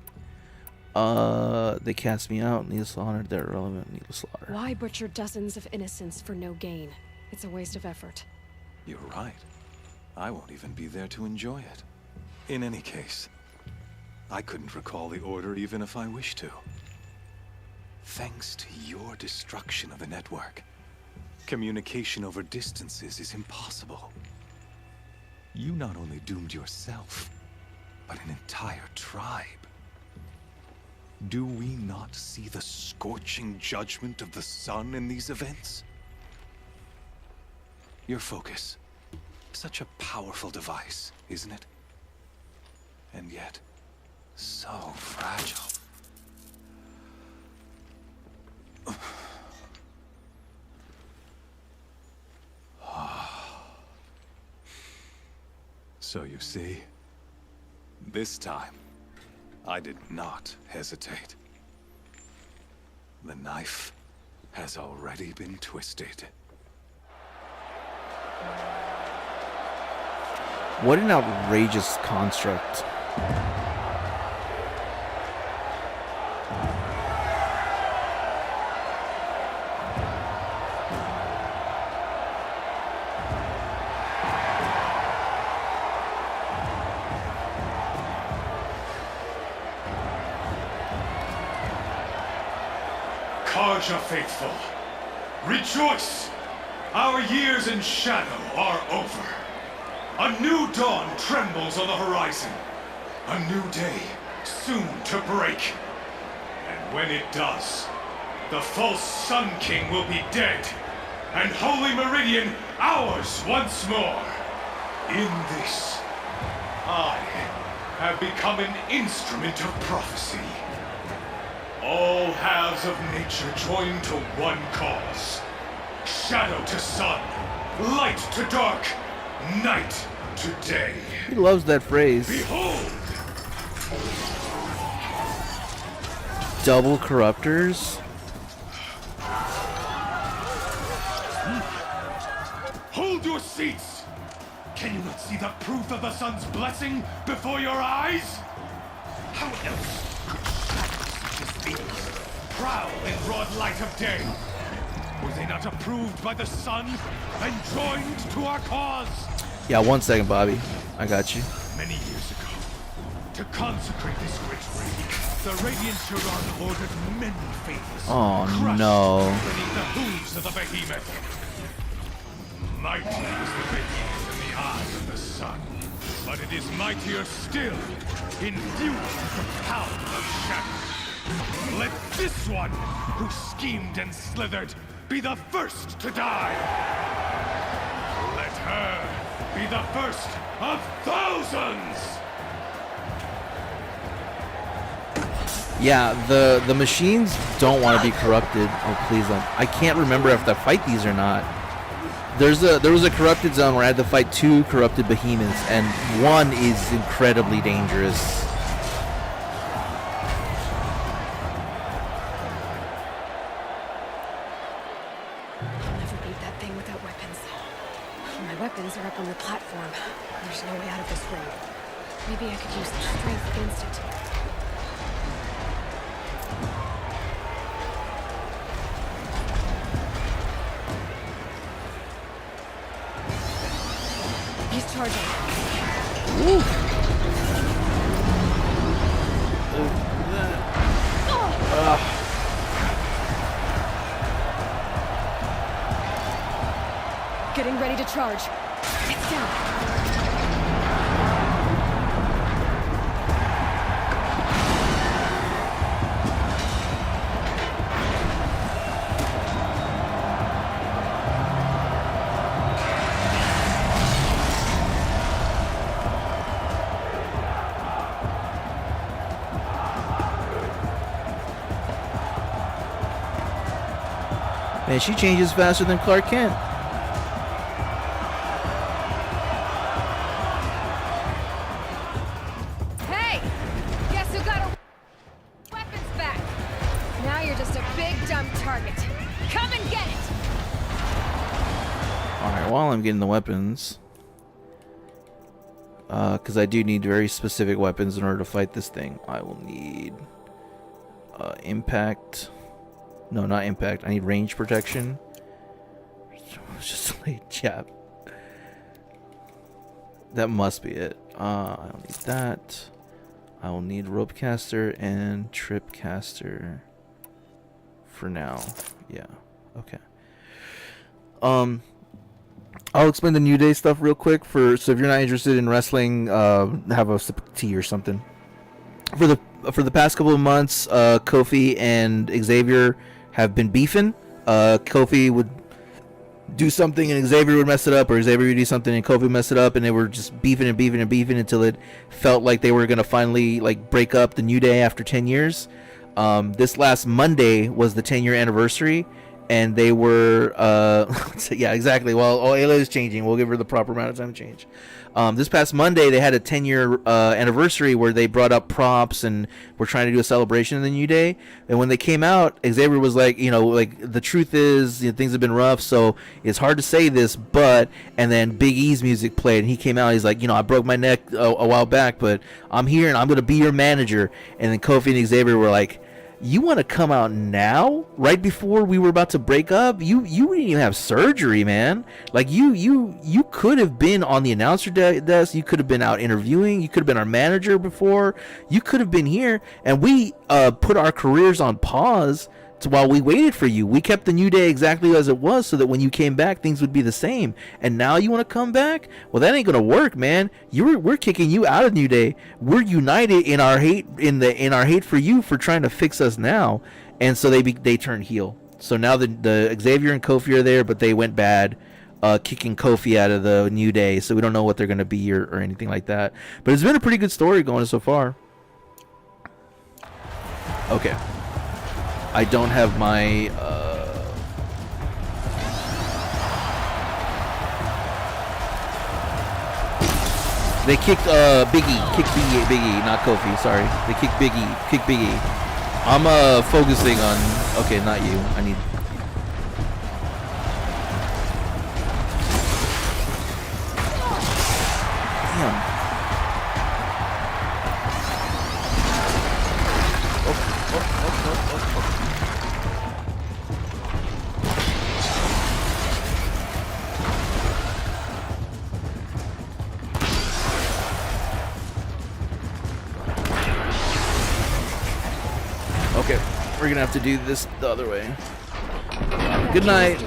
A: They cast me out. Needless slaughter. They're irrelevant. Needless slaughter.
E: Why butcher dozens of innocents for no gain? It's a waste of effort.
N: You're right. I won't even be there to enjoy it. In any case, I couldn't recall the order even if I wished to. Thanks to your destruction of the network, communication over distances is impossible. You not only doomed yourself, but an entire tribe. Do we not see the scorching judgment of the sun in these events? Your focus. Such a powerful device, isn't it? And yet, so fragile. So you see, this time, I did not hesitate. The knife has already been twisted.
A: What an outrageous construct.
M: Karja faithful, rejoice! Our years in shadow are over.
H: A new dawn trembles on the horizon. A new day soon to break. And when it does, the false Sun King will be dead, and Holy Meridian ours once more. In this, I have become an instrument of prophecy. All halves of nature join to one cause. Shadow to sun, light to dark, night to day.
A: He loves that phrase.
H: Behold!
A: Double corruptors?
H: Hold your seats! Can you not see the proof of the sun's blessing before your eyes? How else could shadows such as these prowl in broad light of day? Were they not approved by the sun and joined to our cause?
A: Yeah, 1 second, Bobby. I got you.
H: Many years ago, to consecrate this great ring, the Radiant Turon ordered many favors.
A: Oh,
H: crushed
A: no.
H: beneath the hooves of the behemoth. Mighty is the behemoth in the eyes of the sun, but it is mightier still, infused with the power of shadow. Let this one, who schemed and slithered, be the first to die. Let her be the first of thousands!
A: Yeah, the machines don't want to be corrupted. Oh, please don't. I can't remember if I fight these or not. There was a corrupted zone where I had to fight 2 corrupted behemoths, and one is incredibly dangerous.
E: I'll never beat that thing without weapons. My weapons are up on the platform. There's no way out of this ring. Maybe I could use strength against it. He's charging.
A: Woo.
E: Getting ready to charge. It's down.
A: Man, she changes faster than Clark Kent.
E: Hey! Guess who got her weapons back? Now you're just a big dumb target. Come and get it!
A: Alright, while I'm getting the weapons, because I do need very specific weapons in order to fight this thing. I will need impact. No, not impact. I need range protection. It's just a late jab. That must be it. I don't need that. I will need rope caster and trip caster for now. Yeah. Okay. I'll explain the New Day stuff real quick so if you're not interested in wrestling, have a sip of tea or something. For the past couple of months, Kofi and Xavier have been beefing. Kofi would do something and Xavier would mess it up, or Xavier would do something and Kofi would mess it up, and they were just beefing until it felt like they were gonna finally break up the New Day after 10 years. This last Monday was the 10-year anniversary, and they were yeah, exactly. Well, Ayla is changing. We'll give her the proper amount of time to change. This past Monday, they had a 10-year anniversary where they brought up props and were trying to do a celebration of the New Day. And when they came out, Xavier was like, the truth is, things have been rough, so it's hard to say this, but, and then Big E's music played, and he came out, he's like, I broke my neck a while back, but I'm here, and I'm going to be your manager. And then Kofi and Xavier were like, you want to come out now, right before we were about to break up? You didn't even have surgery, man. You could have been on the announcer desk. You could have been out interviewing. You could have been our manager before. You could have been here, and we put our careers on pause while we waited for you. We kept the New Day exactly as it was so that when you came back, things would be the same. And now you want to come back? Well, that ain't gonna work, man. We're kicking you out of New Day. We're united in our hate in our hate for you for trying to fix us now. And so they turned heel. So now the Xavier and Kofi are there, but they went bad, kicking Kofi out of the New Day. So we don't know what they're gonna be or anything like that. But it's been a pretty good story going so far. Okay. I don't have my they kicked Biggie, not Kofi, sorry. They kicked Biggie. I'm focusing on, okay, not you. I need Damn. Okay, we're gonna have to do this the other way. Good night.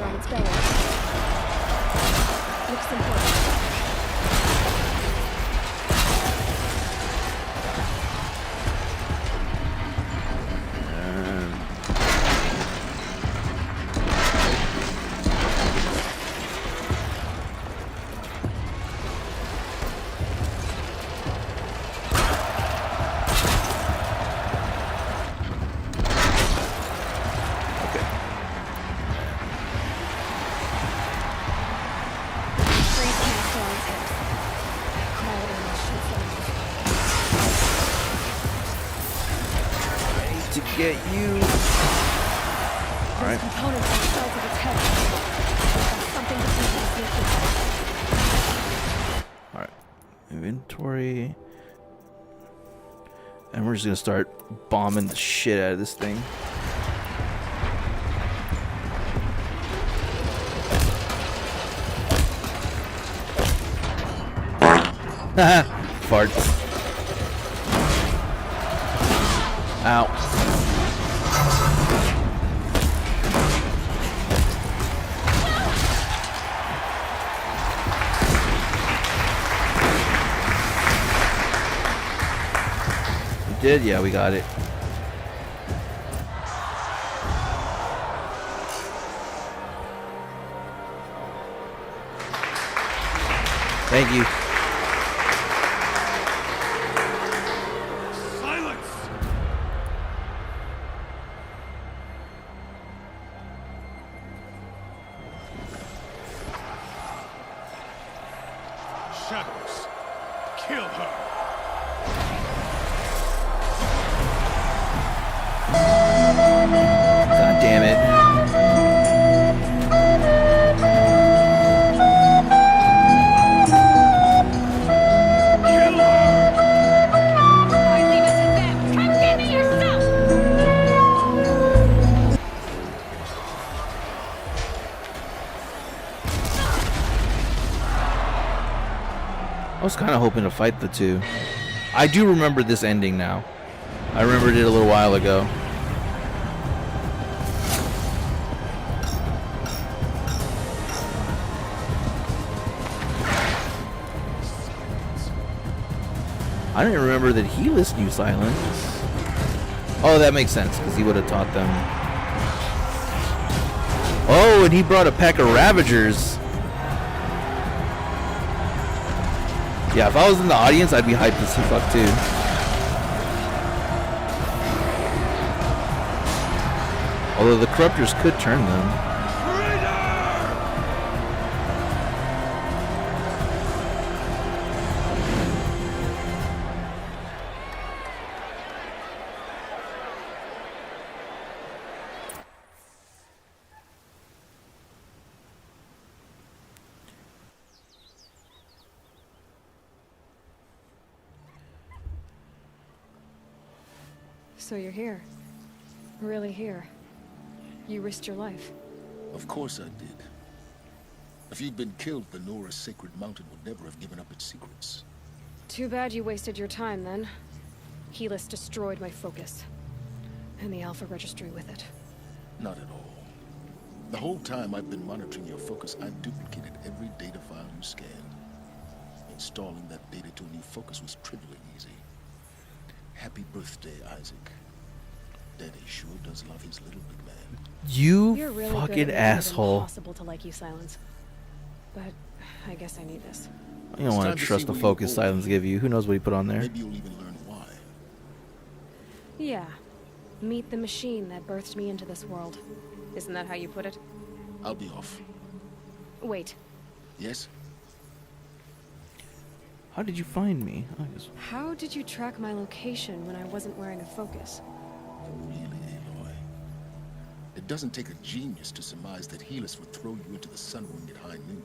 A: To get you. All right.
E: Components and cells of its head. Something to do with
A: All right. Inventory. And we're just gonna start bombing the shit out of this thing. Haha. Fart. Ow. We did? Yeah, we got it. Thank you.
M: Shadows. Kill her.
A: God damn it. I was kind of hoping to fight the two. I do remember this ending now. I remembered it a little while ago. I didn't remember that Helis knew silence. Oh, that makes sense, because he would have taught them. Oh, and he brought a pack of Ravagers. Yeah, if I was in the audience, I'd be hyped as fuck too. Although the Corruptors could turn them.
E: So you're here. Really here. You risked your life.
D: Of course I did. If you'd been killed, the Nora's Sacred Mountain would never have given up its secrets.
E: Too bad you wasted your time then. Helis destroyed my focus. And the Alpha Registry with it.
D: Not at all. The whole time I've been monitoring your focus, I've duplicated every data file you scanned. Installing that data to a new focus was trivially easy. Happy birthday, Isaac. Daddy sure does love his little big man.
A: You
E: You're really
A: fucking
E: good at making it
A: asshole.
E: impossible to like you, Silence. But I guess I need this.
A: You don't want to trust the focus Silence give you. Who knows what he put on there?
D: Maybe you'll even learn why.
E: Yeah. Meet the machine that birthed me into this world. Isn't that how you put it?
D: I'll be off.
E: Wait.
D: Yes?
A: How did you find me?
E: How did you track my location when I wasn't wearing a focus?
D: Really, Aloy? It doesn't take a genius to surmise that Helis would throw you into the sun ring at high noon.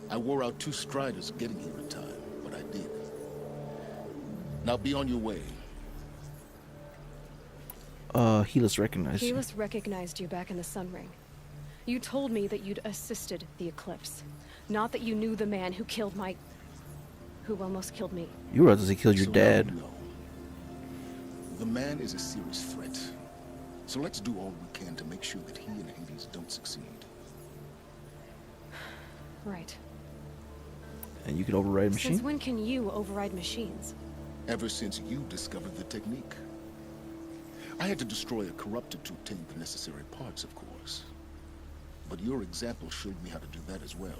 D: I wore out 2 striders getting here in time, but I did. Now be on your way.
A: Helis recognized you.
E: Helis recognized you back in the sun ring. You told me that you'd assisted the eclipse. Not that you knew the man who killed my... who almost killed me.
A: You were about to say killed your
D: So
A: dad.
D: now you know. The man is a serious threat. So let's do all we can to make sure that he and Hades don't succeed.
E: Right.
A: And you can override a machine?
E: Since when can you override machines?
D: Ever since you discovered the technique. I had to destroy a corruptor to obtain the necessary parts, of course. But your example showed me how to do that as well.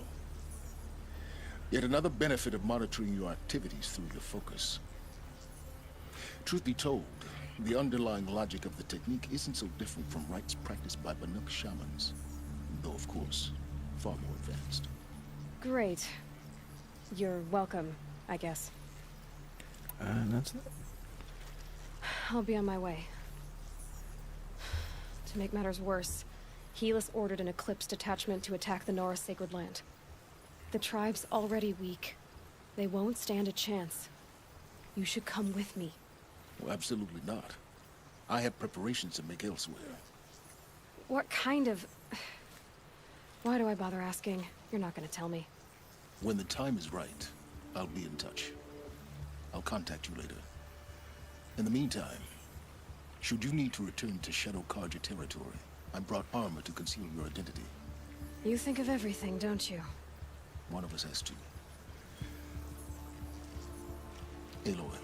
D: Yet another benefit of monitoring your activities through your focus. Truth be told, the underlying logic of the technique isn't so different from rites practiced by Banuk shamans, though of course, far more advanced.
E: Great. You're welcome, I guess.
A: And that's it.
E: I'll be on my way. To make matters worse, Helis ordered an Eclipse detachment to attack the Nora Sacred Land. The tribe's already weak. They won't stand a chance. You should come with me.
D: Well, absolutely not. I have preparations to make elsewhere.
E: What kind of... Why do I bother asking? You're not gonna tell me.
D: When the time is right, I'll be in touch. I'll contact you later. In the meantime, should you need to return to Shadow Karja territory, I brought armor to conceal your identity.
E: You think of everything, don't you?
D: One of us has to. Aloy,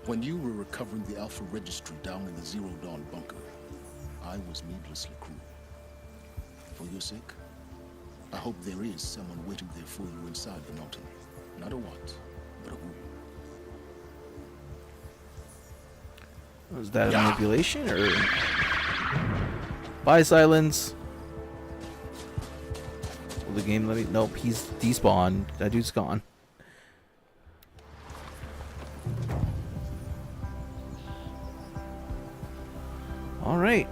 D: when you were recovering the Alpha Registry down in the Zero Dawn bunker, I was needlessly cruel. For your sake, I hope there is someone waiting there for you inside the mountain. Not a what, but a who.
A: Was that a manipulation, or... Bye, Silence. Will the game let me... Nope, he's despawned. That dude's gone. Alright.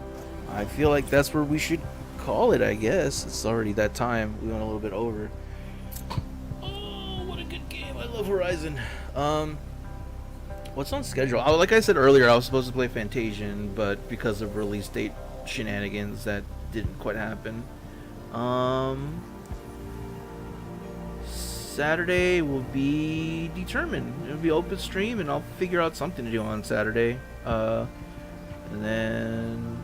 A: I feel like that's where we should call it, I guess. It's already that time. We went a little bit over. Oh, what a good game. I love Horizon. What's on schedule? Like I said earlier, I was supposed to play Fantasian, but because of release date shenanigans, that didn't quite happen. Saturday will be determined. It'll be open stream, and I'll figure out something to do on Saturday. And then...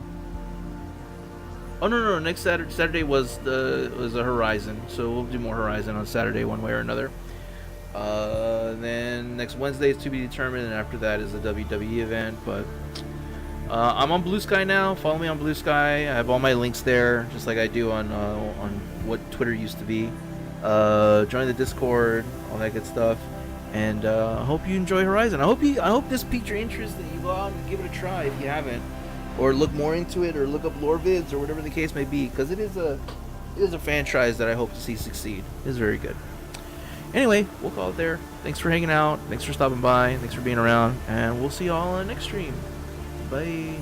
A: Oh no! Next Saturday was a Horizon, so we'll do more Horizon on Saturday, one way or another. Then next Wednesday is to be determined, and after that is the WWE event. But I'm on Blue Sky now. Follow me on Blue Sky. I have all my links there, just like I do on what Twitter used to be. Join the Discord, all that good stuff. And I hope you enjoy Horizon. I hope this piqued your interest, that you go out and give it a try if you haven't, or look more into it, or look up lore vids, or whatever the case may be, because it is a franchise that I hope to see succeed. It is very good. Anyway, we'll call it there. Thanks for hanging out. Thanks for stopping by. Thanks for being around. And we'll see y'all on the next stream. Bye.